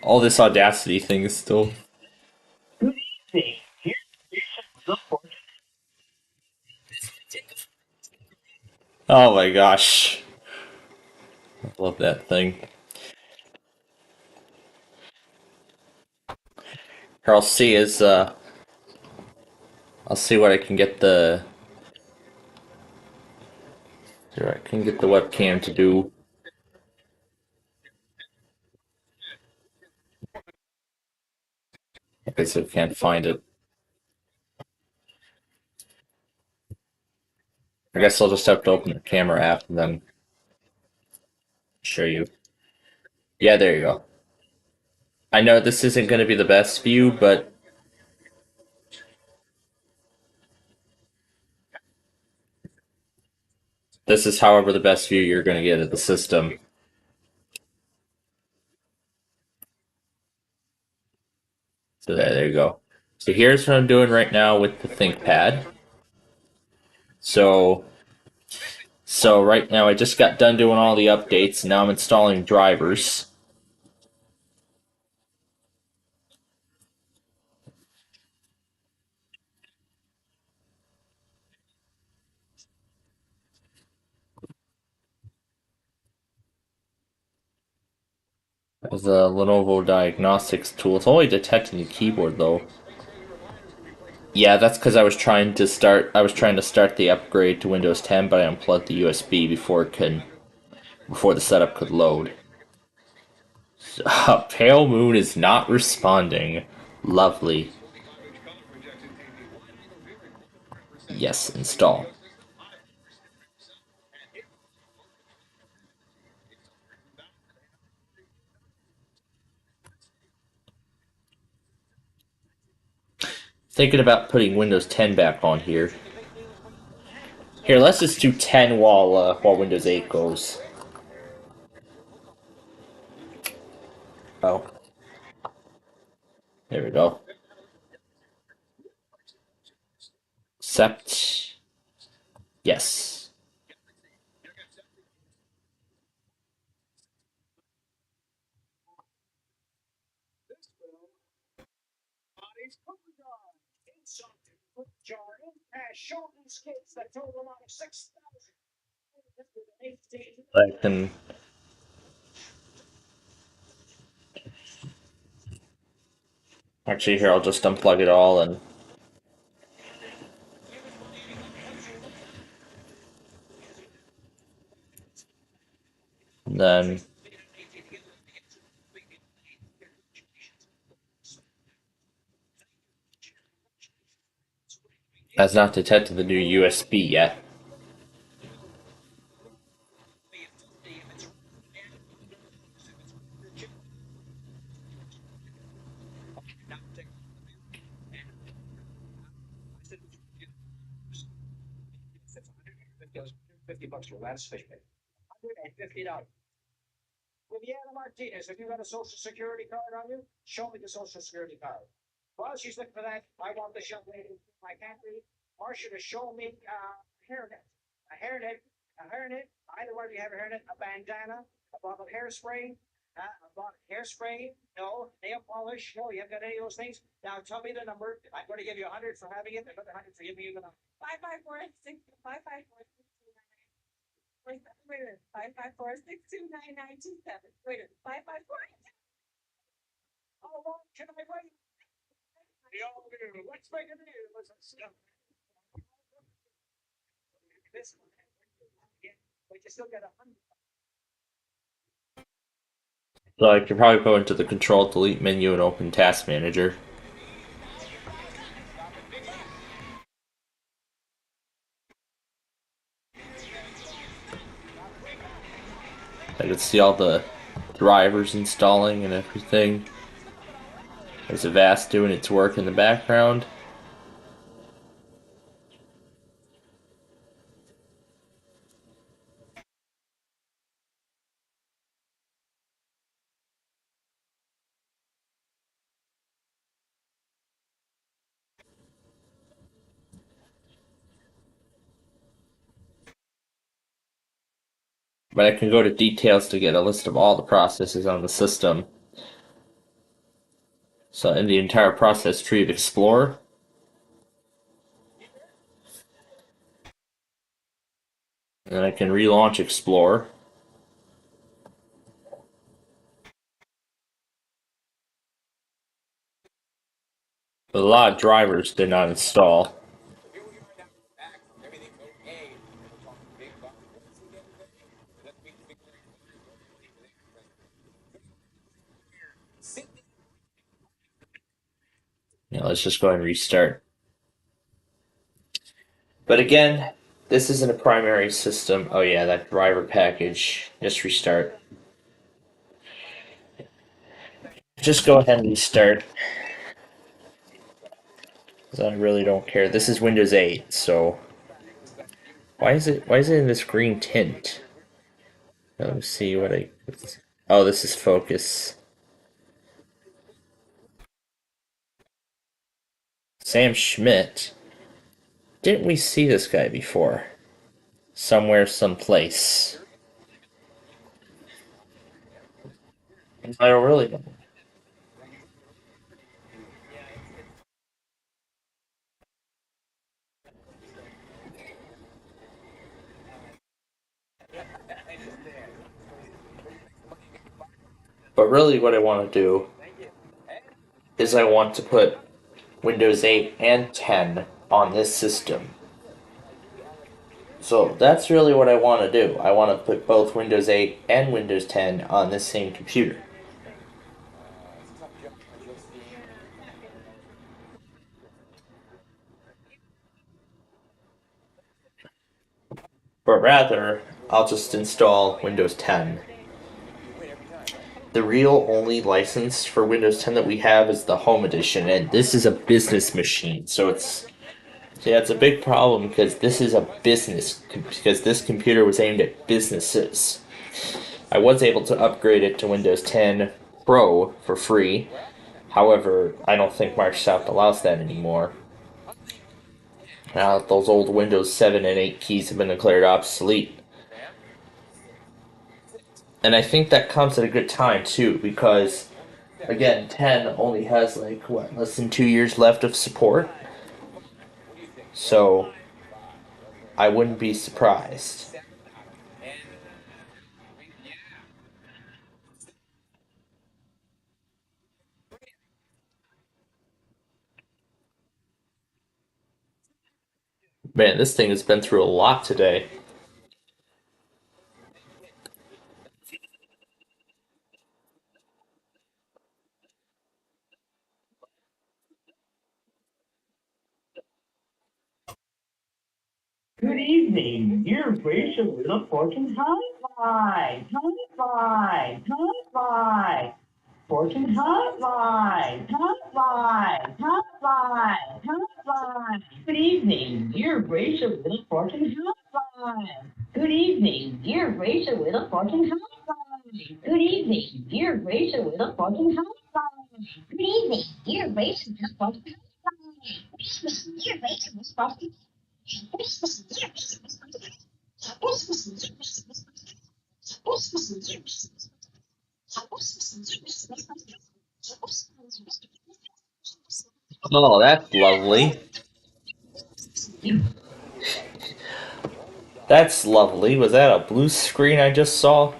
A: All this Audacity thing is still... Oh my gosh. I love that thing. Here, I'll see is, I'll see what I can get the... Here, I can get the webcam to do. I guess I can't find it. I guess I'll just have to open the camera app and then show you. Yeah, there you go. I know this isn't going to be the best view, but this is, however, the best view you're going to get of the system. So there you go. So here's what I'm doing right now with the ThinkPad. So right now I just got done doing all the updates. Now I'm installing drivers. There's a Lenovo diagnostics tool. It's only detecting the keyboard though. Yeah, that's because I was trying to start the upgrade to Windows 10, but I unplugged the USB before the setup could load. So, Pale Moon is not responding. Lovely. Yes, install. Thinking about putting Windows 10 back on here. Here, let's just do 10 while Windows 8 goes. Oh. There we go. Accept. Yes. I can... Actually, here, I'll just unplug it all and... then... Has not detected the new USB yet.
K: $50 for that fish bait. $150. Viviana Martinez, have you got a social security card on you? Show me the social security card. While she's looking for that, I want this young lady, I can't read, Marcia to show me a hairnet. A hairnet, either way you have a hairnet, a bandana, a bottle of hairspray,
E: I bought hairspray, no. Nail polish, no. You haven't got any of those things? Now tell me the number. I'm going to give you 100 for having it, another 100 for giving you the number.
J: 554-6299-27. Wait a minute, 554.
E: How long can I wait? Let's make it new. This one. But you still get 100.
A: So I could probably go into the Control Delete menu and open Task Manager. I can see all the drivers installing and everything. There's Avast doing its work in the background. But I can go to details to get a list of all the processes on the system. So in the entire process tree of Explorer. And then I can relaunch Explorer. But a lot of drivers did not install. Yeah, let's just go ahead and restart. But again, this isn't a primary system. Oh yeah, that driver package. Just restart. Just go ahead and restart. Because I really don't care. This is Windows 8, so why is it in this green tint? Let me see what I. Oh, this is Focus. Sam Schmidt. Didn't we see this guy before? Somewhere, someplace. I don't really know. But really what I want to do is I want to put Windows 8 and 10 on this system. So that's really what I want to do. I want to put both Windows 8 and Windows 10 on this same computer. But rather, I'll just install Windows 10. The real only license for Windows 10 that we have is the Home Edition, and this is a business machine, so it's a big problem because this is a business, because this computer was aimed at businesses. I was able to upgrade it to Windows 10 Pro for free. However, I don't think Microsoft allows that anymore. Now that those old Windows 7 and 8 keys have been declared obsolete. And I think that comes at a good time too, because again, 10 only has less than 2 years left of support. So I wouldn't be surprised. Man, this thing has been through a lot today.
R: Good evening, dear Rachel with a fortune hotline. Hotline. Hotline. Fortune hotline. Hotline. Hotline. Hotline. Good evening, dear Rachel with a fortune hotline. Good evening, dear Rachel with a fortune hotline. Good evening, dear Rachel with a fortune hotline. Good evening, dear Rachel with a fortune hotline. Good evening, dear Rachel with a fortune
A: Oh, that's lovely. That's lovely. Was that a blue screen I just saw?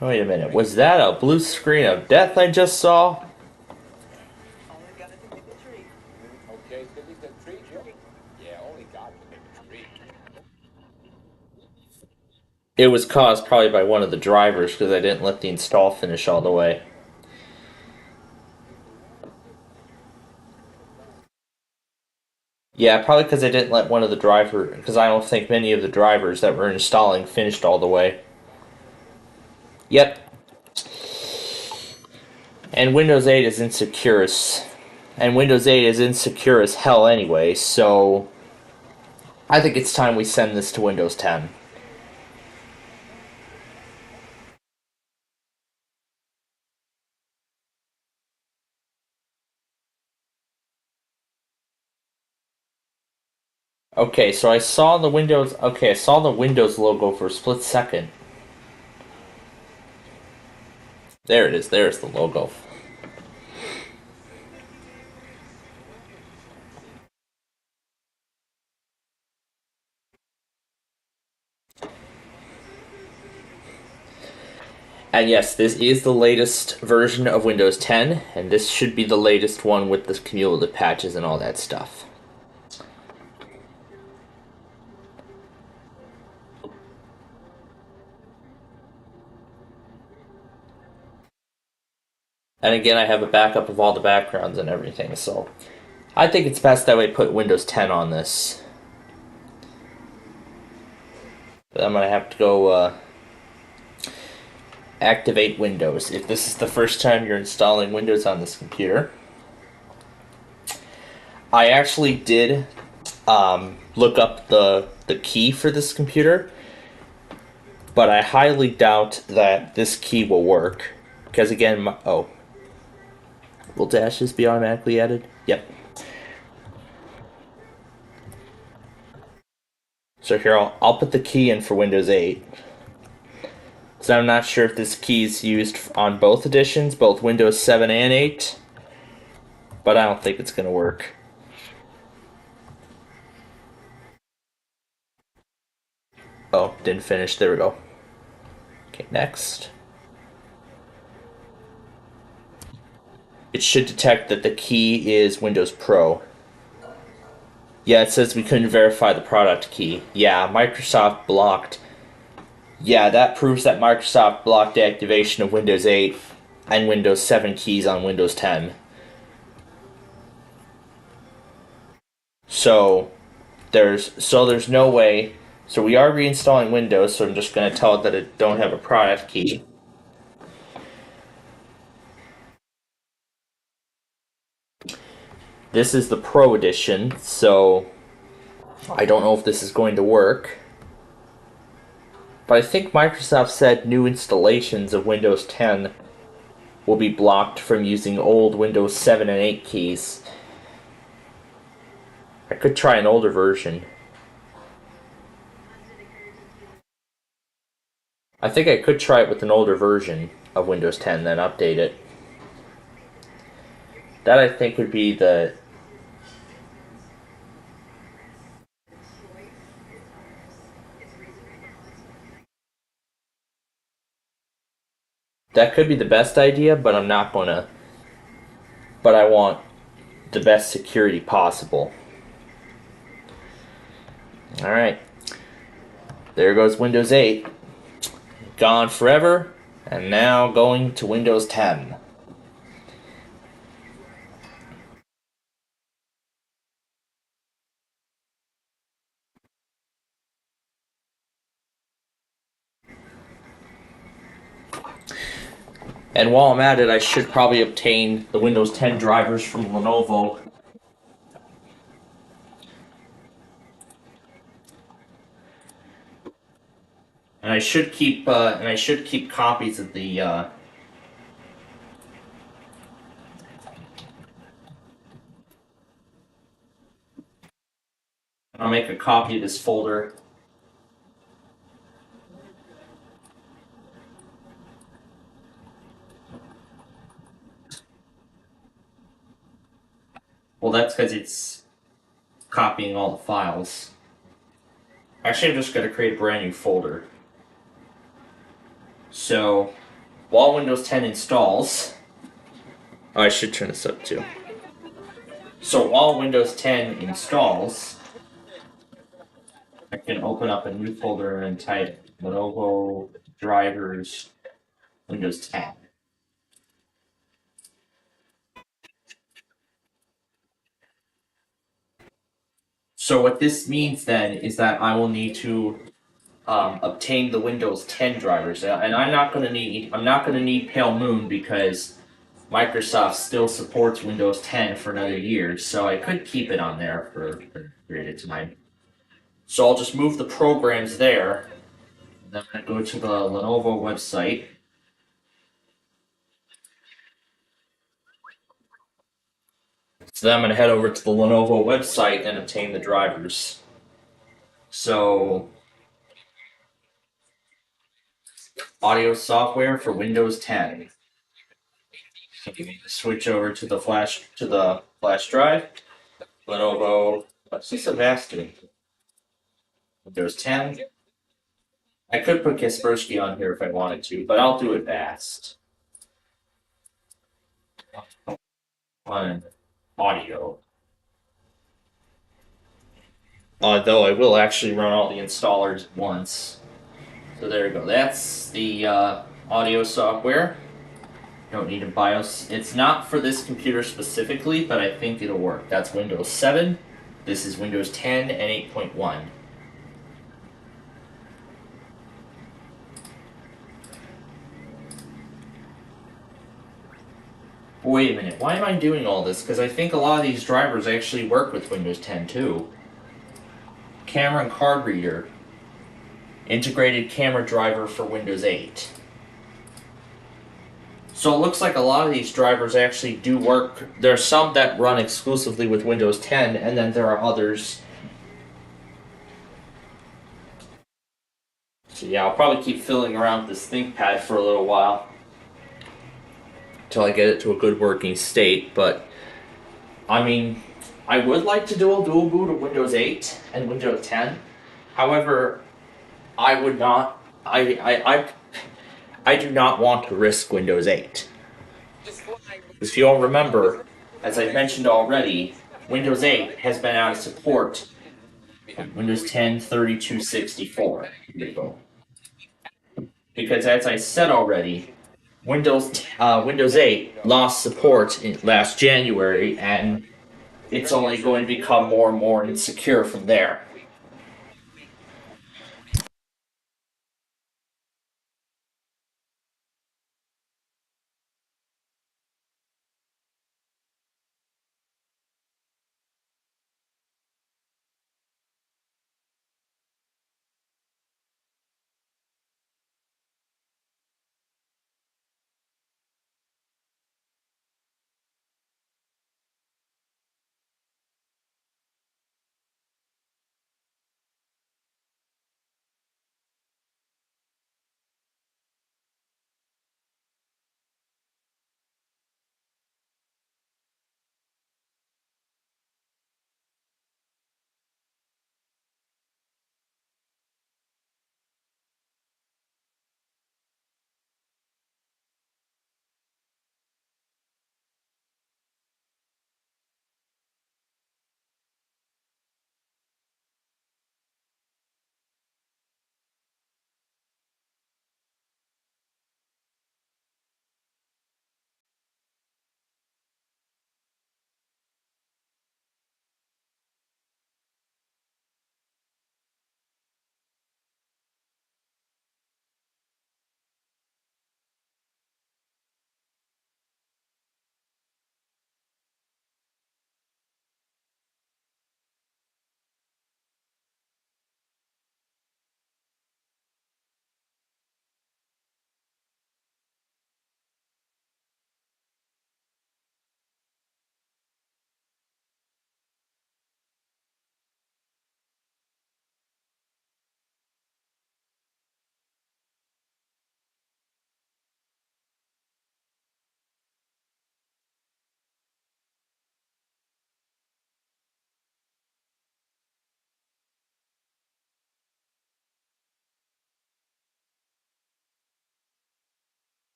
A: Wait a minute. Was that a blue screen of death I just saw? It was caused probably by one of the drivers because I didn't let the install finish all the way. Yeah, probably because I didn't let one of the drivers, because I don't think many of the drivers that were installing finished all the way. Yep. And Windows 8 is insecure as... And Windows 8 is insecure as hell anyway, so... I think it's time we send this to Windows 10. Okay, so I saw the Windows... Okay, I saw the Windows logo for a split second. There it is. There's the logo. And yes, this is the latest version of Windows 10, and this should be the latest one with the cumulative patches and all that stuff. And again, I have a backup of all the backgrounds and everything, so I think it's best that we put Windows 10 on this. But I'm going to have to go activate Windows. If this is the first time you're installing Windows on this computer, I actually did look up the key for this computer, but I highly doubt that this key will work. Because again, will dashes be automatically added? Yep. So here, I'll put the key in for Windows 8. So I'm not sure if this key is used on both editions, both Windows 7 and 8. But I don't think it's going to work. Oh, didn't finish. There we go. Okay, next. It should detect that the key is Windows Pro. Yeah, it says we couldn't verify the product key. Yeah, Microsoft blocked. Yeah, that proves that Microsoft blocked the activation of Windows 8 and Windows 7 keys on Windows 10. So there's no way. So we are reinstalling Windows, so I'm just going to tell it that it don't have a product key. This is the Pro Edition, so I don't know if this is going to work. But I think Microsoft said new installations of Windows 10 will be blocked from using old Windows 7 and 8 keys. I could try an older version. I think I could try it with an older version of Windows 10, then update it. That I think would be the... That could be the best idea, but I'm not gonna... But I want the best security possible. Alright. There goes Windows 8. Gone forever, and now going to Windows 10. And while I'm at it, I should probably obtain the Windows 10 drivers from Lenovo. And I should keep copies of the I'll make a copy of this folder. that's because it's copying all the files. Actually, I'm just going to create a brand new folder. So, while Windows 10 installs, I should turn this up too. So while Windows 10 installs, I can open up a new folder and type Lenovo drivers Windows 10. So what this means then is that I will need to obtain the Windows 10 drivers, and I'm not going to need Pale Moon because Microsoft still supports Windows 10 for another year, so I could keep it on there for a period of time. So I'll just move the programs there. Then I'm going to go to the Lenovo website. So then I'm going to head over to the Lenovo website and obtain the drivers. So, audio software for Windows 10. So you need to switch over to the flash drive. Lenovo. What's this Avast? Windows 10. I could put Kaspersky on here if I wanted to, but I'll do it fast. On audio. Though I will actually run all the installers at once. So there you go. That's the audio software. Don't need a BIOS. It's not for this computer specifically, but I think it'll work. That's Windows 7. This is Windows 10 and 8.1. Wait a minute, why am I doing all this? Because I think a lot of these drivers actually work with Windows 10 too. Camera and card reader. Integrated camera driver for Windows 8. So it looks like a lot of these drivers actually do work. There are some that run exclusively with Windows 10, and then there are others. So yeah, I'll probably keep fiddling around with this ThinkPad for a little while. Until I get it to a good working state, but I mean, I would like to do a dual boot of Windows 8 and Windows 10. However, I would not. I do not want to risk Windows 8. If you all remember, as I mentioned already, Windows 8 has been out of support on Windows 10 3264. Because as I said already, Windows 8 lost support last January, and it's only going to become more and more insecure from there.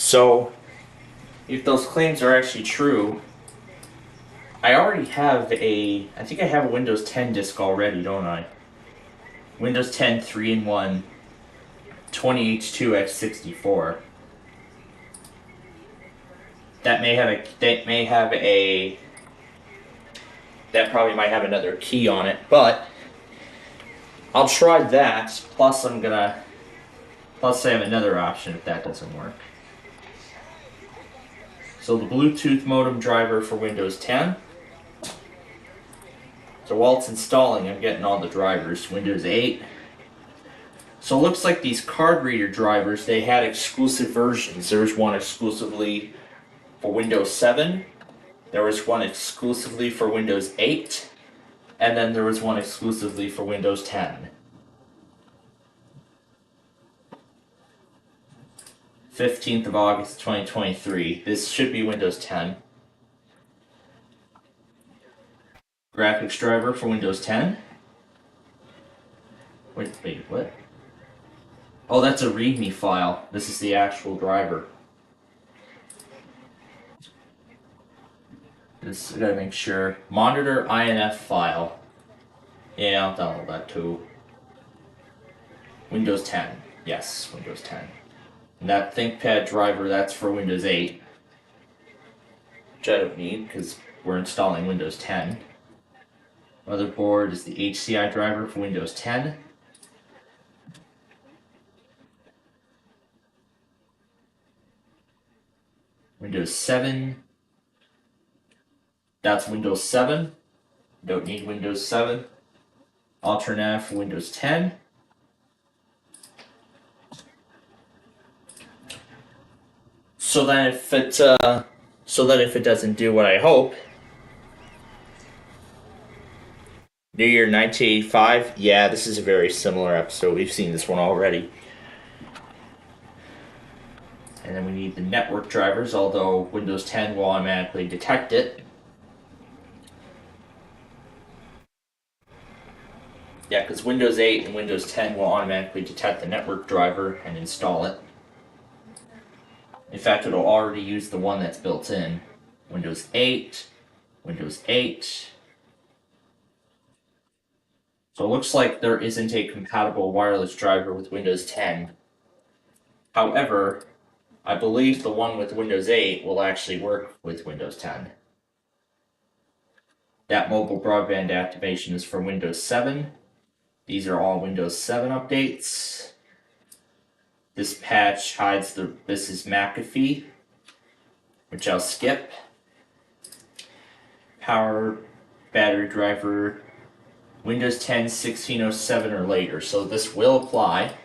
A: So, if those claims are actually true, I already have I think I have a Windows 10 disk already, don't I? Windows 10 3-in-1 20H2x64. That probably might have another key on it, but I'll try that, plus I have another option if that doesn't work. So the Bluetooth modem driver for Windows 10. So while it's installing, I'm getting all the drivers. Windows 8. So it looks like these card reader drivers, they had exclusive versions. There was one exclusively for Windows 7. There was one exclusively for Windows 8. And then there was one exclusively for Windows 10. 15th of August 2023. This should be Windows 10. Graphics driver for Windows 10. Wait, what? Oh, that's a README file. This is the actual driver. I gotta make sure. Monitor INF file. Yeah, I'll download that too. Windows 10. Yes, Windows 10. And that ThinkPad driver, that's for Windows 8. Which I don't need, because we're installing Windows 10. Motherboard is the HCI driver for Windows 10. Windows 7. That's Windows 7. Don't need Windows 7. Alternav for Windows 10. So that if it doesn't do what I hope. New Year 1985. Yeah, this is a very similar episode. We've seen this one already. And then we need the network drivers, although Windows 10 will automatically detect it. Yeah, because Windows 8 and Windows 10 will automatically detect the network driver and install it. In fact, it'll already use the one that's built in. Windows 8, Windows 8. So it looks like there isn't a compatible wireless driver with Windows 10. However, I believe the one with Windows 8 will actually work with Windows 10. That mobile broadband activation is for Windows 7. These are all Windows 7 updates. This patch hides this is McAfee, which I'll skip. Power battery driver, Windows 10 1607 or later. So this will apply.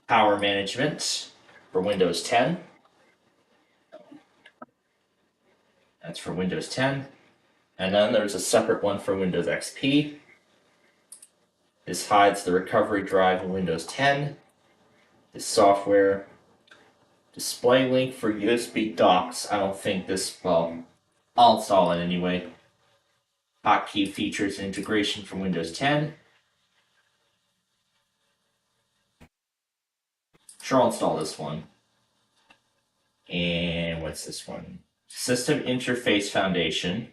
A: Power management for Windows 10. That's for Windows 10. And then there's a separate one for Windows XP. This hides the recovery drive in Windows 10. This software. Display link for USB docks. I don't think this, well, I'll install it anyway. Hotkey features and integration from Windows 10. Sure, I'll install this one. And what's this one? System Interface Foundation.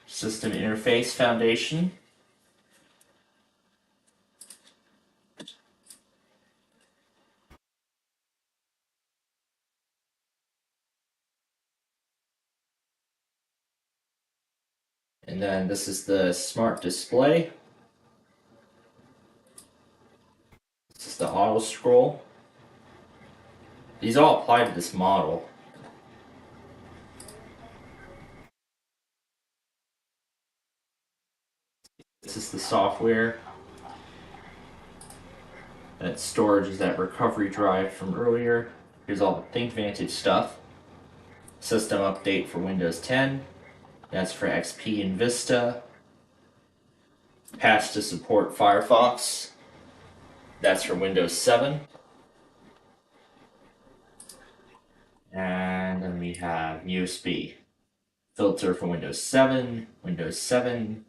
A: System Interface Foundation. And then this is the Smart Display. This is the Auto Scroll. These all apply to this model. This is the software. That storage is that recovery drive from earlier. Here's all the ThinkVantage stuff. System update for Windows 10. That's for XP and Vista. Patch to support Firefox. That's for Windows 7. And then we have USB. filter for Windows 7, Windows 7,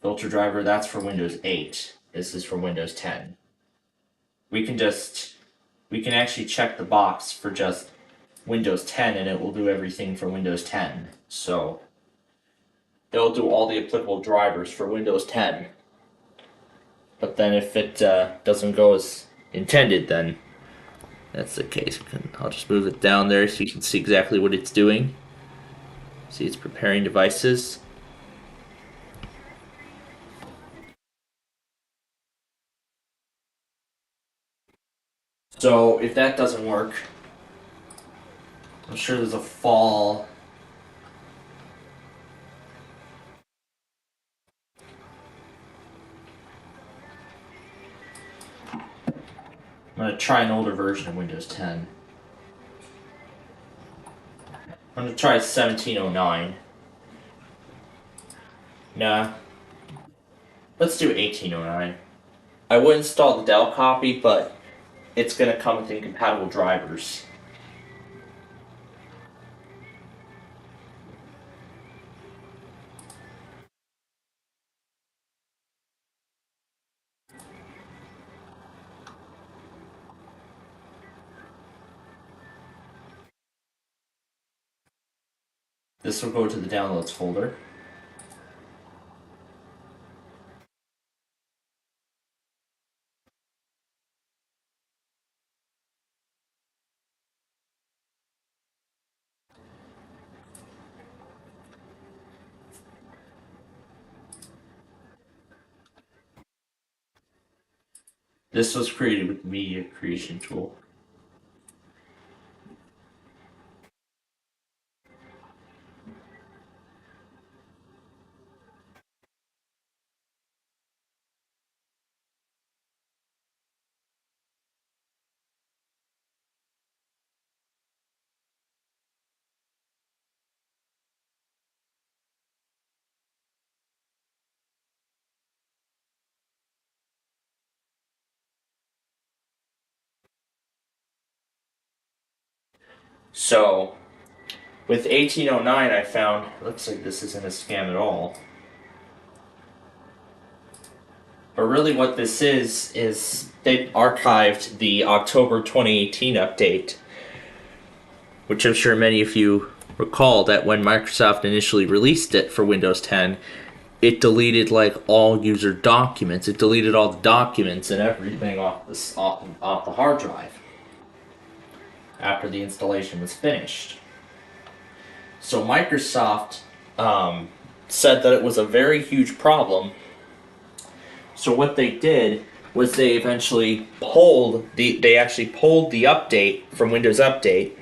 A: filter driver, that's for Windows 8. This is for Windows 10. We can actually check the box for just Windows 10 and it will do everything for Windows 10. So it'll do all the applicable drivers for Windows 10. But then if it doesn't go as intended, then that's the case. I'll just move it down there so you can see exactly what it's doing. See, it's preparing devices. So if that doesn't work, I'm sure there's a fall. I'm going to try an older version of Windows 10. I'm going to try 1709. Nah. Let's do 1809. I would install the Dell copy, but it's going to come with incompatible drivers. This will go to the downloads folder. This was created with Media Creation Tool. So, with 1809 I found, looks like this isn't a scam at all. But really what this is they archived the October 2018 update, which I'm sure many of you recall that when Microsoft initially released it for Windows 10, it deleted like all user documents. It deleted all the documents and everything off the hard drive after the installation was finished. So Microsoft said that it was a very huge problem. So what they did was they eventually pulled the update from Windows Update,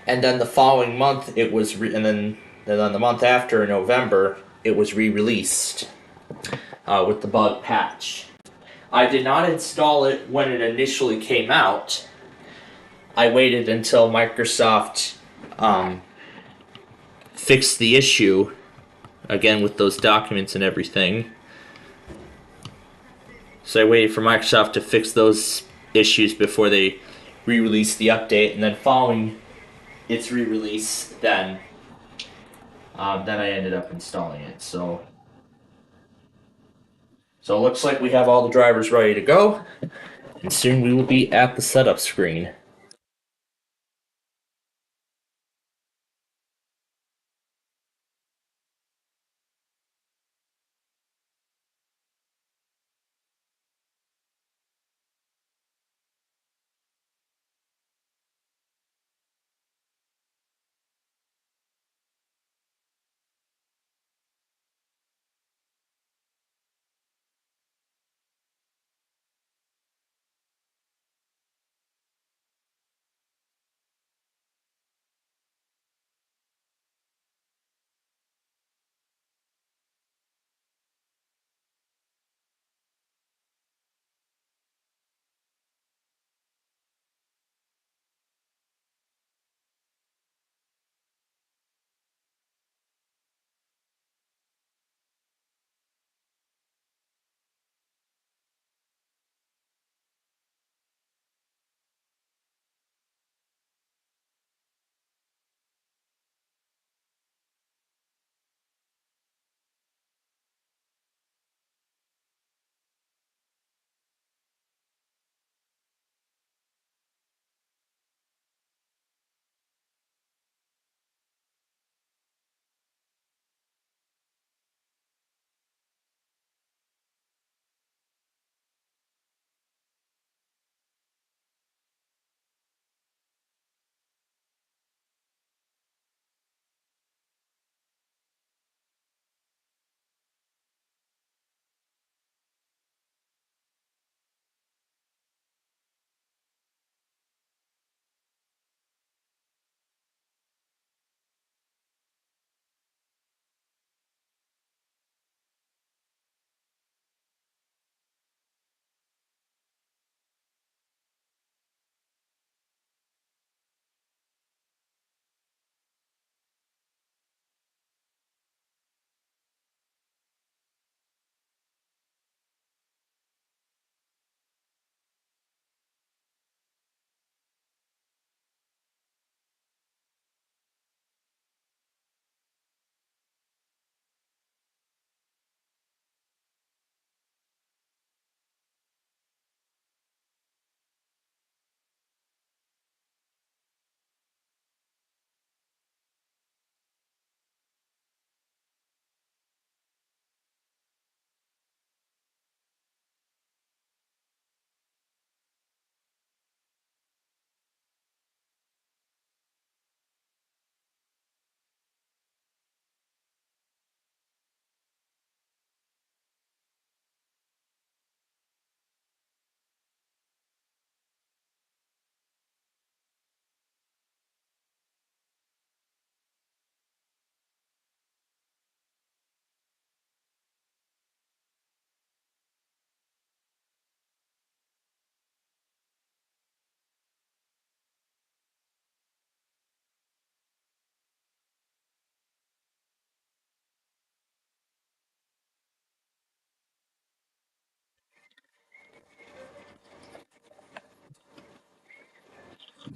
A: and then the following month it was and then the month after, in November, it was re-released with the bug patch. I did not install it when it initially came out. I waited until Microsoft fixed the issue, again with those documents and everything. So I waited for Microsoft to fix those issues before they re-released the update, and then following its re-release, then I ended up installing it. So it looks like we have all the drivers ready to go, and soon we will be at the setup screen.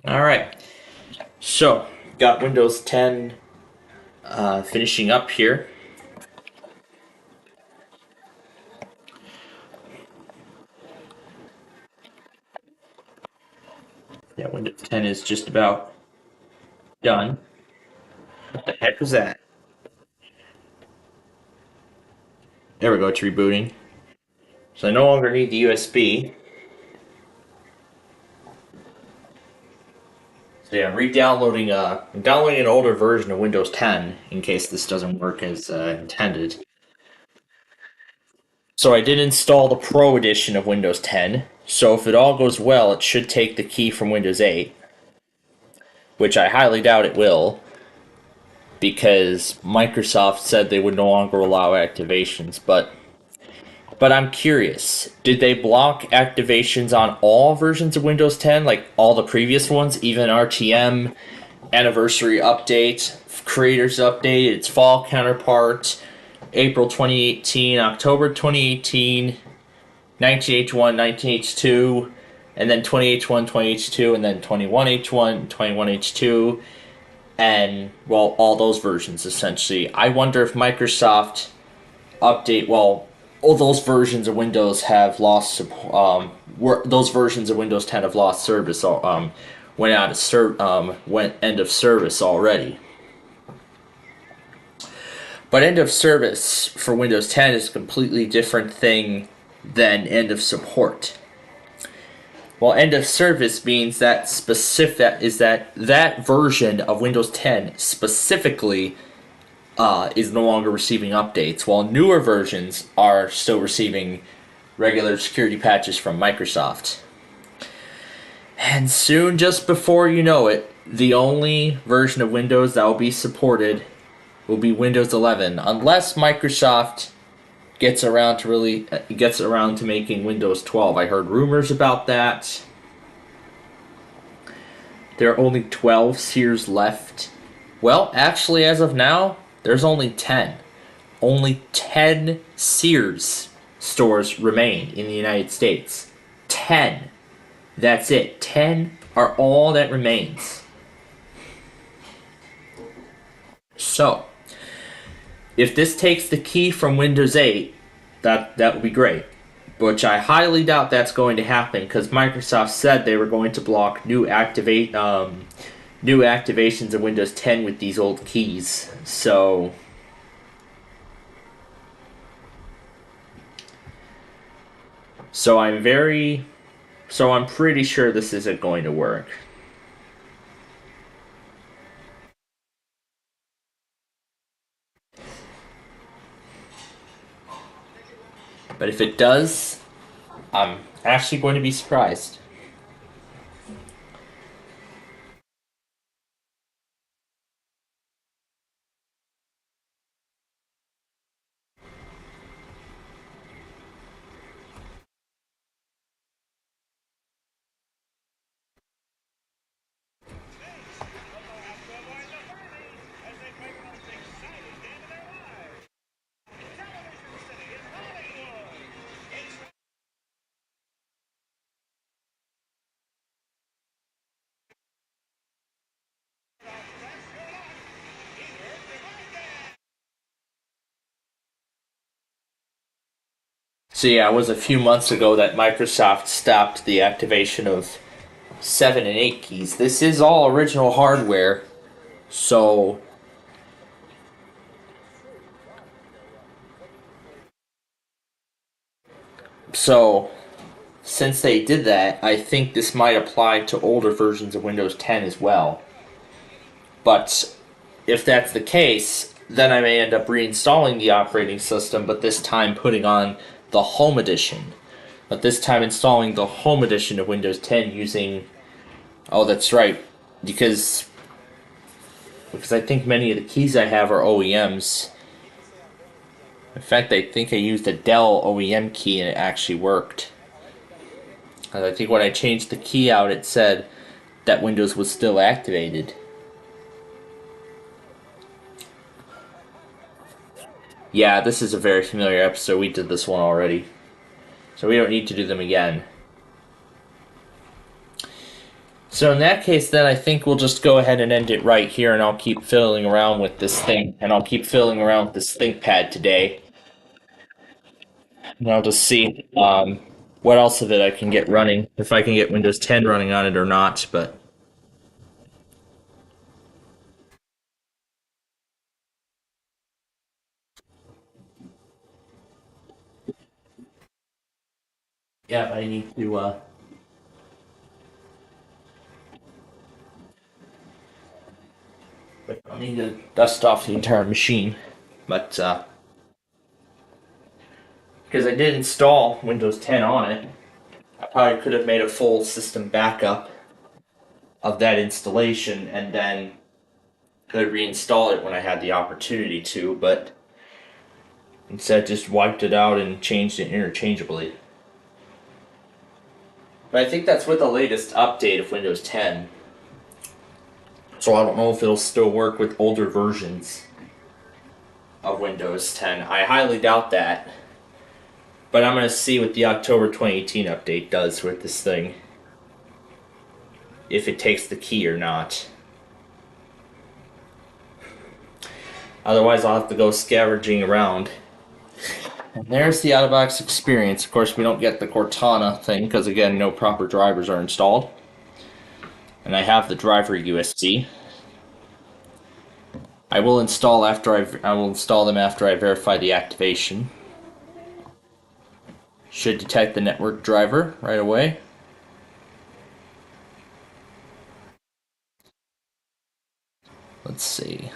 A: Alright, so got Windows 10 finishing up here. Yeah, Windows 10 is just about done. What the heck was that? There we go, it's rebooting. So I no longer need the USB. So yeah, I'm downloading an older version of Windows 10 in case this doesn't work as intended. So I did install the Pro edition of Windows 10. So if it all goes well, it should take the key from Windows 8, which I highly doubt it will, because Microsoft said they would no longer allow activations. But I'm curious, did they block activations on all versions of Windows 10, like all the previous ones, even RTM, Anniversary Update, Creators Update, its fall counterpart, April 2018, October 2018, 19H1, 19H2, and then 20H1, 20H2, and then 21H1, 21H2, and, well, all those versions, essentially. I wonder if Microsoft all those versions of Windows have lost those versions of Windows 10 have lost service, went end of service already. But end of service for Windows 10 is a completely different thing than end of support. Well, end of service means that that version of Windows 10 specifically is no longer receiving updates, while newer versions are still receiving regular security patches from Microsoft. And soon, just before you know it, the only version of Windows that will be supported will be Windows 11, unless Microsoft gets around to making Windows 12. I heard rumors about that. There are only 12 Sears left. Well, actually, as of now, there's only 10. Only 10 Sears stores remain in the United States. 10. That's it. 10 are all that remains. So, if this takes the key from Windows 8, that would be great. Which I highly doubt that's going to happen, because Microsoft said they were going to block new activations of Windows 10 with these old keys. So I'm pretty sure this isn't going to work. But if it does, I'm actually going to be surprised. So yeah, it was a few months ago that Microsoft stopped the activation of 7 and 8 keys. This is all original hardware, so since they did that, I think this might apply to older versions of Windows 10 as well. But if that's the case, then I may end up reinstalling the operating system, but this time putting on the Home Edition. But this time installing the Home Edition of Windows 10 using... Oh, that's right. Because I think many of the keys I have are OEMs. In fact, I think I used a Dell OEM key and it actually worked. And I think when I changed the key out, it said that Windows was still activated. Yeah, this is a very familiar episode. We did this one already. So we don't need to do them again. So in that case, then I think we'll just go ahead and end it right here, and I'll keep fiddling around with this thing, and I'll keep fiddling around with this ThinkPad today. And I'll just see what else of it I can get running, if I can get Windows 10 running on it or not, but... Yeah, I need to, I need to dust off the entire machine, but, because I did install Windows 10 on it, I probably could have made a full system backup of that installation and then could reinstall it when I had the opportunity to, but instead just wiped it out and changed it interchangeably. But I think that's with the latest update of Windows 10. So I don't know if it'll still work with older versions of Windows 10. I highly doubt that. But I'm going to see what the October 2018 update does with this thing. If it takes the key or not. Otherwise I'll have to go scavenging around. And there's the out-of-box experience. Of course we don't get the Cortana thing because again no proper drivers are installed. And I have the driver USB. I will install them after I verify the activation. Should detect the network driver right away. Let's see.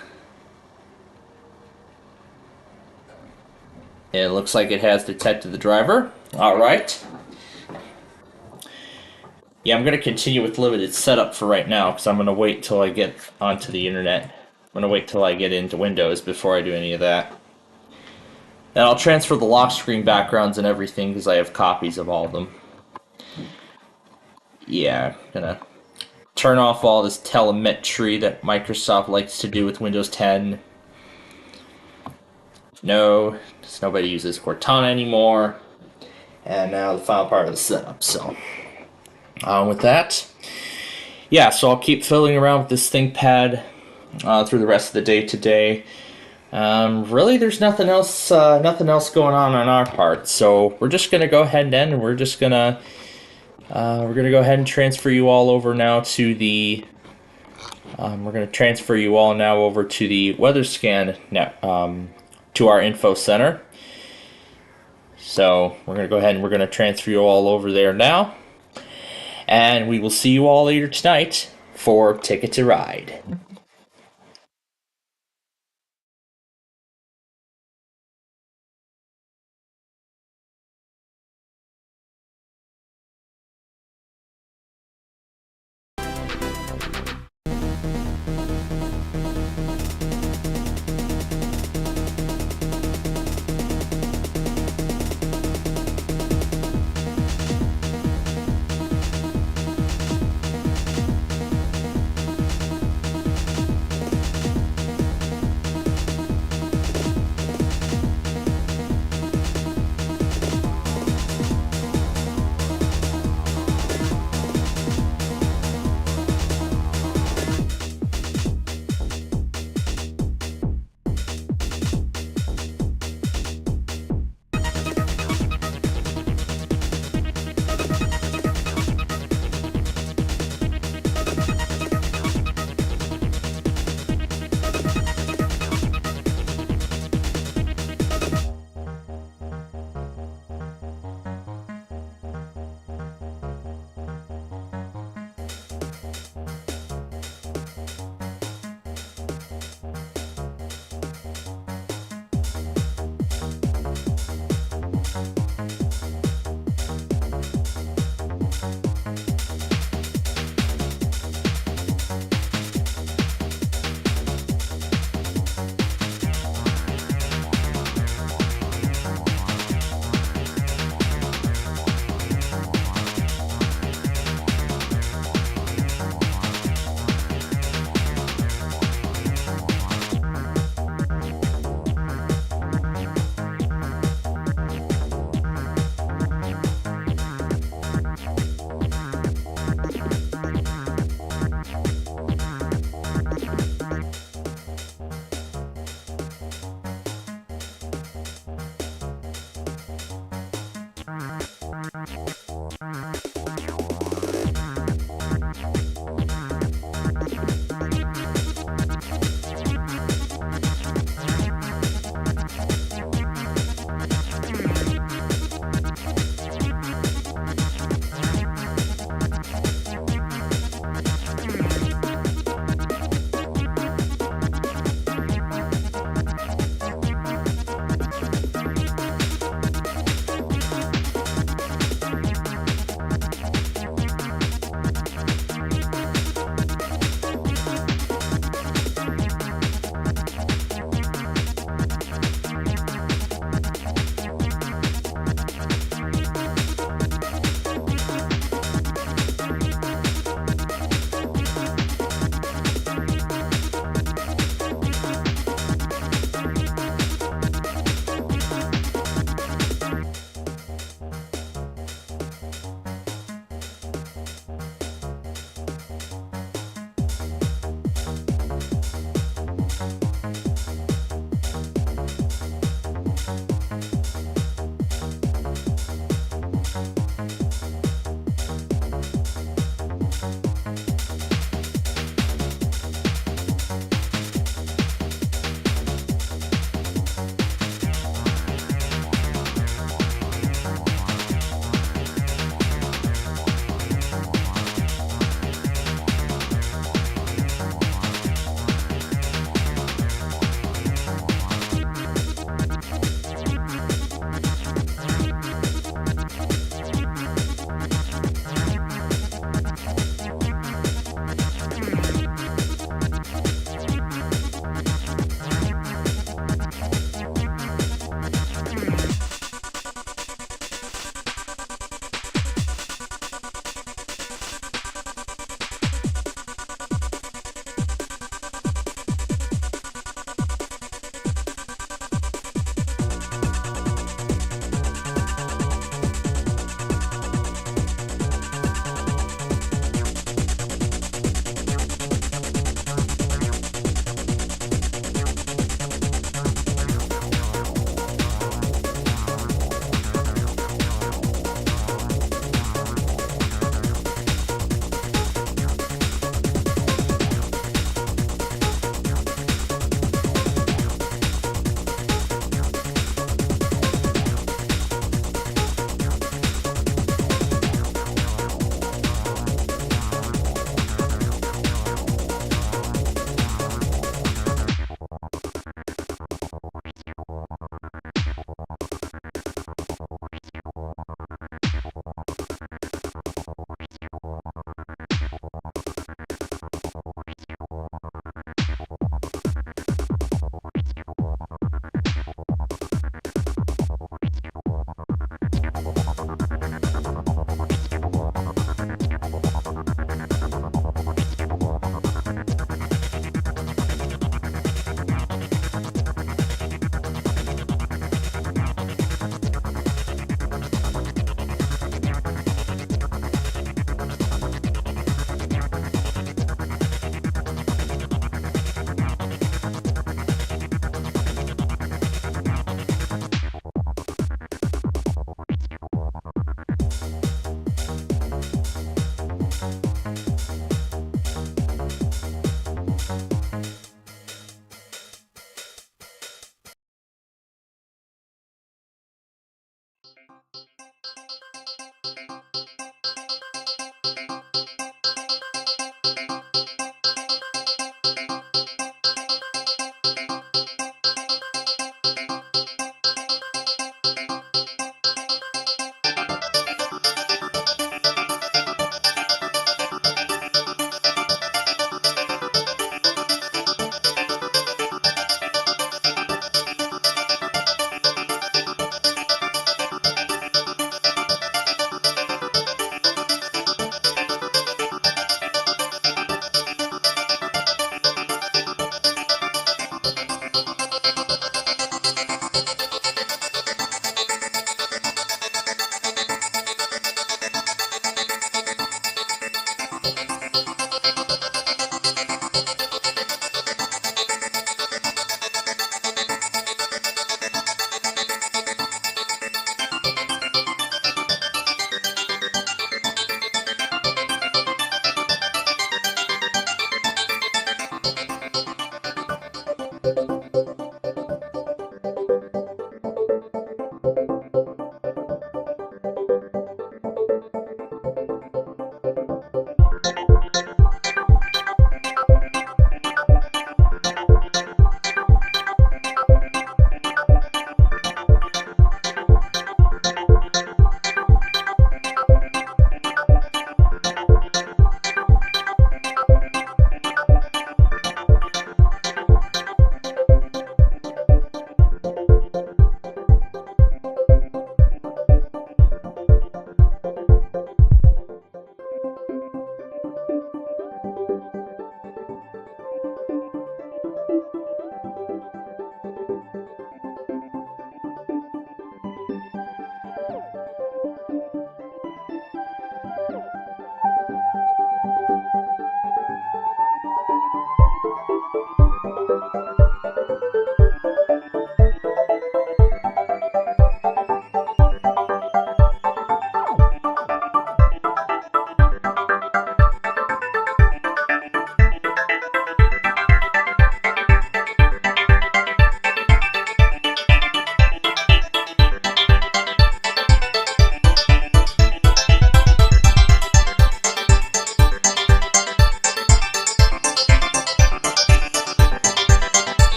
A: It looks like it has detected the driver. Alright. Yeah, I'm going to continue with limited setup for right now because I'm going to wait till I get onto the internet. I'm going to wait till I get into Windows before I do any of that. And I'll transfer the lock screen backgrounds and everything because I have copies of all of them. Yeah, I'm going to turn off all this telemetry that Microsoft likes to do with Windows 10. No, nobody uses Cortana anymore. And now the final part of the setup, so... with that, yeah, so I'll keep fiddling around with this ThinkPad through the rest of the day today. Really, there's nothing else going on our part, so we're just gonna go ahead and end, and we're gonna go ahead and transfer you all over now to the. We're gonna transfer you all now over to the WeatherScan net, to our info center. So we're gonna go ahead and we're gonna transfer you all over there now. And we will see you all later tonight for Ticket to Ride.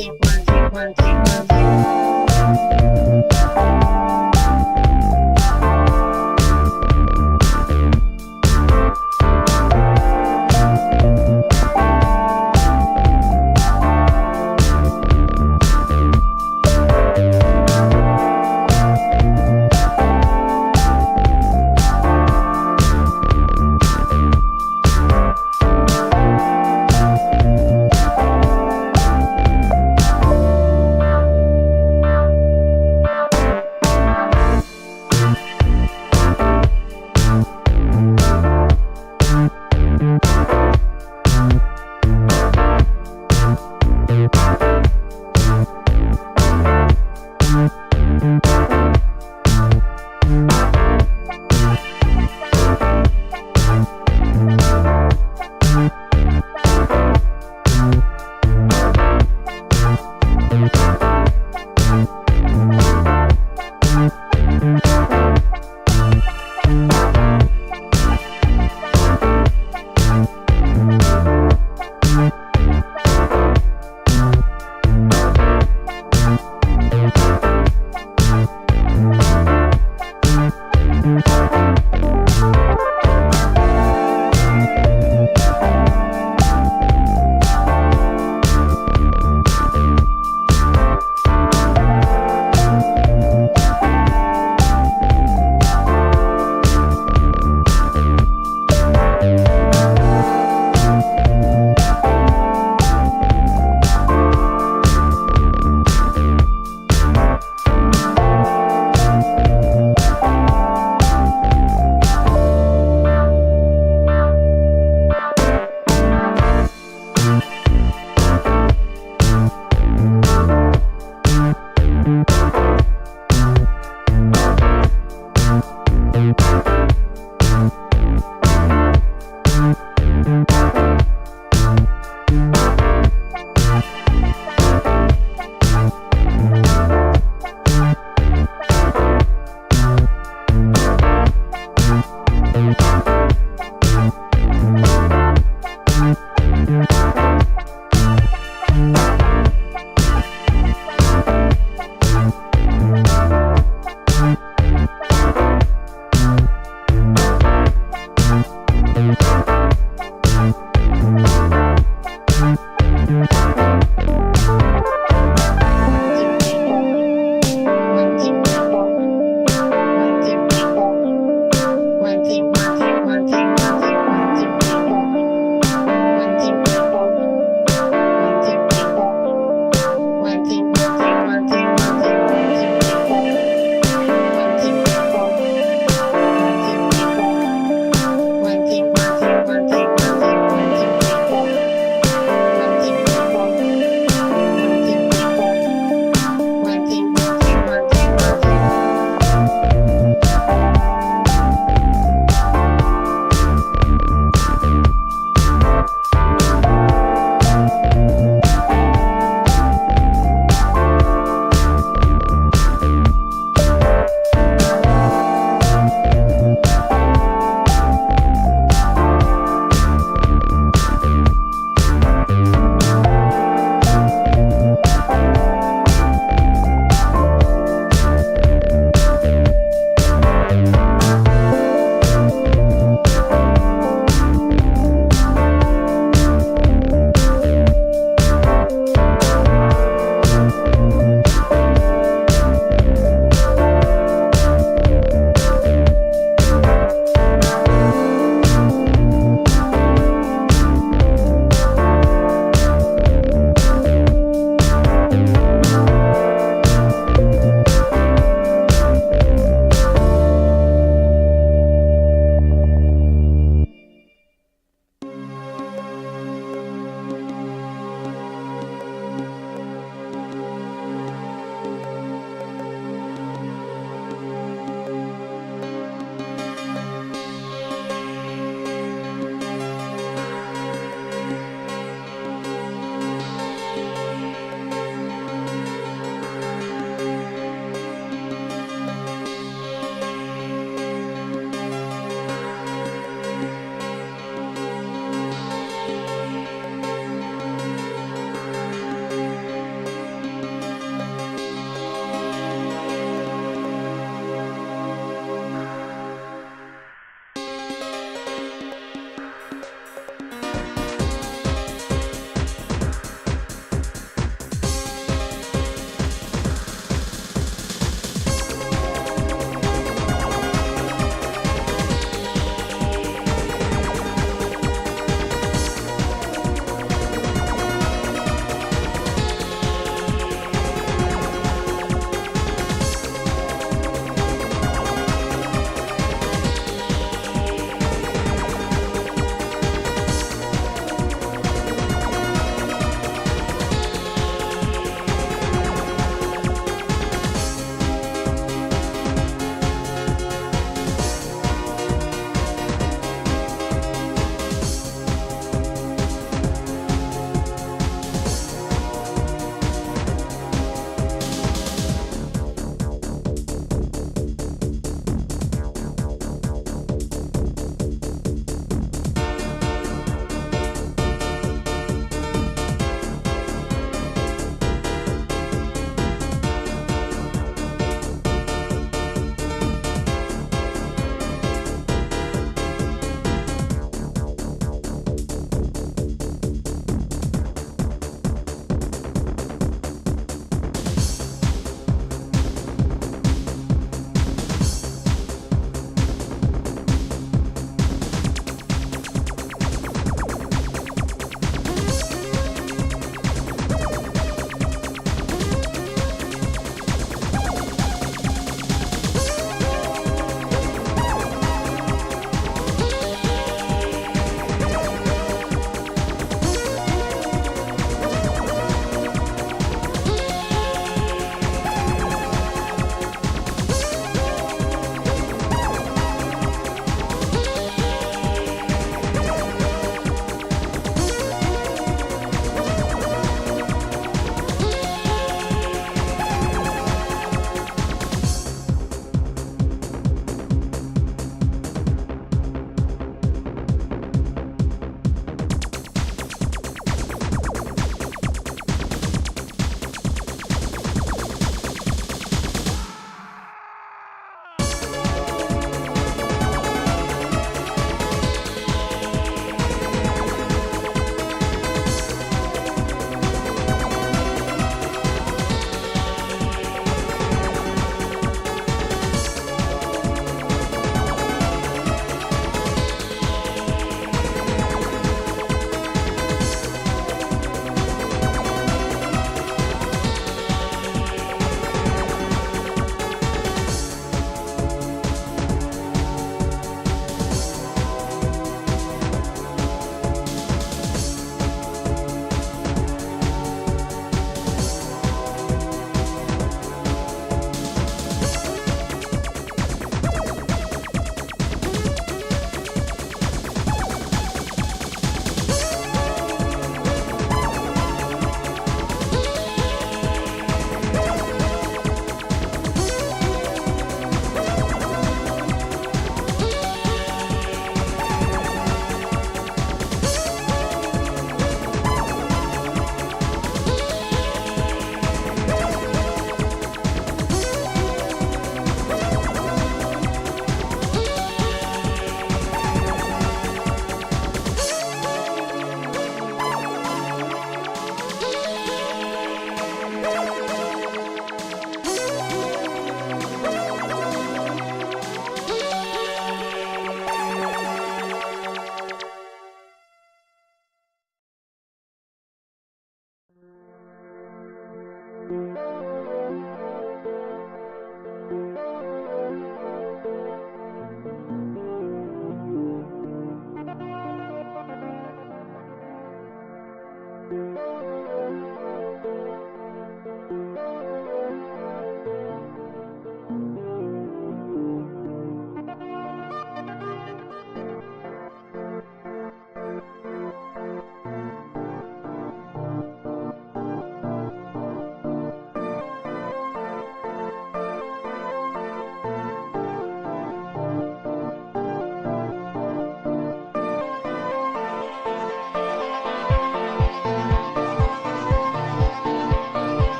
U: One, two,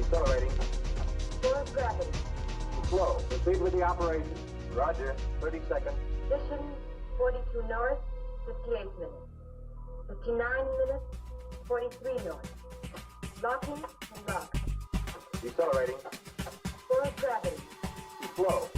K: Decelerating.
J: Force gravity.
K: Slow. Proceed with the operation. Roger. 30 seconds.
J: Position 42 north, 58 minutes. 59 minutes, 43 north. Locking and lock.
K: Decelerating.
J: Force gravity.
K: Slow.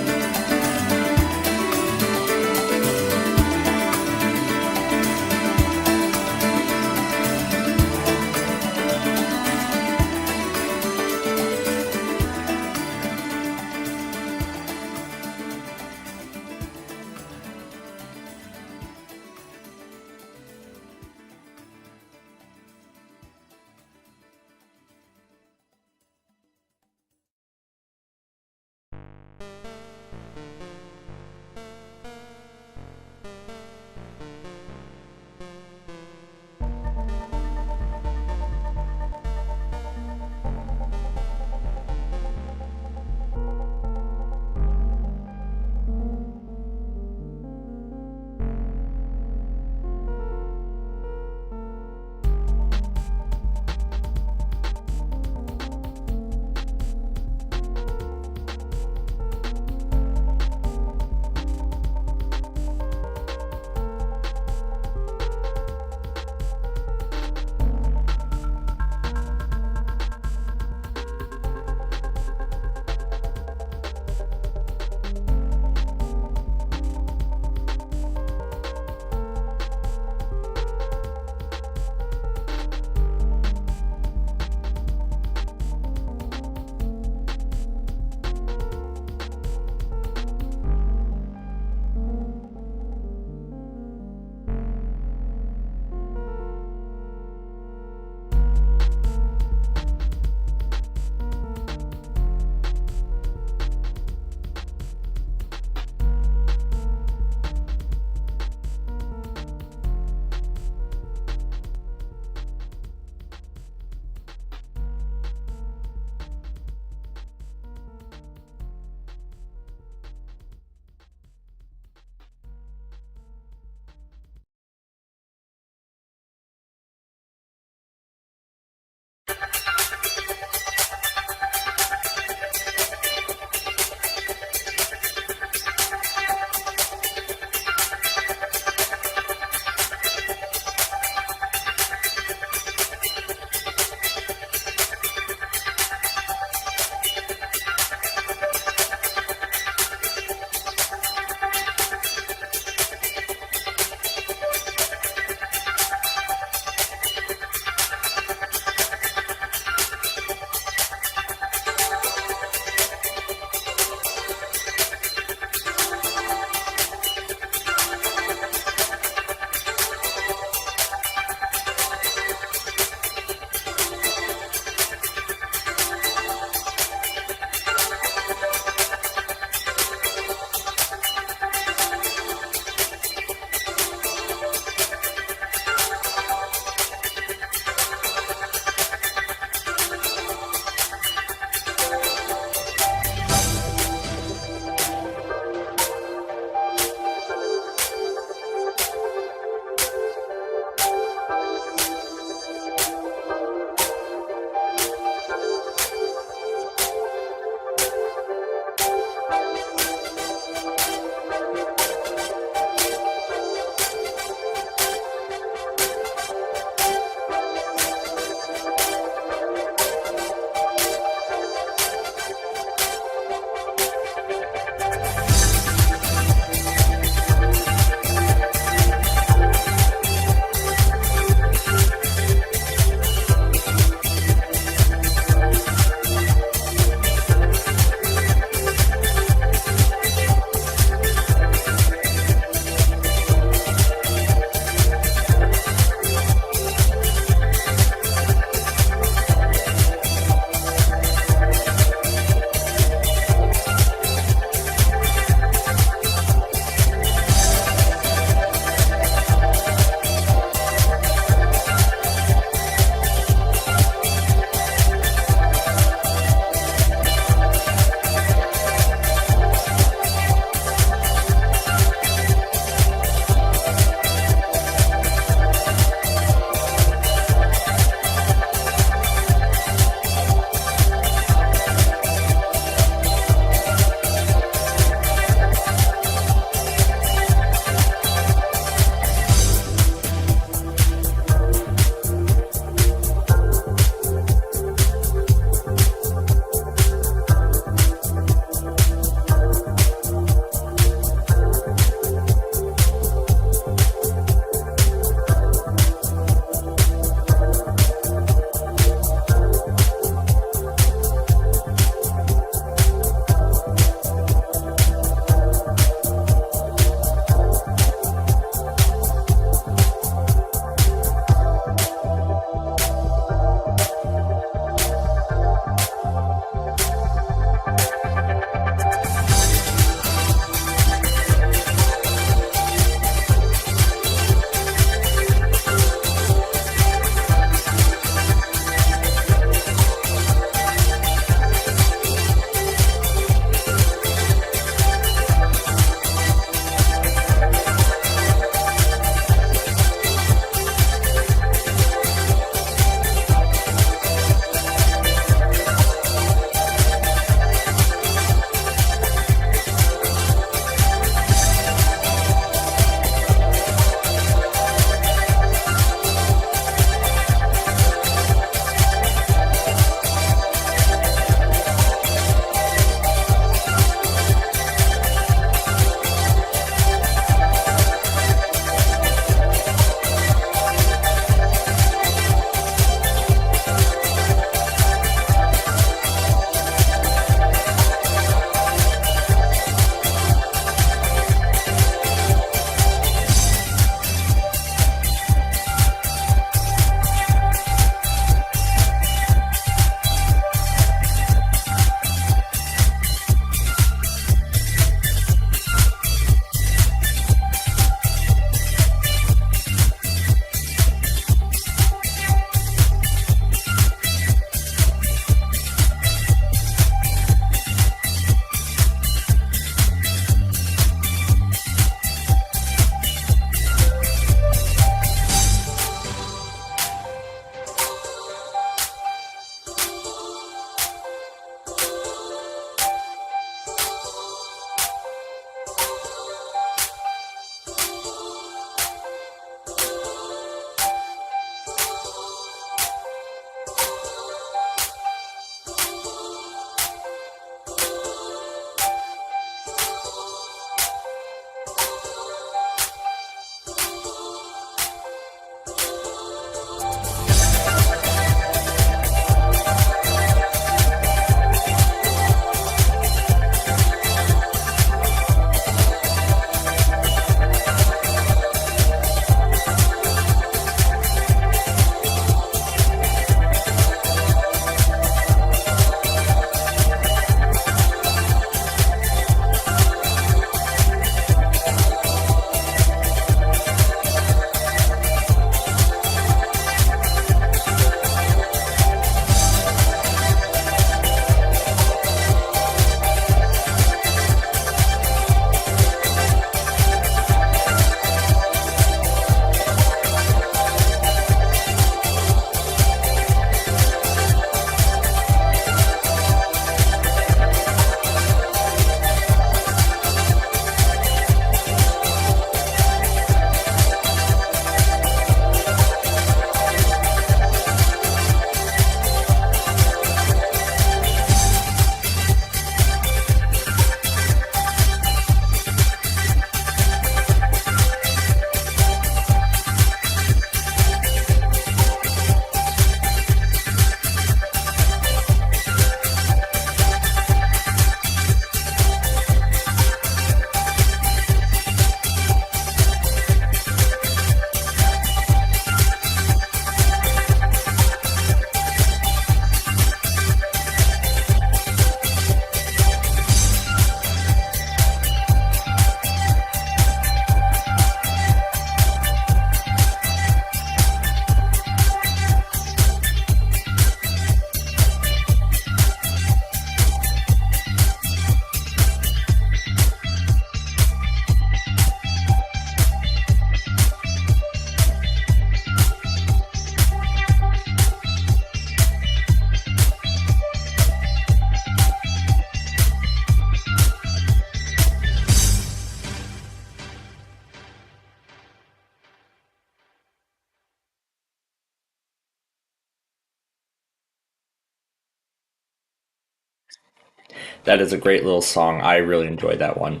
A: That is a great little song. I really enjoyed that one.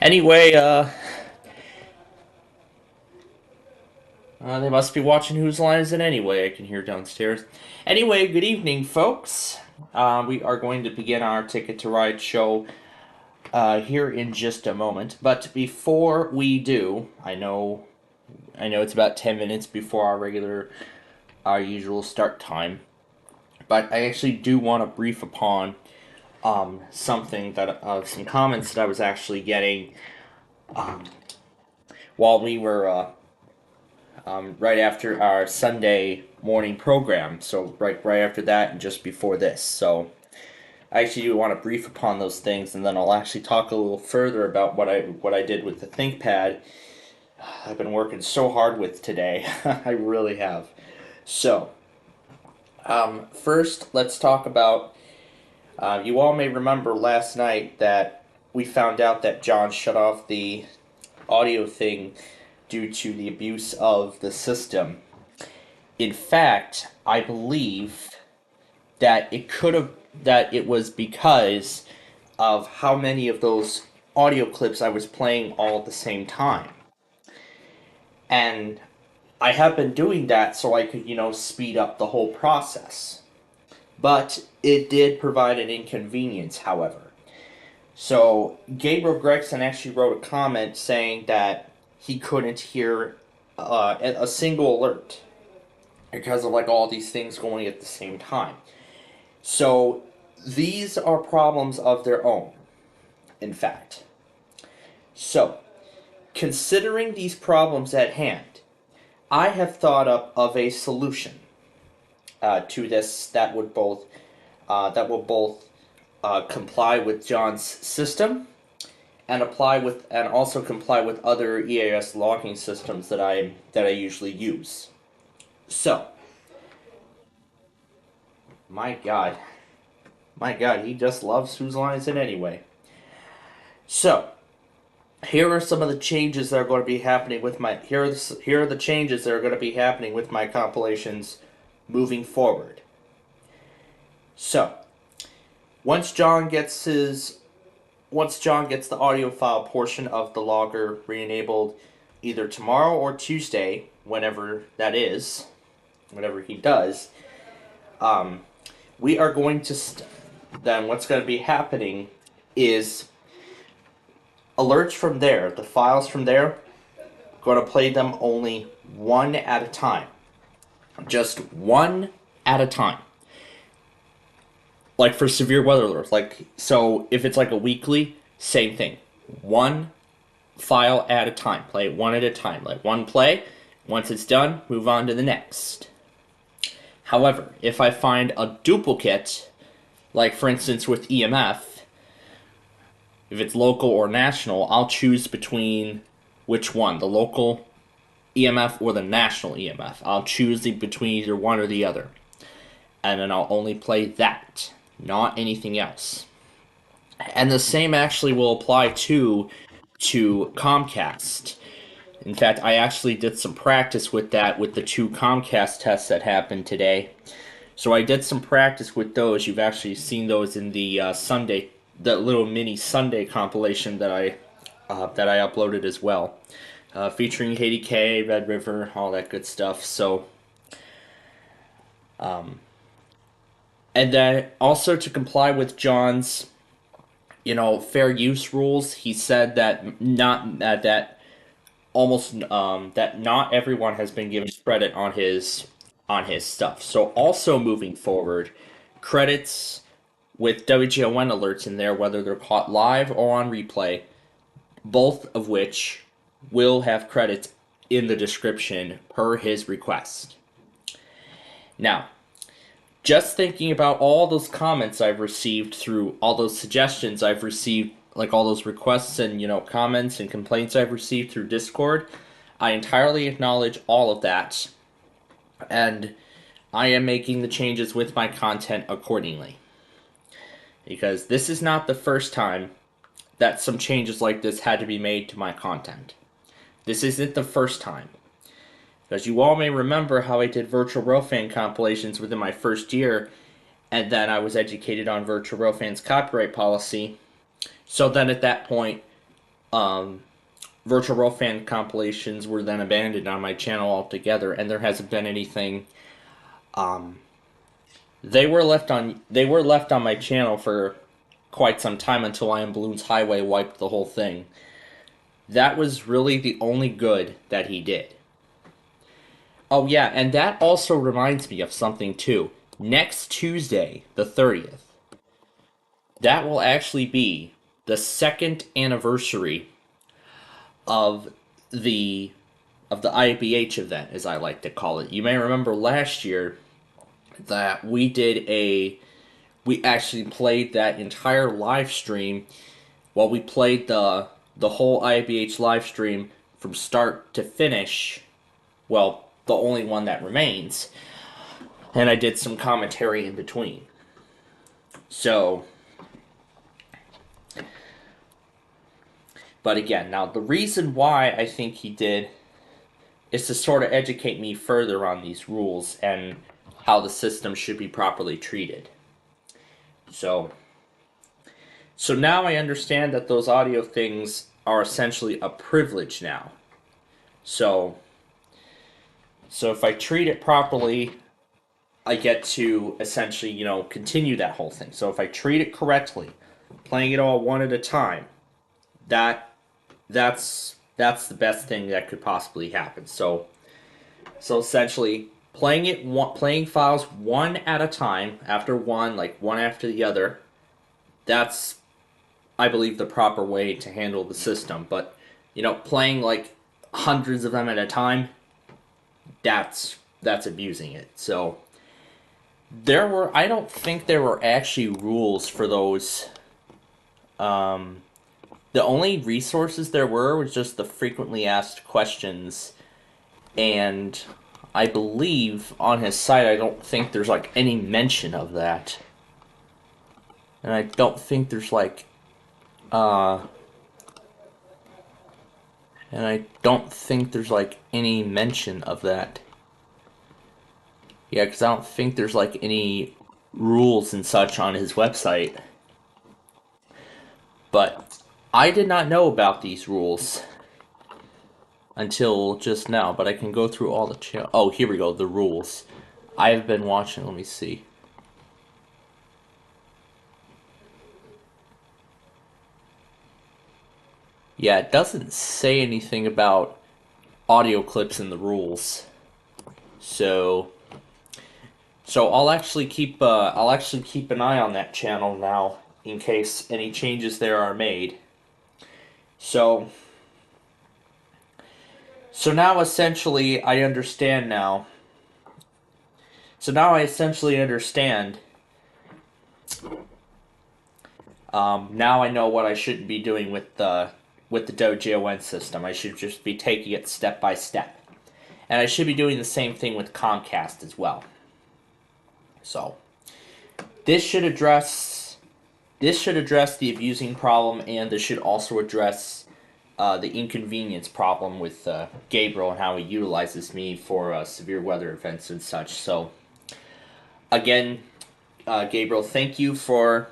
A: Anyway, they must be watching Whose Line Is It Anyway, I can hear downstairs. Anyway, good evening, folks. We are going to begin our Ticket to Ride show here in just a moment. But before we do, I know it's about 10 minutes before our usual start time. But I actually do want to brief upon something that some comments that I was actually getting while we were right after our Sunday morning program. So right after that and just before this. So I actually do want to brief upon those things, and then I'll actually talk a little further about what I did with the ThinkPad. I've been working so hard with today. I really have. So first, let's talk about. You all may remember last night that we found out that John shut off the audio thing due to the abuse of the system. In fact, I believe that it was because of how many of those audio clips I was playing all at the same time. And I have been doing that so I could, speed up the whole process. But it did provide an inconvenience, however. So Gabriel Gregson actually wrote a comment saying that he couldn't hear a single alert because of all these things going at the same time. So these are problems of their own, in fact. So, considering these problems at hand, I have thought up of a solution to this that will both comply with John's system and also comply with other EAS logging systems that I usually use. So, my God, he just loves Whose Line Is It Anyway. So, here are some of the changes that are going to be happening with my here are the changes that are going to be happening with my compilations moving forward. So, once John gets the audio file portion of the logger re-enabled either tomorrow or Tuesday, whenever that is, whenever he does, we are going to then what's going to be happening is alerts from there, the files from there, going to play them only one at a time. Just one at a time. Like for severe weather alerts. So if it's a weekly, same thing. One file at a time. Play it one at a time. Let one play. Once it's done, move on to the next. However, if I find a duplicate, like for instance with EMF, if it's local or national, I'll choose between which one, the local EMF or the national EMF. I'll choose between either one or the other. And then I'll only play that, not anything else. And the same actually will apply to Comcast. In fact, I actually did some practice with that with the 2 Comcast tests that happened today. So I did some practice with those. You've actually seen those in the the little mini Sunday compilation that I uploaded as well, featuring Katie K, Red River, all that good stuff. So, and then also to comply with John's, fair use rules, he said that not everyone has been given credit on his stuff. So also moving forward, credits with WGON alerts in there, whether they're caught live or on replay, both of which will have credits in the description per his request. Now, just thinking about all those comments I've received through all those suggestions I've received, all those requests and, comments and complaints I've received through Discord, I entirely acknowledge all of that, and I am making the changes with my content accordingly. Because this is not the first time that some changes like this had to be made to my content. This isn't the first time. Because you all may remember how I did virtual Rofan compilations within my first year, and then I was educated on Virtual Rofan's copyright policy. So then at that point, Virtual Rofan compilations were then abandoned on my channel altogether, and there hasn't been anything. They were left on my channel for quite some time until I Am Balloons Highway wiped the whole thing. That was really the only good that he did. Oh yeah, and that also reminds me of something too. Next Tuesday, the 30th, that will actually be the 2nd anniversary of the IBH event, as I like to call it. You may remember last year that we actually played that entire live stream. Well, we played the whole IBH live stream from start to finish. Well, the only one that remains. And I did some commentary in between. So, but again, now the reason why I think he did is to sort of educate me further on these rules and how the system should be properly treated. So now I understand that those audio things are essentially a privilege now. So if I treat it properly, I get to essentially, continue that whole thing. So if I treat it correctly, playing it all one at a time, that's the best thing that could possibly happen. So essentially, playing files one at a time, after one, like one after the other, that's, I believe, the proper way to handle the system. But, playing like hundreds of them at a time, that's abusing it. So I don't think there were actually rules for those. The only resources there were was just the frequently asked questions, and I believe on his site I don't think there's like any mention of that. And I don't think there's like any mention of that. Yeah, because I don't think there's like any rules and such on his website. But I did not know about these rules until just now, but I can go through all the channel. Oh, here we go, the rules. I have been watching, let me see. Yeah, it doesn't say anything about audio clips in the rules. So I'll actually keep an eye on that channel now in case any changes there are made. So now essentially I understand now. So now I essentially understand. Now I know what I shouldn't be doing with the DoJON system. I should just be taking it step by step. And I should be doing the same thing with Comcast as well. So this should address the abusing problem, and this should also address the inconvenience problem with Gabriel and how he utilizes me for severe weather events and such. So again, Gabriel, thank you for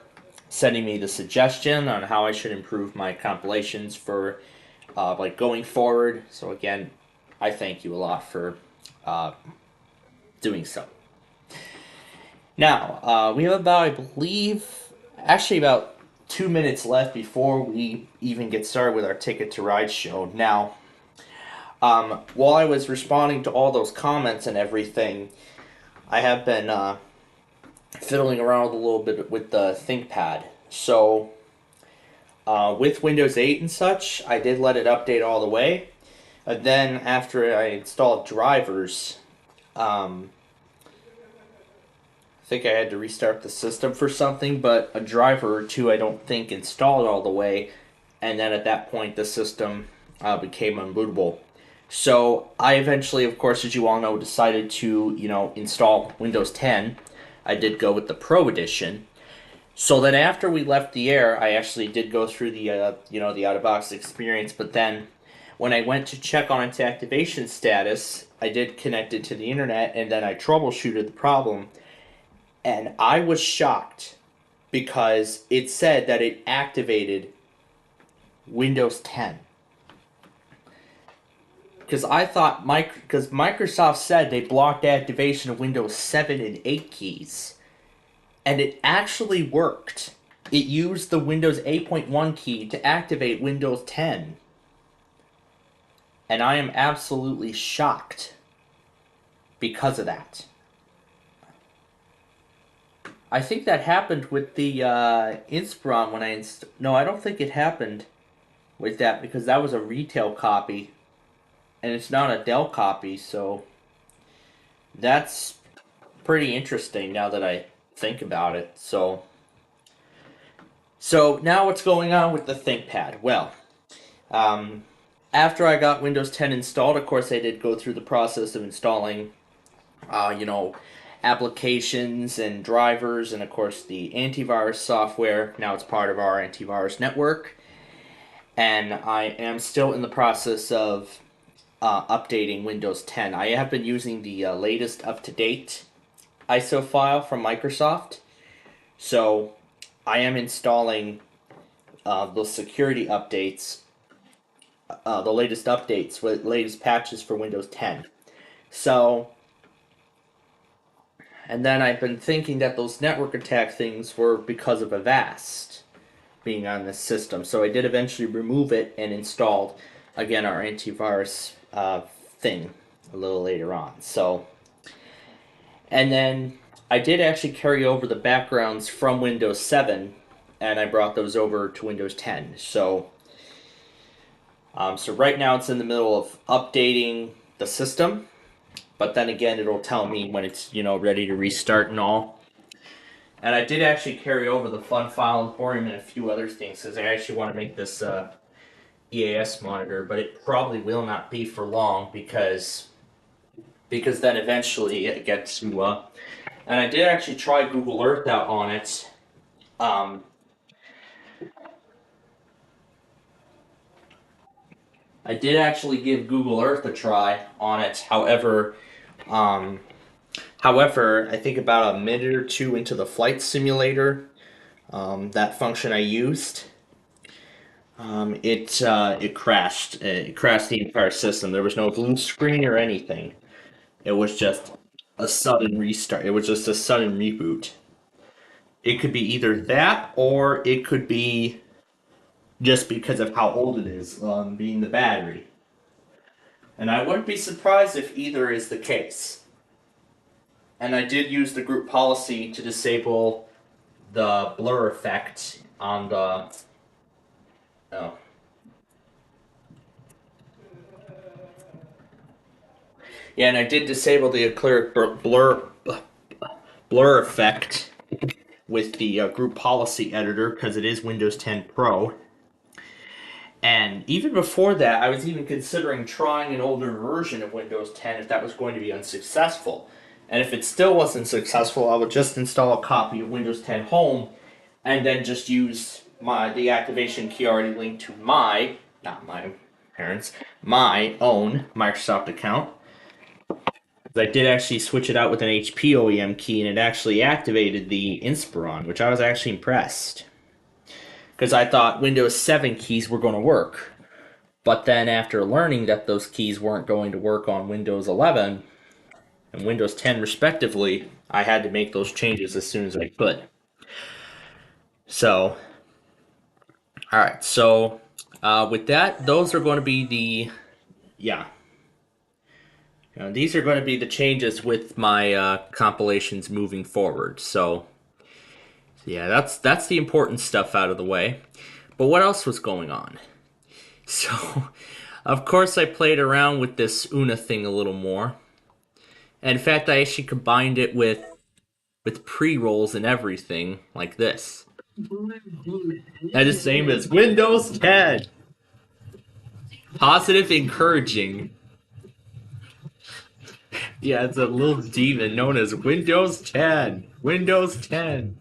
A: sending me the suggestion on how I should improve my compilations for going forward. So again, I thank you a lot for doing so. Now, we have about 2 minutes left before we even get started with our Ticket to Ride show. Now, while I was responding to all those comments and everything, I have been fiddling around a little bit with the ThinkPad. So, with Windows 8 and such, I did let it update all the way. And then, after I installed drivers, I think I had to restart the system for something, but a driver or two I don't think installed all the way, and then at that point the system became unbootable. So I eventually, of course, as you all know, decided to install Windows 10. I did go with the Pro Edition. So then after we left the air, I actually did go through the the out-of-box experience, but then when I went to check on its activation status, I did connect it to the internet, and then I troubleshooted the problem. And I was shocked because it said that it activated Windows 10. Because I thought, because Microsoft said they blocked activation of Windows 7 and 8 keys. And it actually worked. It used the Windows 8.1 key to activate Windows 10. And I am absolutely shocked because of that. I think that happened with the Inspiron when I no, I don't think it happened with that because that was a retail copy. And it's not a Dell copy, so that's pretty interesting now that I think about it. So now what's going on with the ThinkPad? Well, after I got Windows 10 installed, of course I did go through the process of installing, applications and drivers, and of course the antivirus software. Now it's part of our antivirus network. And I am still in the process of updating Windows 10. I have been using the latest up-to-date ISO file from Microsoft. So I am installing the security updates, the latest updates, with latest patches for Windows 10. So, and then I've been thinking that those network attack things were because of Avast being on this system. So I did eventually remove it and installed, again, our antivirus thing a little later on. So, and then I did actually carry over the backgrounds from Windows 7, and I brought those over to Windows 10. So, so right now it's in the middle of updating the system, but then again it'll tell me when it's ready to restart and all. And I did actually carry over the Fun File Emporium and a few other things because I actually want to make this EAS monitor, but it probably will not be for long because then eventually it gets to and I did actually try Google Earth out on it. I did actually give Google Earth a try on it. However, I think about a minute or two into the flight simulator, that function I used, it crashed. It crashed the entire system. There was no blue screen or anything. It was just a sudden restart. It was just a sudden reboot. It could be either that or it could be just because of how old it is, being the battery. And I wouldn't be surprised if either is the case. And I did use the group policy to disable the blur effect on the... Oh. Yeah, and I did disable the clear blur effect with the group policy editor because it is Windows 10 Pro. And even before that, I was even considering trying an older version of Windows 10 if that was going to be unsuccessful. And if it still wasn't successful, I would just install a copy of Windows 10 Home and then just use the activation key already linked to my own Microsoft account. I did actually switch it out with an HP OEM key and it actually activated the Inspiron, which I was actually impressed. Because I thought Windows 7 keys were going to work. But then after learning that those keys weren't going to work on Windows 11 and Windows 10 respectively, I had to make those changes as soon as I could. So, alright, so with that, those are going to be these are going to be the changes with my compilations moving forward. So yeah, that's the important stuff out of the way. But what else was going on? So, of course, I played around with this Una thing a little more. And in fact, I actually combined it with pre-rolls and everything, like this. And the same as Windows 10. Positive, encouraging. Yeah, it's a little demon known as Windows 10. Windows 10.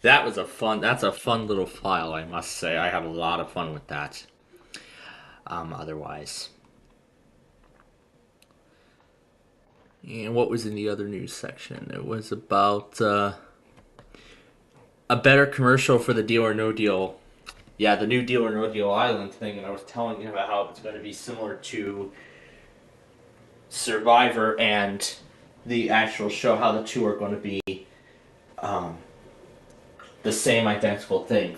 A: that's a fun little file, I must say. I have a lot of fun with that. Otherwise. And what was in the other news section? It was about a better commercial for the Deal or No Deal. Yeah, the new Deal or No Deal Island thing, and I was telling you about how it's going to be similar to Survivor and the actual show, how the two are going to be the same identical thing.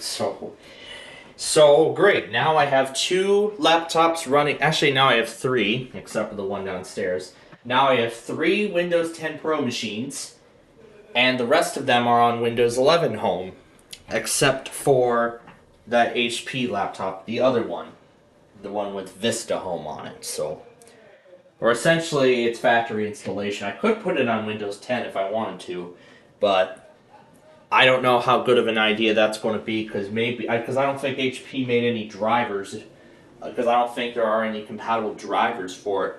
A: So great. Now I have 2 laptops running. Actually, now I have 3, except for the one downstairs. Now I have 3 Windows 10 Pro machines, and the rest of them are on Windows 11 Home, except for that HP laptop, the other one, the one with Vista Home on it. So, or essentially, it's factory installation. I could put it on Windows 10 if I wanted to, but I don't know how good of an idea that's going to be, because I don't think HP made any drivers, because I don't think there are any compatible drivers for it.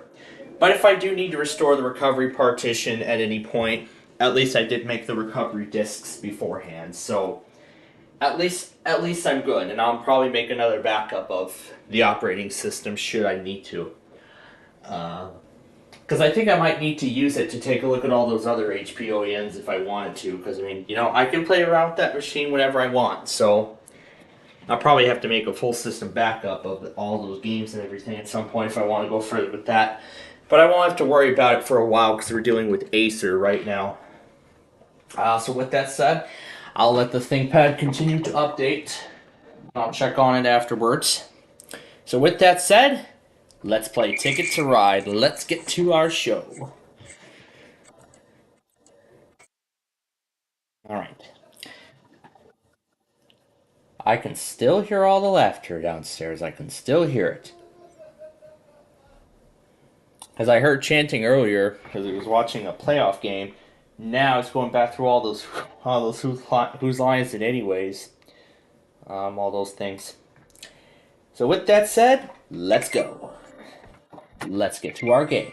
A: But if I do need to restore the recovery partition at any point, at least I did make the recovery disks beforehand, so at least I'm good, and I'll probably make another backup of the operating system should I need to. Because I think I might need to use it to take a look at all those other HP OEMs if I wanted to, because I mean, I can play around with that machine whenever I want, so I'll probably have to make a full system backup of all those games and everything at some point if I want to go further with that. But I won't have to worry about it for a while because we're dealing with Acer right now. So with that said, I'll let the ThinkPad continue to update. I'll check on it afterwards. So with that said, let's play Ticket to Ride. Let's get to our show. Alright. I can still hear all the laughter downstairs. I can still hear it. As I heard chanting earlier, because it was watching a playoff game, now it's going back through all those whose line is it anyways, all those things. So with that said, let's go. Let's get to our game.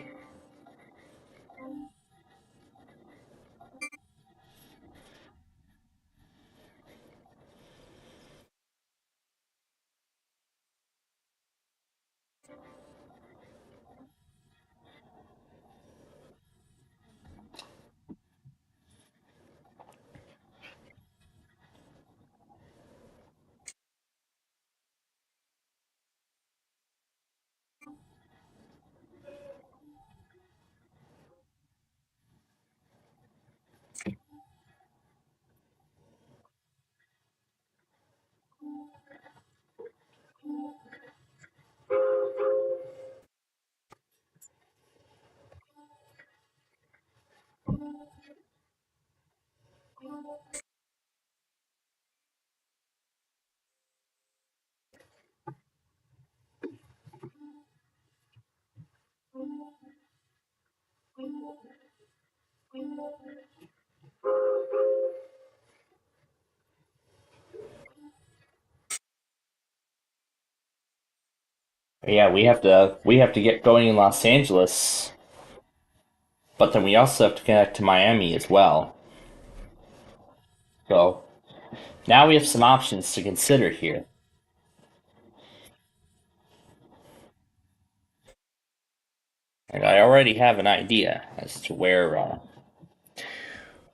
A: Yeah, we have to get going in Los Angeles, but then we also have to connect to Miami as well. So now we have some options to consider here. And I already have an idea as to where.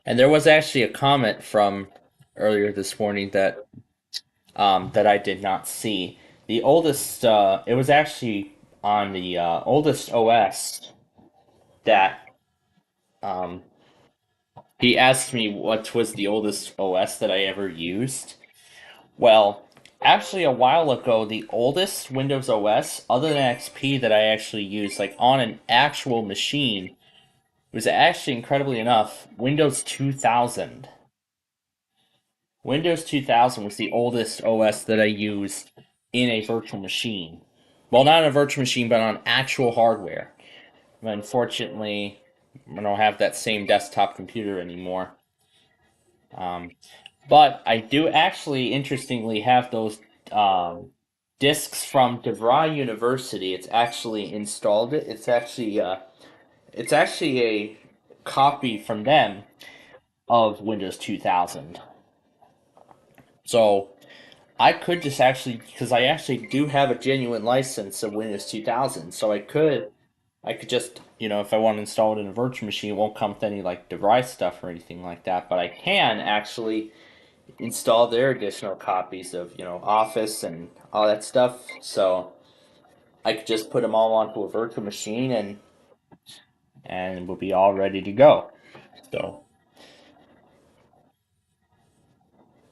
A: And there was actually a comment from earlier this morning that I did not see. The oldest, it was actually on the oldest OS that he asked me what was the oldest OS that I ever used. Well, actually, a while ago, the oldest Windows OS, other than XP, that I actually used, like on an actual machine, was actually, incredibly enough, Windows 2000. Windows 2000 was the oldest OS that I used in a virtual machine. Well, not on a virtual machine, but on actual hardware. But unfortunately, I don't have that same desktop computer anymore. But I do actually, interestingly, have those discs from DeVry University. It's actually installed it. It's actually a copy from them of Windows 2000. So I could just actually, because I actually do have a genuine license of Windows 2000, so I could just, if I want to install it in a virtual machine, it won't come with any like device stuff or anything like that. But I can actually install their additional copies of, Office and all that stuff. So I could just put them all onto a virtual machine and we'll be all ready to go. So,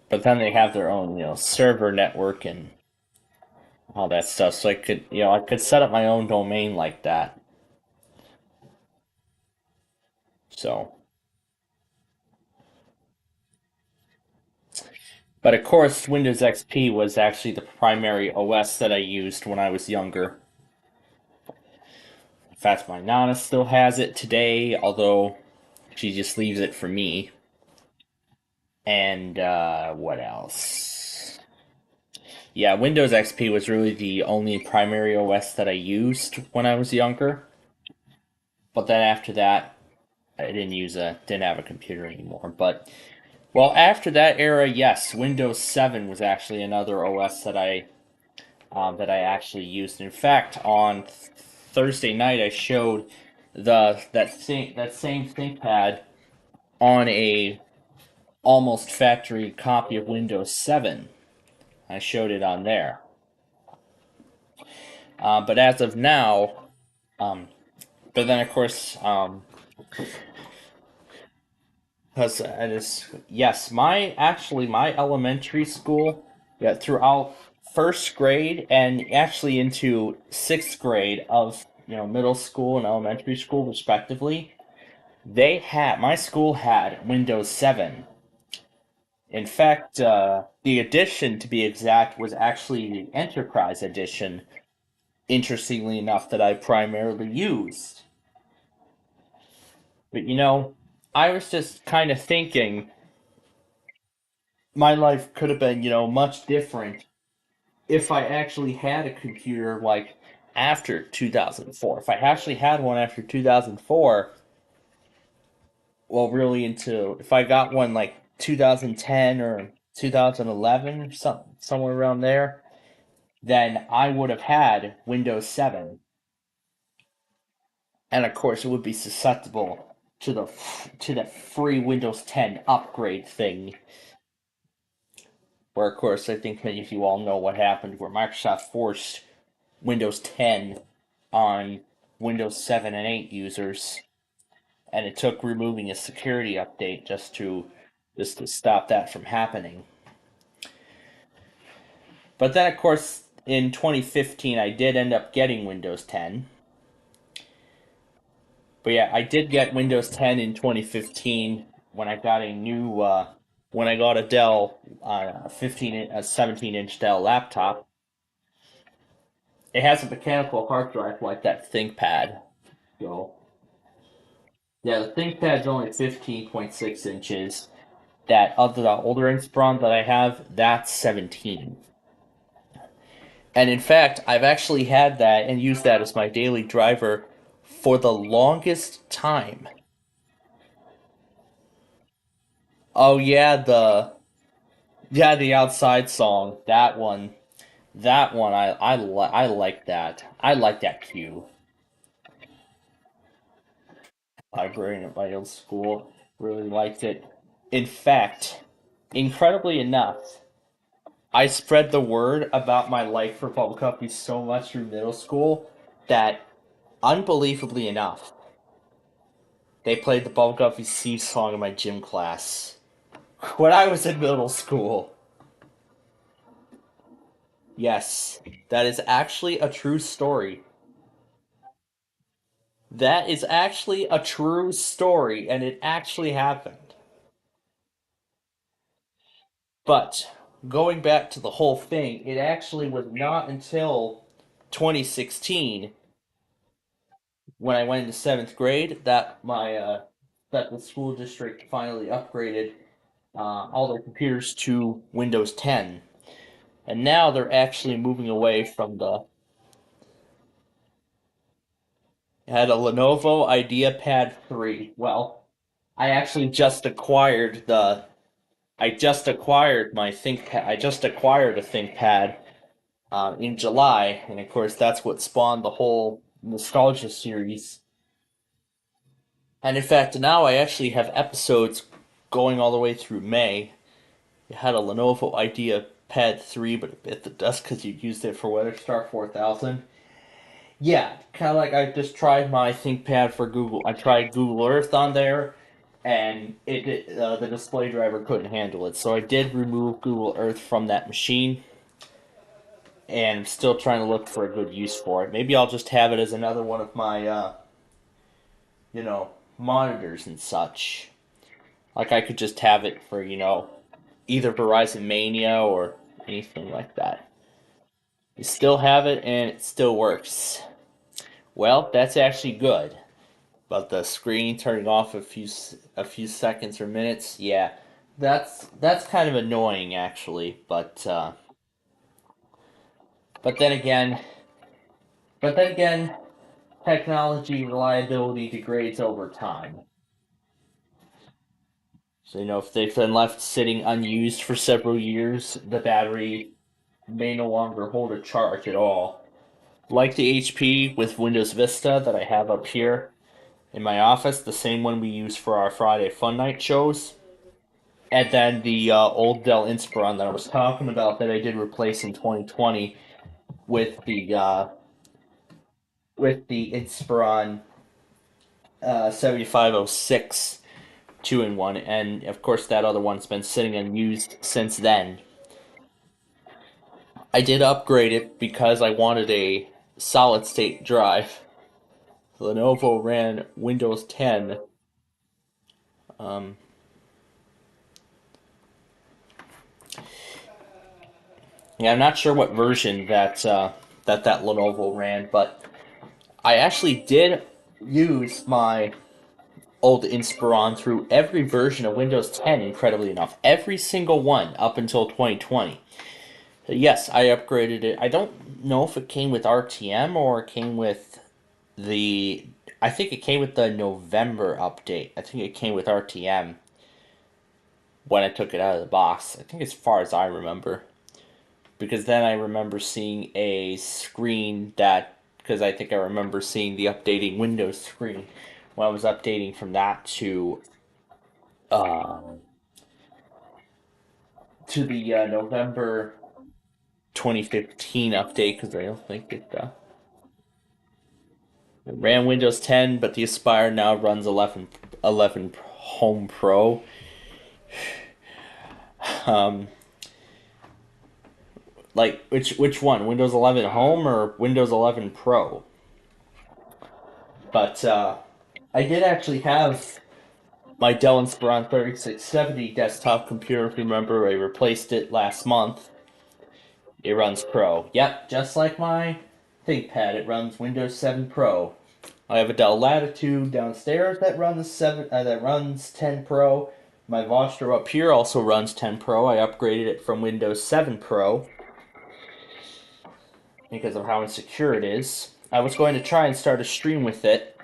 A: but then they have their own, server network and all that stuff. So I could set up my own domain like that. So, but of course, Windows XP was actually the primary OS that I used when I was younger. In fact, my Nana still has it today, although she just leaves it for me. And what else? Yeah, Windows XP was really the only primary OS that I used when I was younger. But then after that, I didn't have a computer anymore. But well, after that era, yes, Windows 7 was actually another OS that I actually used. In fact, on Thursday night, I showed that same ThinkPad on a almost factory copy of Windows 7. I showed it on there. But as of now, but then of course, yes, my elementary school, yeah, throughout first grade and actually into sixth grade of middle school and elementary school respectively, my school had Windows 7. In fact, the edition, to be exact, was actually the Enterprise edition, interestingly enough, that I primarily used. But I was just kind of thinking my life could have been, much different if I actually had a computer like after 2004. If I actually had one after 2004, well, really if I got one like 2010 or 2011 or somewhere around there, then I would have had Windows 7. And of course, it would be susceptible to the free Windows 10 upgrade thing. Where, of course, I think many of you all know what happened, where Microsoft forced Windows 10 on Windows 7 and 8 users, and it took removing a security update just to stop that from happening. But then, of course, in 2015, I did end up getting Windows 10. But yeah, I did get Windows 10 in 2015 when I got when I got a Dell 17-inch Dell laptop. It has a mechanical hard drive like that ThinkPad. So yeah, the ThinkPad's only 15.6 inches. That other older Inspiron that I have, that's 17. And in fact, I've actually had that and used that as my daily driver for the longest time. Oh yeah, the outside song, that one. I like that. I like that cue. Librarian at my old school really liked it. In fact, incredibly enough, I spread the word about my like for Bubble Coffee so much through middle school that, unbelievably enough, they played the Bubble Coffee Steve song in my gym class when I was in middle school. Yes, that is actually a true story. That is actually a true story, and it actually happened. But going back to the whole thing, it actually was not until 2016 when I went into seventh grade that that the school district finally upgraded all their computers to Windows 10, and now they're actually moving away from the. I had a Lenovo IdeaPad 3. Well, I actually just acquired I just acquired my ThinkPad. I just acquired a ThinkPad in July, and of course that's what spawned the whole nostalgia series. And in fact, now I actually have episodes going all the way through May. You had a Lenovo Idea Pad 3, but it bit the dust because you used it for WeatherStar 4000. Yeah, kind of like I just tried my ThinkPad for Google. I tried Google Earth on there, and the display driver couldn't handle it. So I did remove Google Earth from that machine, and I'm still trying to look for a good use for it. Maybe I'll just have it as another one of my, monitors and such. Like I could just have it for, either Verizon Mania or anything like that. You still have it, and it still works. Well, that's actually good. But the screen turning off a few seconds or minutes, yeah, that's kind of annoying actually. But then again, technology reliability degrades over time. So if they've been left sitting unused for several years, the battery may no longer hold a charge at all. Like the HP with Windows Vista that I have up here in my office, the same one we use for our Friday Fun Night shows. And then the old Dell Inspiron that I was talking about that I did replace in 2020 with the Inspiron 7506 2-in-1, and of course that other one's been sitting unused since then. I did upgrade it because I wanted a solid state drive. Lenovo ran Windows 10. Yeah, I'm not sure what version that Lenovo ran, but I actually did use my old Inspiron through every version of Windows 10, incredibly enough. Every single one up until 2020. So yes, I upgraded it. I don't know if it came with RTM or it came with the... I think it came with the November update. I think it came with RTM when I took it out of the box. I think as far as I remember. Because then I remember seeing a screen that... Because I think I remember seeing the updating Windows screen when I was updating from that to the November 2015 update, because I don't think it ran Windows 10, but the Aspire now runs 11 Home Pro. Like which one? Windows 11 Home or Windows 11 Pro? But I did actually have my Dell Inspiron 3670 desktop computer. If you remember, I replaced it last month. It runs Pro. Yep, just like my ThinkPad, it runs Windows 7 Pro. I have a Dell Latitude downstairs that runs 10 Pro. My Vostro up here also runs 10 Pro. I upgraded it from Windows 7 Pro because of how insecure it is. I was going to try and start a stream with it,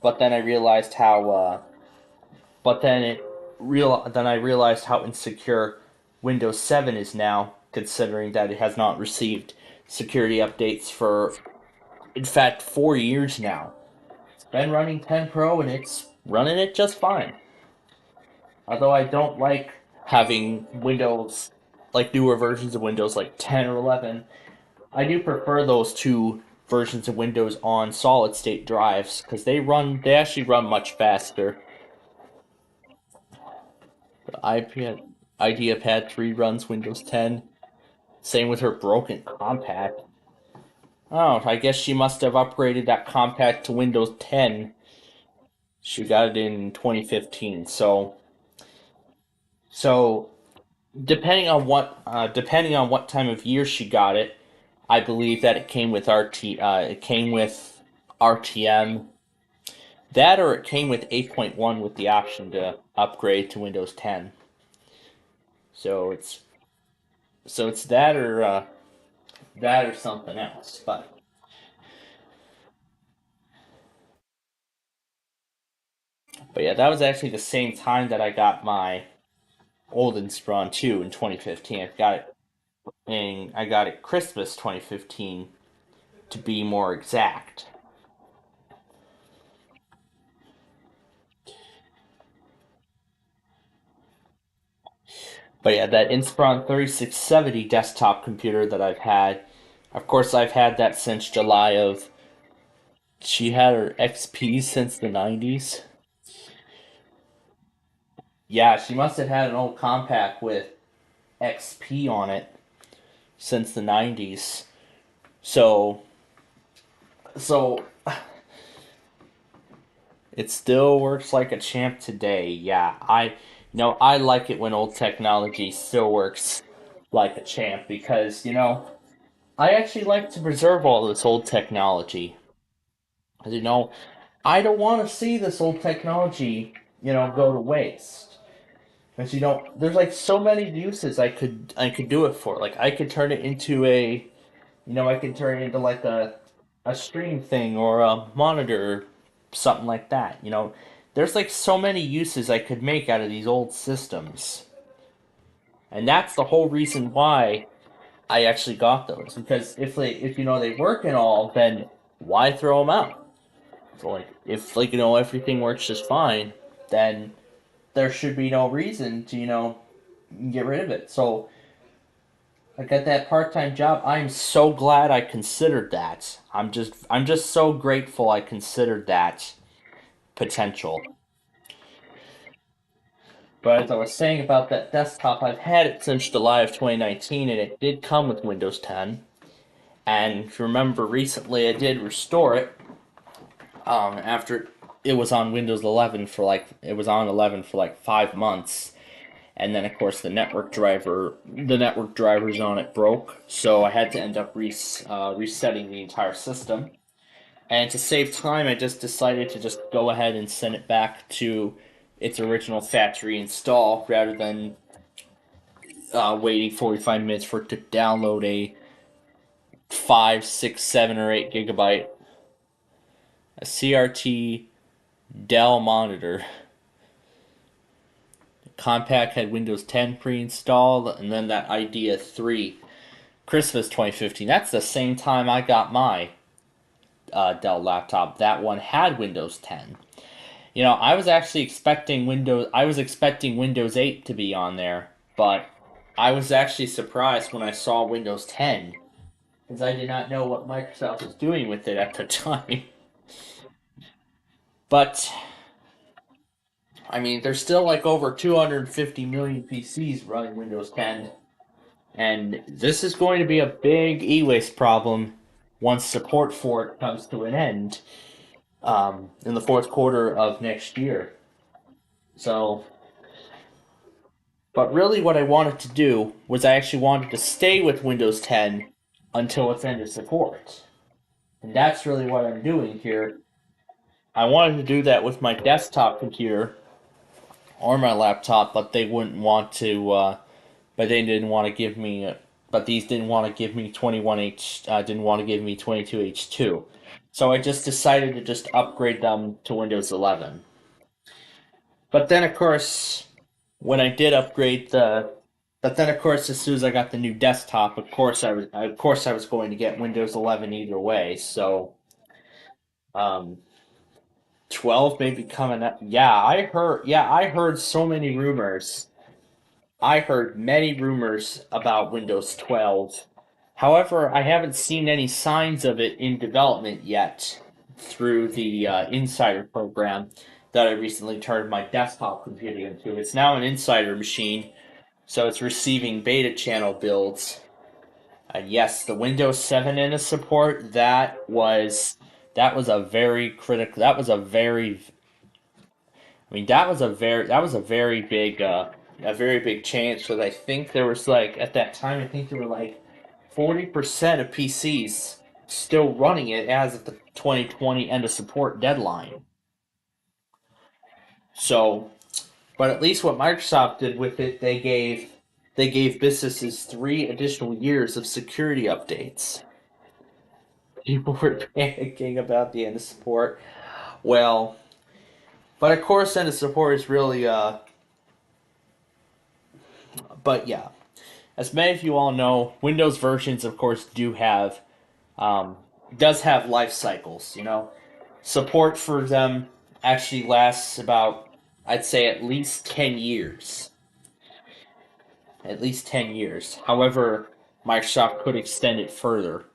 A: but then I realized how. Then I realized how insecure Windows 7 is now, considering that it has not received security updates for, in fact, 4 years now. It's been running 10 Pro and it's running it just fine. Although I don't like having Windows, like newer versions of Windows like 10 or 11, I do prefer those two versions of Windows on solid state drives because they actually run much faster. The IdeaPad 3 runs Windows 10. Same with her broken compact. Oh, I guess she must have upgraded that compact to Windows 10. She got it in 2015. So depending on what time of year she got it, I believe that it came with RTM. That or it came with 8.1 with the option to upgrade to Windows 10. So it's that or something else. But yeah, that was actually the same time that I got my old Inspiron 2 in 2015. I got it Christmas 2015 to be more exact. But yeah, that Inspiron 3670 desktop computer that I've had, of course, I've had that since July of. She had her XP since the 90s. Yeah, she must have had an old compact with XP on it since the 90s. So, so it still works like a champ today. Yeah, I like it when old technology still works like a champ because, I actually like to preserve all this old technology. You know, I don't want to see this old technology, go to waste. Because there's like so many uses I could do it for. Like I could turn it into I could turn it into like a stream thing or a monitor, something like that. There's like so many uses I could make out of these old systems, and that's the whole reason why I actually got those. Because if they work and all, then why throw them out? So like if everything works just fine, then there should be no reason to get rid of it. So I got that part-time job. I'm so glad I considered that. I'm just so grateful I considered that potential. But as I was saying about that desktop, I've had it since July of 2019, and it did come with Windows 10. And if you remember, recently I did restore it after it was on Windows 11 for like 5 months. And then of course the network drivers on it broke, so I had to end up resetting the entire system. And to save time, I just decided to just go ahead and send it back to its original factory install rather than waiting 45 minutes for it to download a 5, 6, 7, or 8 gigabyte a CRT Dell monitor. Compact had Windows 10 pre-installed, and then that Idea 3, Christmas 2015. That's the same time I got my Dell laptop. That one had Windows 10. I was actually expecting Windows 8 to be on there, but I was actually surprised when I saw Windows 10, because I did not know what Microsoft was doing with it at the time. But I mean, there's still like over 250 million PCs running Windows 10, and this is going to be a big e-waste problem once support for it comes to an end in the fourth quarter of next year. So, but really what I wanted to do was I actually wanted to stay with Windows 10 until its end of support. And that's really what I'm doing here. I wanted to do that with my desktop computer or my laptop, but they wouldn't want to, but they didn't want to give me, but these didn't want to give me 21H, didn't want to give me 22H2. So I just decided to just upgrade them to Windows 11. But then, of course, when I did upgrade but then, of course, as soon as I got the new desktop, of course I was going to get Windows 11 either way. So, 12 may be coming up. Yeah, I heard so many rumors. I heard many rumors about Windows 12. However, I haven't seen any signs of it in development yet through the Insider program that I recently turned my desktop computer into. It's now an Insider machine, so it's receiving beta channel builds. And yes, the Windows 7 end of support, that was a very critical, that was a very, I mean, that was a very big change, because I think there was like, at that time, I think there were like 40% of PCs still running it as of the 2020 end of support deadline. So, but at least what Microsoft did with it, they gave businesses 3 additional years of security updates. People were panicking about the end of support. Well, but of course, end of support is really But yeah, as many of you all know, Windows versions, of course, does have life cycles. Support for them actually lasts about, I'd say, at least 10 years. At least 10 years. However, Microsoft could extend it further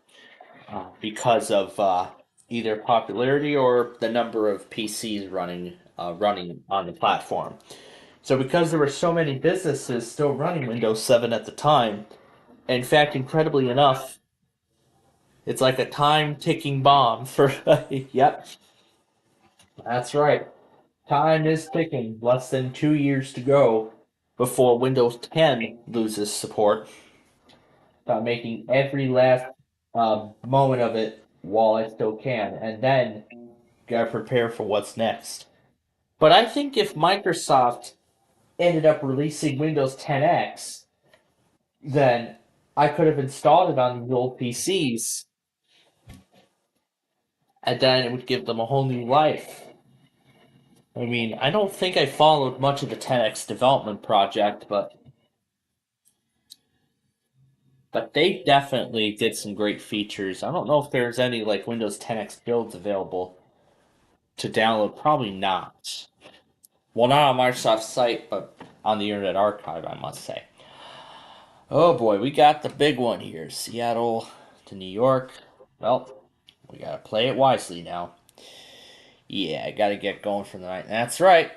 A: because of either popularity or the number of PCs running on the platform. So because there were so many businesses still running Windows 7 at the time, in fact, incredibly enough, it's like a time-ticking bomb for... Yep. That's right. Time is ticking. Less than 2 years to go before Windows 10 loses support. About making every last moment of it while I still can. And then, gotta prepare for what's next. But I think if Microsoft ended up releasing Windows 10X, then I could have installed it on the old PCs, and then it would give them a whole new life. I mean, I don't think I followed much of the 10X development project, but they definitely did some great features. I don't know if there's any like Windows 10X builds available to download. Probably not. Well, not on Microsoft's site, but on the Internet Archive, I must say. Oh boy, we got the big one here. Seattle to New York. Well, we gotta play it wisely now. Yeah, I gotta get going for the night. That's right.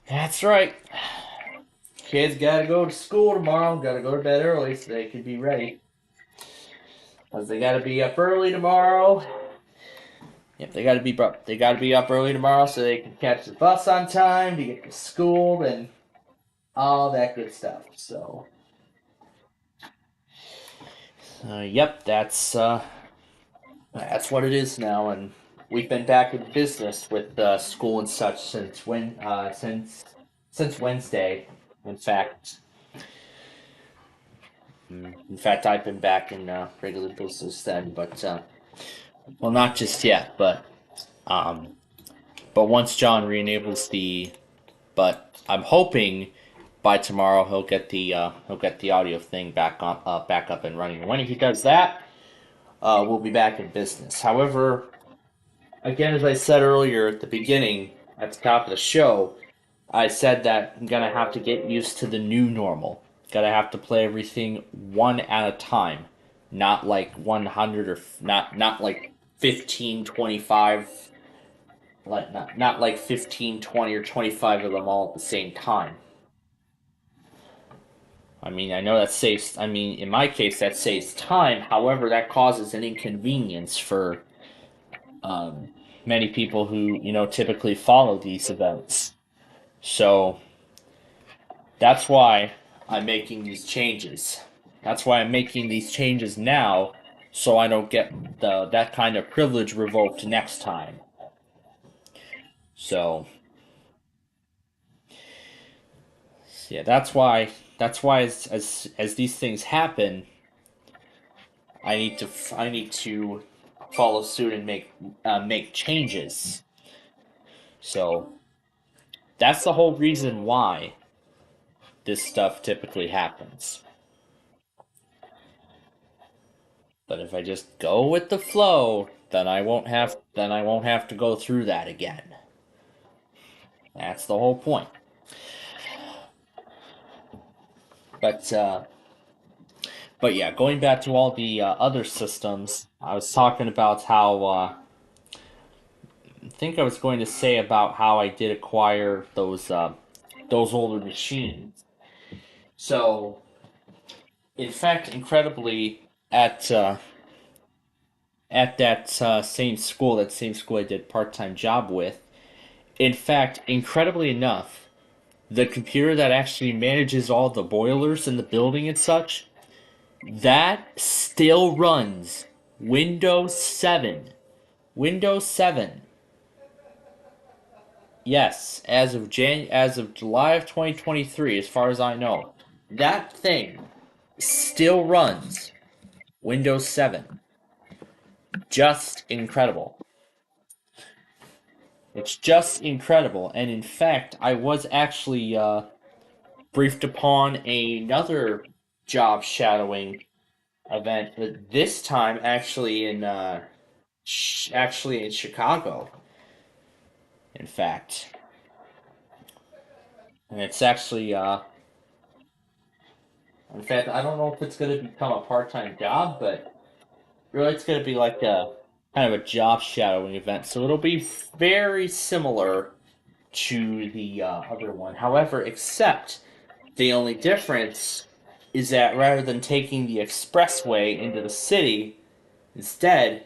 A: That's right. Kids gotta go to school tomorrow. Gotta go to bed early so they can be ready. Because they gotta be up early tomorrow. Yep, they gotta be up early tomorrow so they can catch the bus on time to get to school and all that good stuff. So, yep, that's what it is now, and we've been back in business with school and such since Wednesday. In fact, I've been back in regular business then, but well, not just yet, but once John re-enables but I'm hoping by tomorrow he'll get the audio thing back up and running. When he does that, we'll be back in business. However, again, as I said earlier at the beginning, at the top of the show, I said that I'm gonna have to get used to the new normal. Gotta have to play everything one at a time, not like 100 or not like 15, 25, like not like 15, 20, or 25 of them all at the same time. I mean, I know that saves. I mean, in my case, that saves time. However, that causes an inconvenience for many people who typically follow these events. So that's why I'm making these changes. That's why I'm making these changes now, so I don't get that kind of privilege revoked next time. So yeah, that's why as these things happen, I need to follow suit and make changes. So that's the whole reason why this stuff typically happens. But if I just go with the flow, then I won't have to go through that again. That's the whole point. But yeah, going back to all the other systems, I was talking about how I think I was going to say about how I did acquire those older machines. So, in fact, incredibly, at that same school I did part-time job with, in fact, incredibly enough, the computer that actually manages all the boilers in the building and such, that still runs Windows 7. Windows 7. Yes, as of July of 2023, as far as I know, that thing still runs Windows 7. Just incredible. It's just incredible. And in fact, I was actually briefed upon another job shadowing event, but this time actually in Chicago. In fact, and it's actually in fact, I don't know if it's going to become a part-time job, but really it's going to be like a kind of a job shadowing event. So it'll be very similar to the other one. However, except the only difference is that rather than taking the expressway into the city, instead,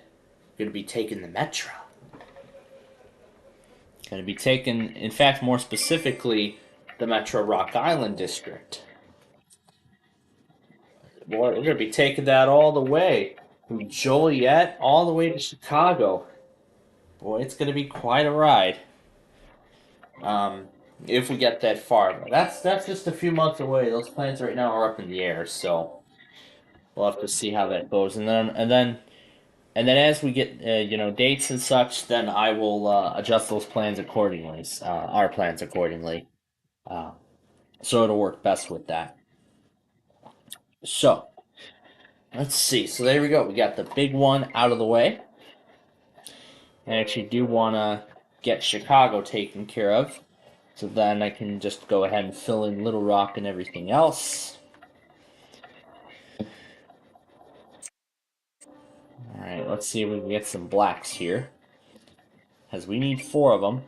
A: you're going to be taking the metro. Going to be taking, in fact, more specifically, the Metro Rock Island District. Boy, we're going to be taking that all the way from Joliet all the way to Chicago. Boy, it's going to be quite a ride. If we get that far. But that's just a few months away. Those plans right now are up in the air, so we'll have to see how that goes. And then as we get dates and such, then I will adjust those plans accordingly. Our plans accordingly. So it'll work best with that. So let's see. So there we go. We got the big one out of the way. I actually do want to get Chicago taken care of. So then I can just go ahead and fill in Little Rock and everything else. Alright, let's see if we can get some blacks here. Because we need 4 of them.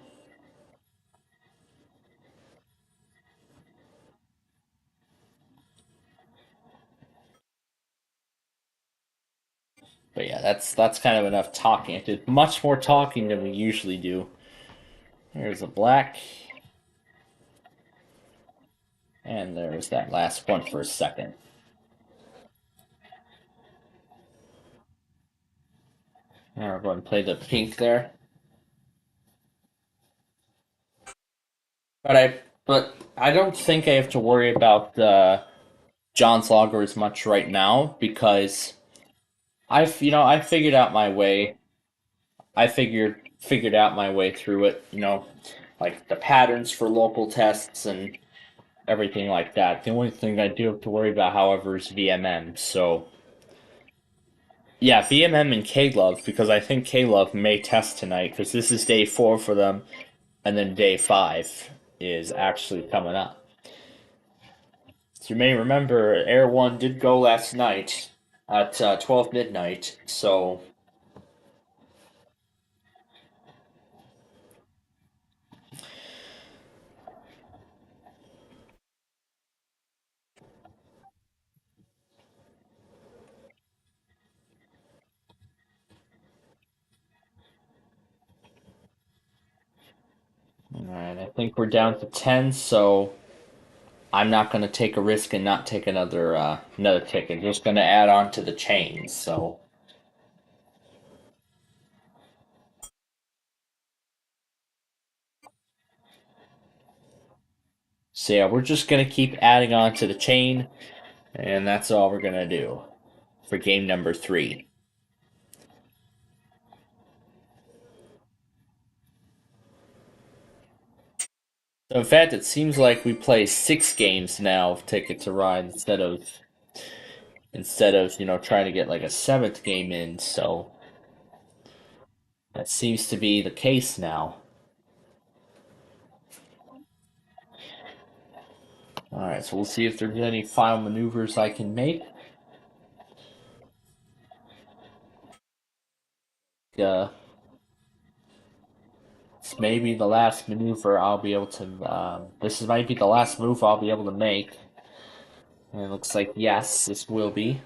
A: But yeah, that's kind of enough talking. I did much more talking than we usually do. There's a black. And there's that last one for a second. Now we're going to play the pink there. But I don't think I have to worry about John's Logger as much right now because I figured out my way. I figured out my way through it, like the patterns for local tests and everything like that. The only thing I do have to worry about, however, is VMM. So, yeah, VMM and K-Love, because I think K-Love may test tonight, because this is day 4 for them, and then day 5 is actually coming up. So you may remember, Air 1 did go last night at 12 midnight, so... Alright, I think we're down to 10, so I'm not going to take a risk and not take another ticket. I'm just going to add on to the chains, so... So yeah, we're just going to keep adding on to the chain, and that's all we're going to do for game number 3. So in fact, it seems like we play 6 games now of Ticket to Ride instead of trying to get like a 7th game in, so that seems to be the case now. Alright, so we'll see if there's any final maneuvers I can make. This may be the last maneuver I'll be able to, this might be the last move I'll be able to make. And it looks like, yes, this will be.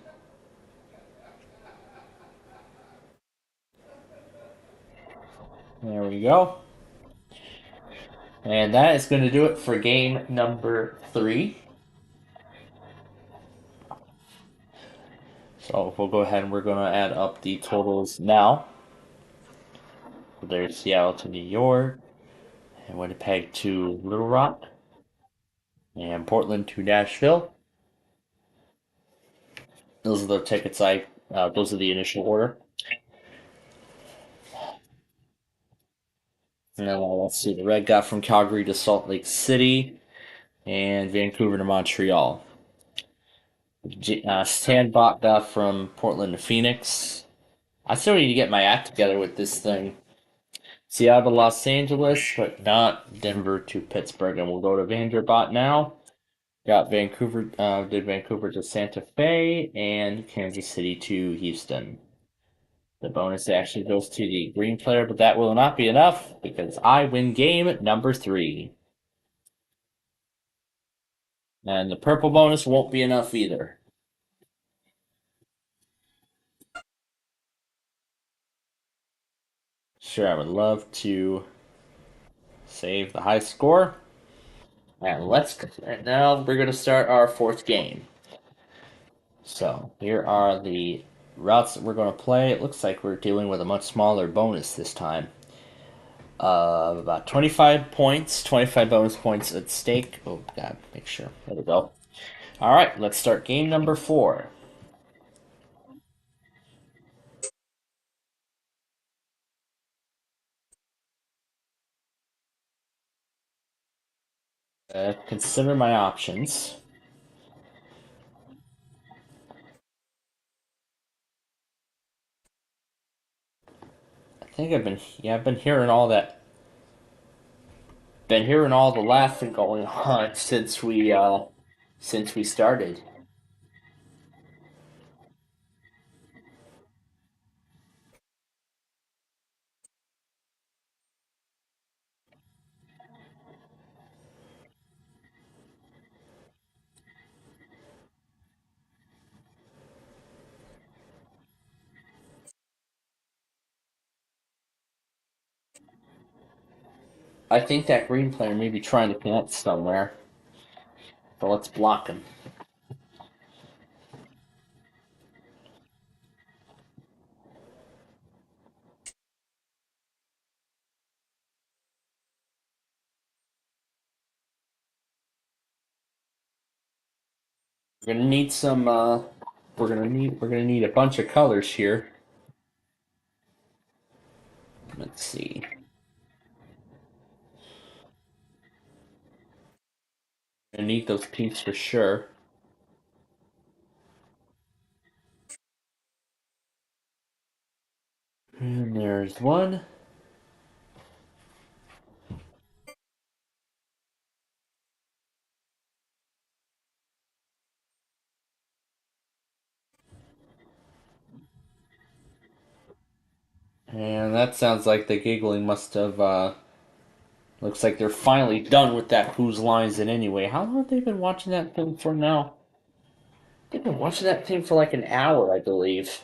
A: There we go. And that is going to do it for game number 3. So we'll go ahead and we're going to add up the totals now. So there's Seattle to New York, and Winnipeg to Little Rock, and Portland to Nashville. Those are the tickets those are the initial order. And then let's see, the red got from Calgary to Salt Lake City. and Vancouver to Montreal. Sandbach got from Portland to Phoenix. I still need to get my act together with this thing. Seattle to Los Angeles, but not Denver to Pittsburgh. And we'll go to Vanderbot now. Got Vancouver, did Vancouver to Santa Fe, and Kansas City to Houston. The bonus actually goes to the green player, but that will not be enough because I win game number 3. And the purple bonus won't be enough either. Sure, I would love to save the high score. And now we're going to start our 4th game. So here are the routes that we're going to play. It looks like we're dealing with a much smaller bonus this time. About 25 points, 25 bonus points at stake. Oh, God, make sure. There we go. All right, let's start game number 4. Consider my options. I think I've been hearing all that. Been hearing all the laughing going on since we started. I think that green player may be trying to connect somewhere. So let's block him. We're gonna need some. We're gonna need a bunch of colors here. Let's see. Gonna need those pinks for sure. And there's one. And that sounds like the giggling must have, looks like they're finally done with that Whose Lines It Anyway. How long have they been watching that thing for now? They've been watching that thing for like an hour, I believe.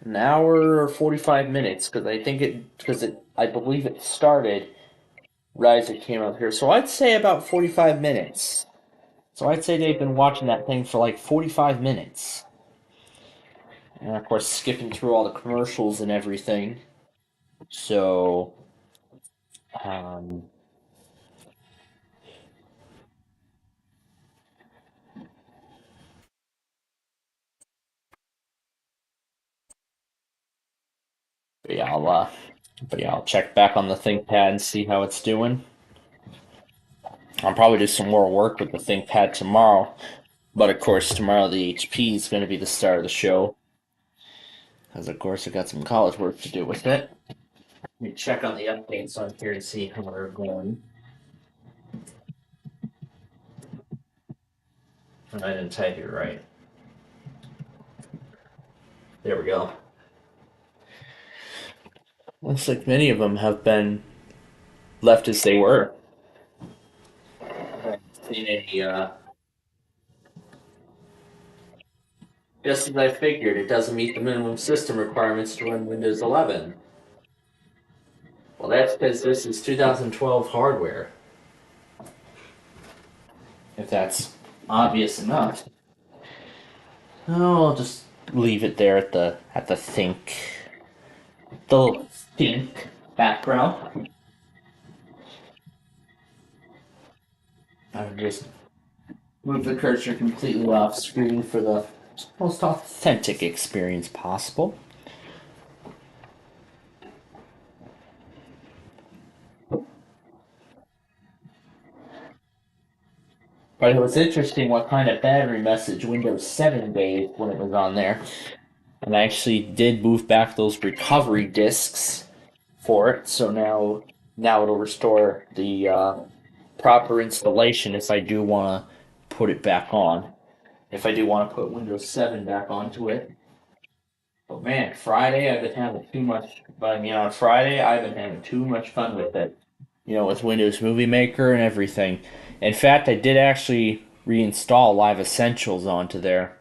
A: An hour or 45 minutes, I believe it started right as it came up here. So I'd say about 45 minutes. So I'd say they've been watching that thing for like 45 minutes. And of course, skipping through all the commercials and everything. So, um, but yeah, I'll check back on the ThinkPad and see how it's doing. I'll probably do some more work with the ThinkPad tomorrow. But of course, tomorrow the HP is going to be the star of the show. Because of course, I've got some college work to do with it. Let me check on the updates on here to see how they're going. I didn't type it right. There we go. Looks like many of them have been left as they were. I haven't seen any, just as I figured, it doesn't meet the minimum system requirements to run Windows 11. Well, that's because this is 2012 hardware. If that's obvious enough. Oh, I'll just leave it there at the think background. I would just move the cursor completely off screen for the most authentic experience possible. But it was interesting what kind of battery message Windows 7 gave when it was on there. And I actually did move back those recovery disks for it, so now it'll restore the proper installation if I do want to put it back on. If I do want to put Windows 7 back onto it. But man, Friday I've been having too much. But I mean, on Friday I've been having too much fun with it. With Windows Movie Maker and everything. In fact, I did actually reinstall Live Essentials onto there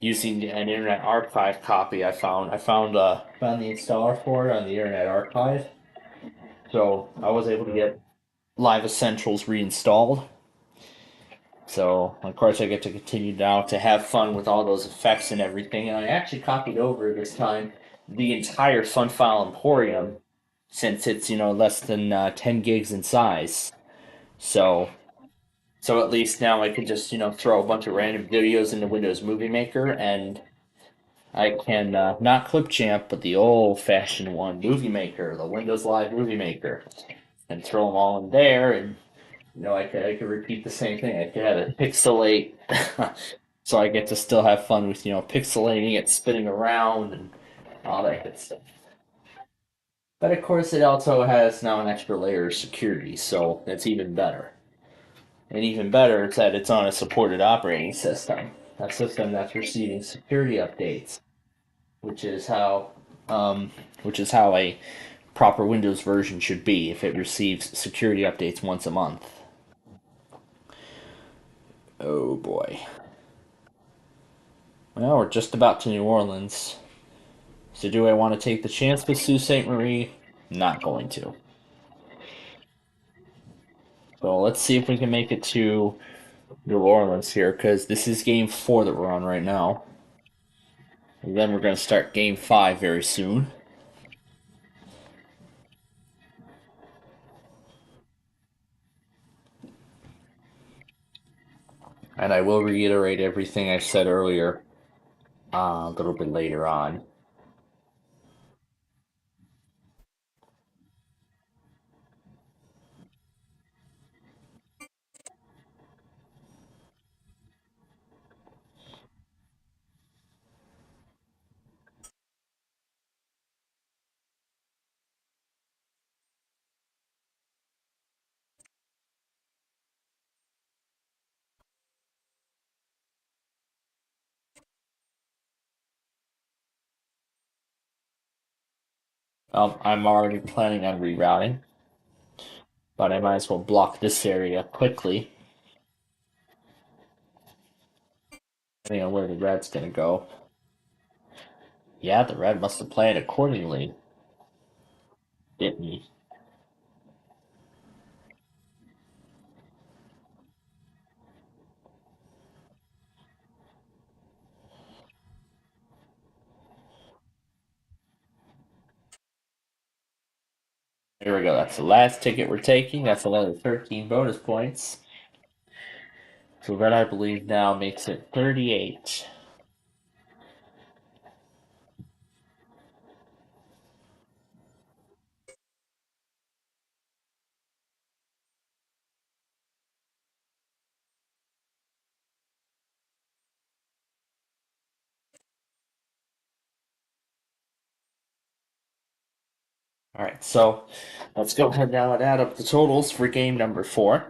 A: using an Internet Archive copy. I found the installer for it on the Internet Archive, so I was able to get Live Essentials reinstalled. So of course I get to continue now to have fun with all those effects and everything. And I actually copied over this time the entire Fun File Emporium, since it's less than 10 gigs in size. So at least now I can just throw a bunch of random videos into Windows Movie Maker, and I can not Clipchamp, but the old-fashioned one, Movie Maker, the Windows Live Movie Maker, and throw them all in there, and I could repeat the same thing. I could have it pixelate, so I get to still have fun with pixelating it, spinning around, and all that good stuff. But of course, it also has now an extra layer of security, so that's even better. And even better is that it's on a supported operating system, a system that's receiving security updates, which is how a proper Windows version should be if it receives security updates once a month. Oh boy. Well, we're just about to New Orleans. So do I want to take the chance with Sault Ste. Marie? Not going to. So let's see if we can make it to New Orleans here, because this is game 4 that we're on right now. And then we're going to start game 5 very soon. And I will reiterate everything I said earlier a little bit later on. I'm already planning on rerouting, but I might as well block this area quickly. Depending on where the red's gonna go. Yeah, the red must have planned accordingly, didn't he? Here we go. That's the last ticket we're taking. That's another 13 bonus points. So red, I believe, now makes it 38. Alright, so let's go ahead now and add up the totals for game number 4.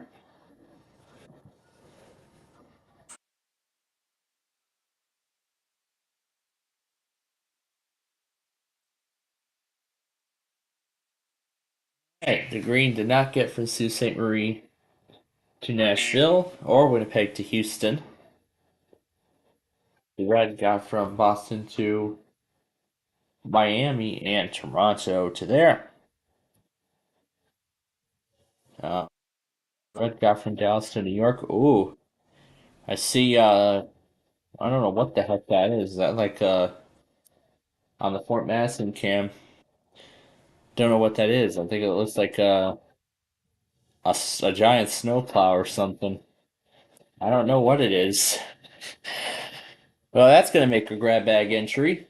A: Okay, the green did not get from Sault Ste. Marie to Nashville or Winnipeg to Houston. The red got from Boston to Miami and Toronto to there. Red got from Dallas to New York. Ooh, I see. I don't know what the heck that is. Is that like on the Fort Madison cam? Don't know what that is. I think it looks like a giant snowplow or something. I don't know what it is. Well, that's gonna make a grab bag entry.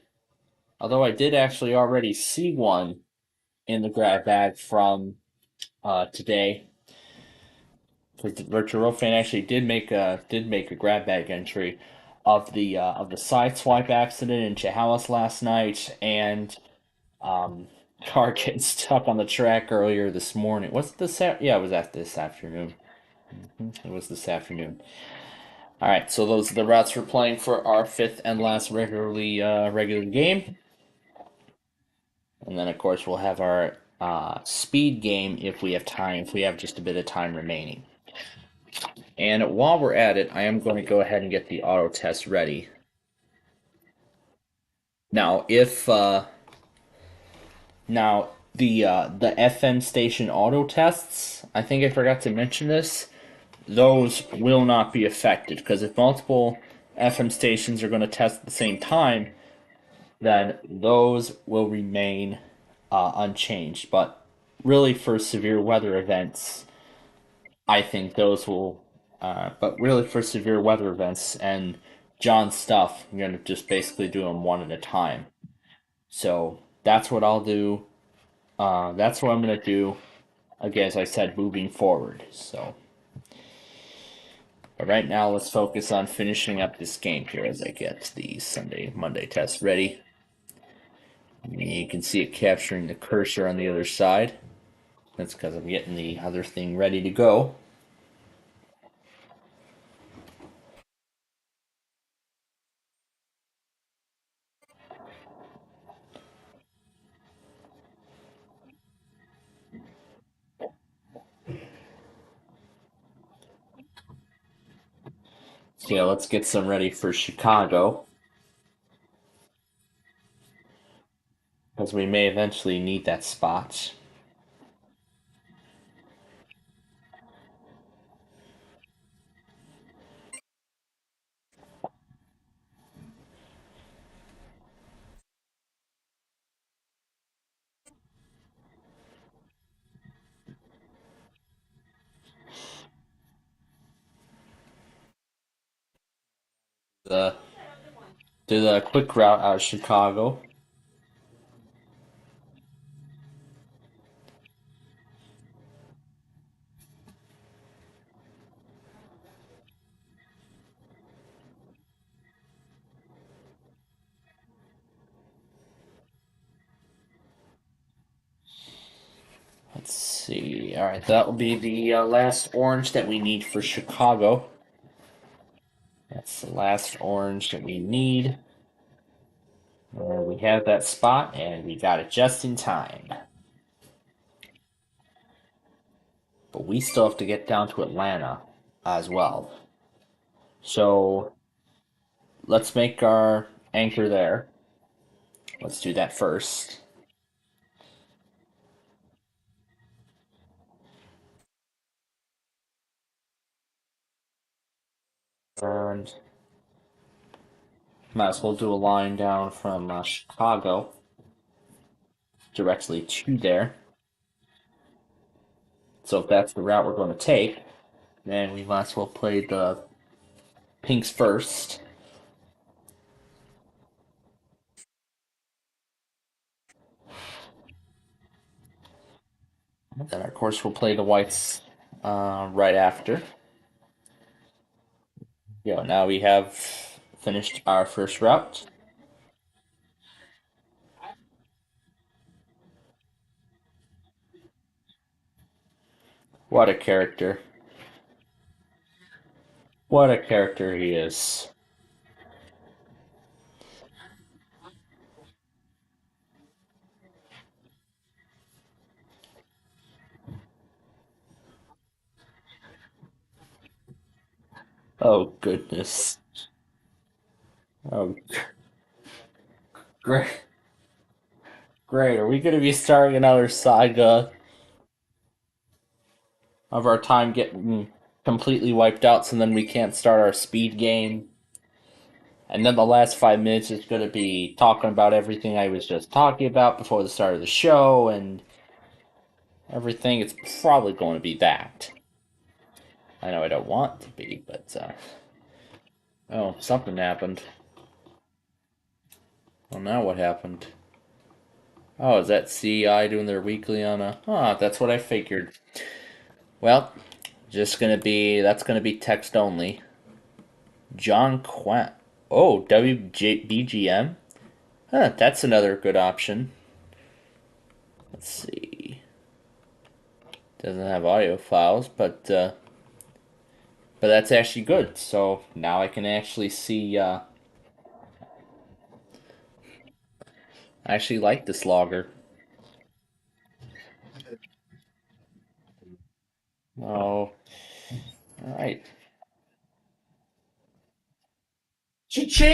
A: Although I did actually already see one in the grab bag from today. because the Virtual Fan actually did make a grab bag entry of the side swipe accident in Chehalis last night, and car getting stuck on the track earlier this morning. Was it this? Yeah, it was this afternoon. It was this afternoon. All right, so those are the routes we're playing for our fifth and last regular game, and then of course we'll have our speed game if we have time. If we have just a bit of time remaining. And while we're at it, I am going to go ahead and get the auto test ready. Now, if the FM station auto tests, I think I forgot to mention this. Those will not be affected because if multiple FM stations are going to test at the same time, then those will remain unchanged. But really, for severe weather events, I think those will. But really, for severe weather events and John's stuff, I'm going to just basically do them one at a time. So that's what I'll do. That's what I'm going to do, again, as I said, moving forward. So, but right now, let's focus on finishing up this game here as I get the Monday test ready. You can see it capturing the cursor on the other side. That's because I'm getting the other thing ready to go. So yeah, let's get some ready for Chicago. Because we may eventually need that spot. Do the quick route out of Chicago. Let's see. All right, that will be the last orange that we need for Chicago. That's the last orange that we need. We have that spot, and we got it just in time. But we still have to get down to Atlanta as well. So let's make our anchor there. Let's do that first. And might as well do a line down from Chicago directly to there. So if that's the route we're going to take, then we might as well play the pinks first. Then, of course, we'll play the whites right after. Yeah, now we have finished our first route. What a character. What a character he is. Oh, goodness. Oh, great. Great. Are we going to be starting another saga of our time getting completely wiped out so then we can't start our speed game? And then the last 5 minutes is going to be talking about everything I was just talking about before the start of the show and everything. It's probably going to be that. I know I don't want to be, but, oh, something happened. Well, now what happened? Oh, is that CI doing their weekly on a... Oh, that's what I figured. Well, That's gonna be text only. John Quent. Oh, WBGM? Huh, that's another good option. Let's see. Doesn't have audio files, but that's actually good. So now I can actually see. I actually like this logger. Oh, all right. Cha-ching!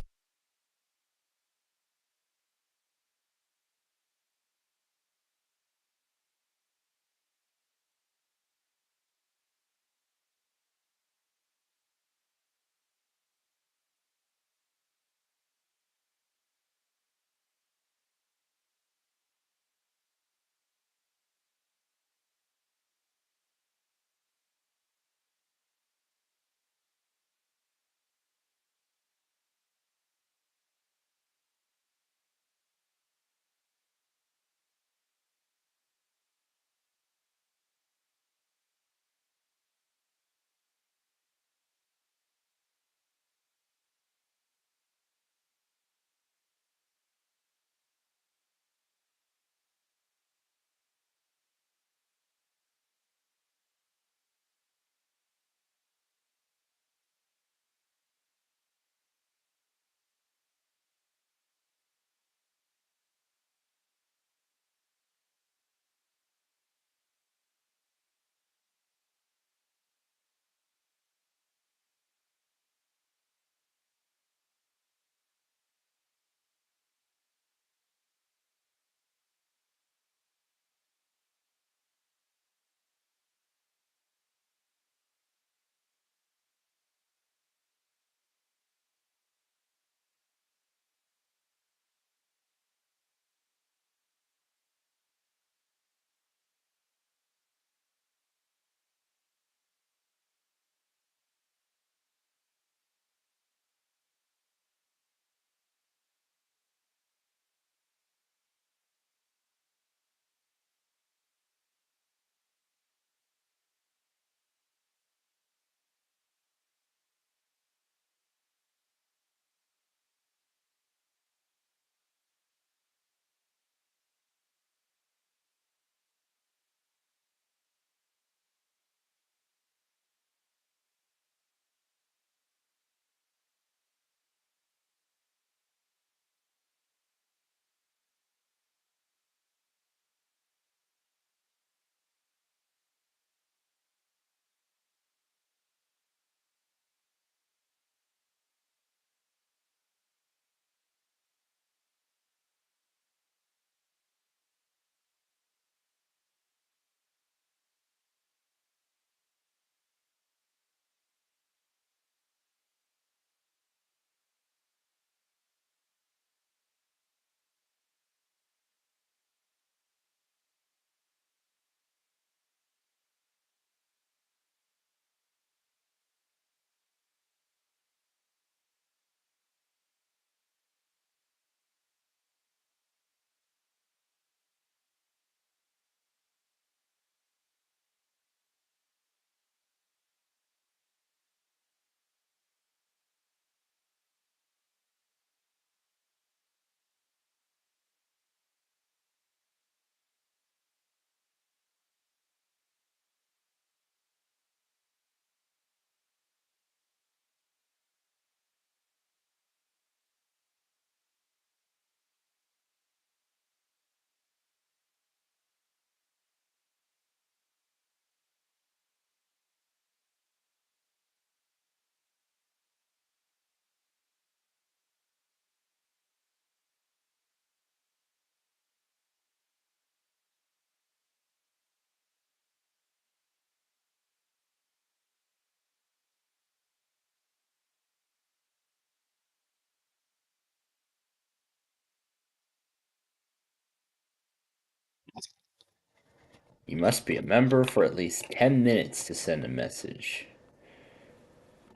A: You must be a member for at least 10 minutes to send a message.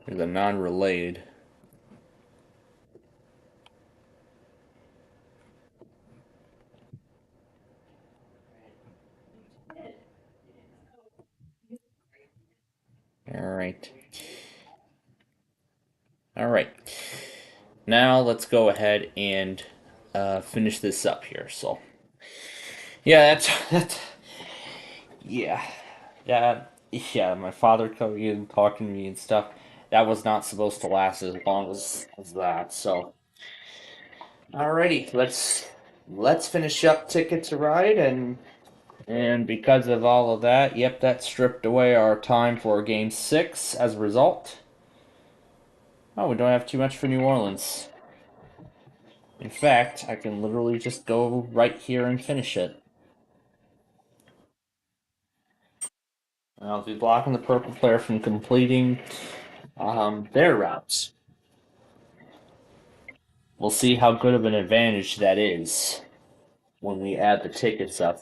A: There's a non-relayed. All right. Now let's go ahead and finish this up here. So, yeah, that's yeah, yeah, yeah. My father coming in talking to me and stuff. That was not supposed to last as long as that. So, alrighty, let's finish up Ticket to Ride, and because of all of that, yep, that stripped away our time for Game 6 as a result. Oh, we don't have too much for New Orleans. In fact, I can literally just go right here and finish it. I'll be blocking the purple player from completing their routes. We'll see how good of an advantage that is when we add the tickets up.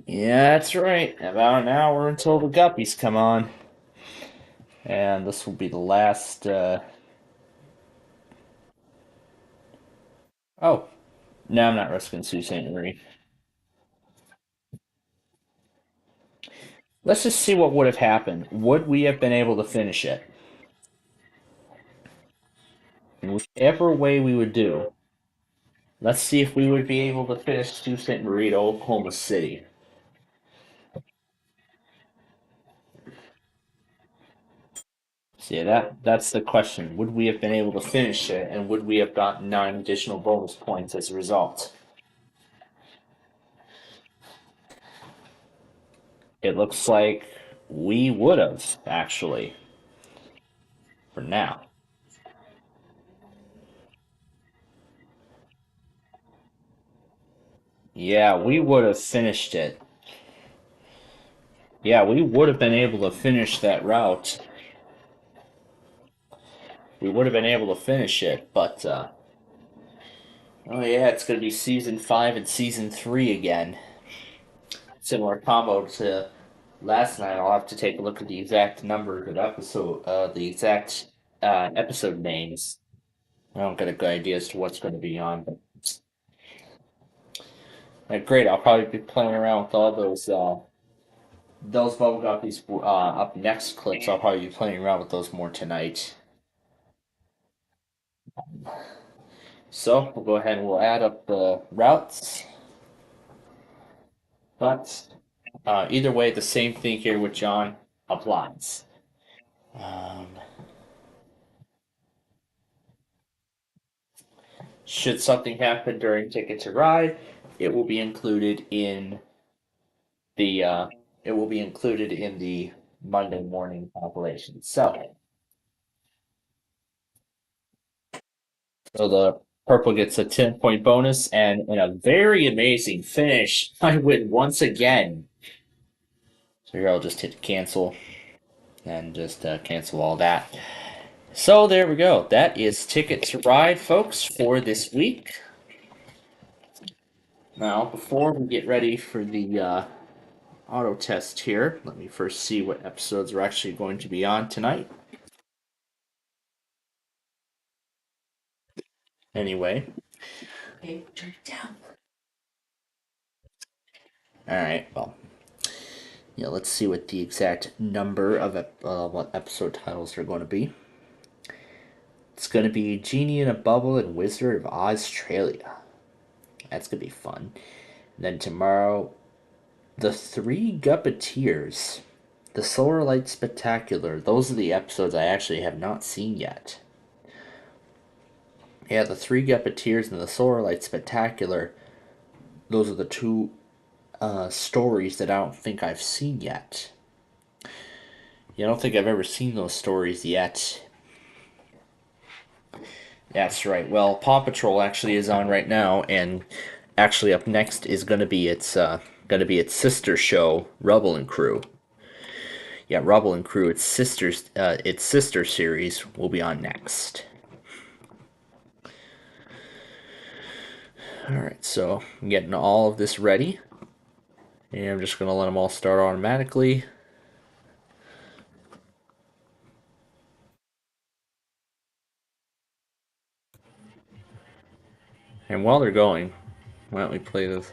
A: Yeah, that's right. About an hour until the guppies come on. And this will be the last... Oh. No, I'm not risking Sault Ste. Marie. Let's just see what would have happened. Would we have been able to finish it? In whichever way we would do. Let's see if we would be able to finish Sault Ste. Marie to Oklahoma City. See, that's the question. Would we have been able to finish it, and would we have gotten 9 additional bonus points as a result? It looks like we would have, actually. For now. Yeah, we would have finished it. Yeah, we would have been able to finish that route. We would have been able to finish it, but, oh yeah, it's going to be Season 5 and Season 3 again. Similar combo to last night. I'll have to take a look at the exact number of episode, the exact episode names. I don't get a good idea as to what's going to be on, but great. I'll probably be playing around with all those Bubble Guppies up next clips. I'll probably be playing around with those more tonight. So we'll go ahead and we'll add up the routes. But either way, the same thing here with John applies. Should something happen during Ticket to Ride, it will be included in the Monday morning compilation. So the purple gets a 10-point bonus, and in a very amazing finish, I win once again. So here I'll just hit cancel and just cancel all that. So there we go. That is Ticket to Ride, folks, for this week. Now, before we get ready for the auto test here, let me first see what episodes are actually going to be on tonight. Anyway. Okay, turn it down. Alright, well. Yeah, let's see what the exact number of what episode titles are going to be. It's going to be Genie in a Bubble and Wizard of Australia. That's going to be fun. And then tomorrow, The Three Guppeteers, The Solar Light Spectacular. Those are the episodes I actually have not seen yet. Yeah, The Three Guppeteers and The Solar Light Spectacular. Those are the two stories that I don't think I've seen yet. Yeah, I don't think I've ever seen those stories yet. That's right. Well, Paw Patrol actually is on right now, and actually up next is going to be its sister show, Rubble and Crew. Yeah, Rubble and Crew, its sister series will be on next. All right, so I'm getting all of this ready, and I'm just going to let them all start automatically. And while they're going, why don't we play this?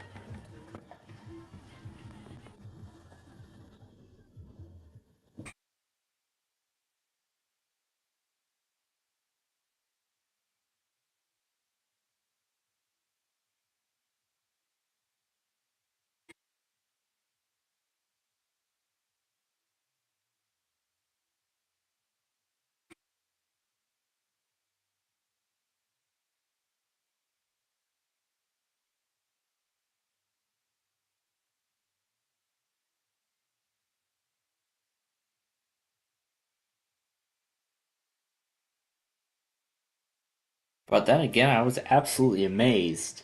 A: But then again, I was absolutely amazed.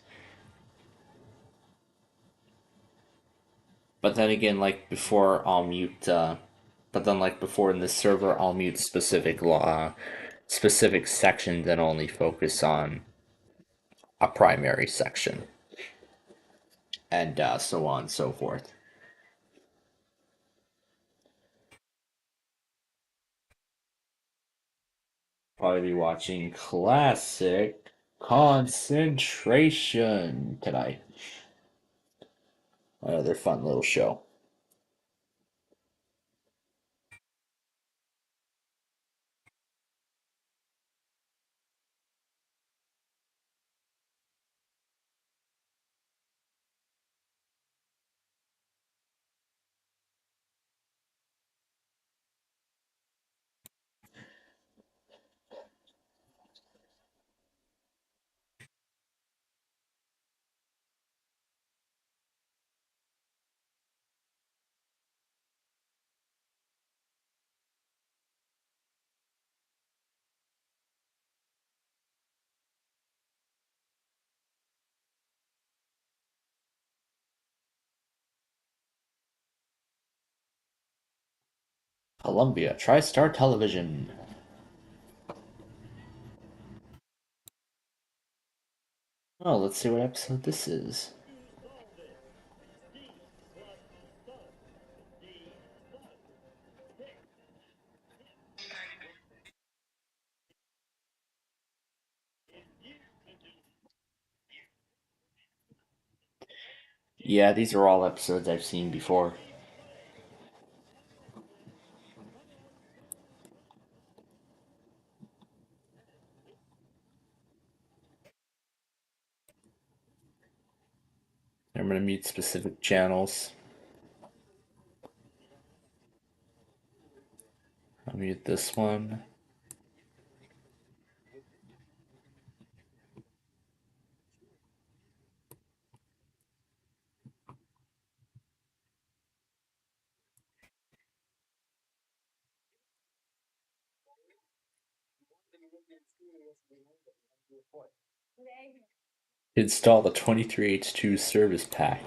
A: But then again, like before, I'll mute. But then, like before in this server, I'll mute specific sections and only focus on a primary section, and so on and so forth. Probably be watching Classic Concentration tonight. Another fun little show. Columbia TriStar Television. Oh, let's see what episode this is. Yeah, these are all episodes I've seen before. I'm going to mute specific channels. I'll mute this one. Install the 23H2 service pack.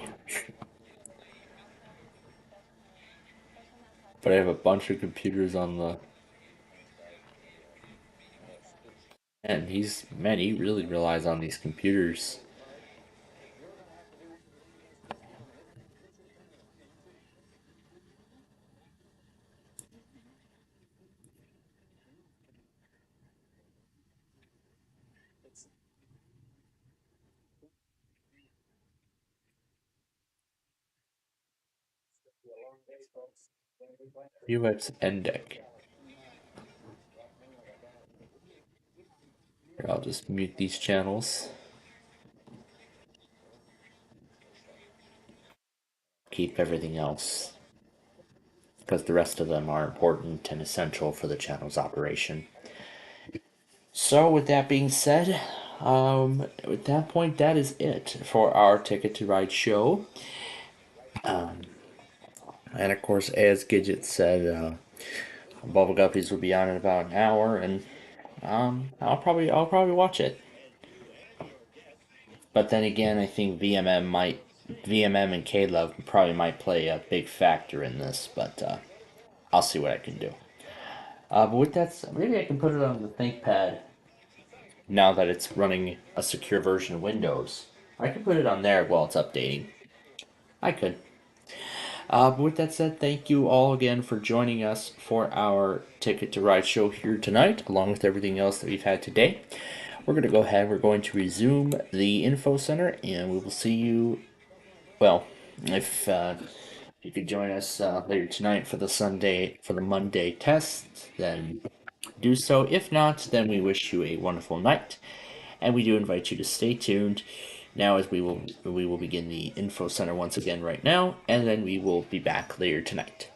A: But I have a bunch of computers on the... And he really relies on these computers. UX NDEC. Here, I'll just mute these channels. Keep everything else, because the rest of them are important and essential for the channel's operation. So with that being said, at that point, that is it for our Ticket to Ride show. And of course, as Gidget said, Bubble Guppies will be on in about an hour, and I'll probably watch it. But then again, I think VMM and K-Love probably might play a big factor in this, but I'll see what I can do. But with that said, maybe I can put it on the ThinkPad now that it's running a secure version of Windows. I can put it on there while it's updating. I could. But with that said, thank you all again for joining us for our Ticket to Ride show here tonight, along with everything else that we've had today. We're going to go ahead, we're going to resume the info center, and we will see you, well, if you could join us later tonight for the Monday test, then do so. If not, then we wish you a wonderful night, and we do invite you to stay tuned now as we will begin the info center once again right now, and then we will be back later tonight.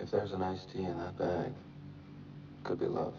N: If there's an iced tea in that bag, could be love.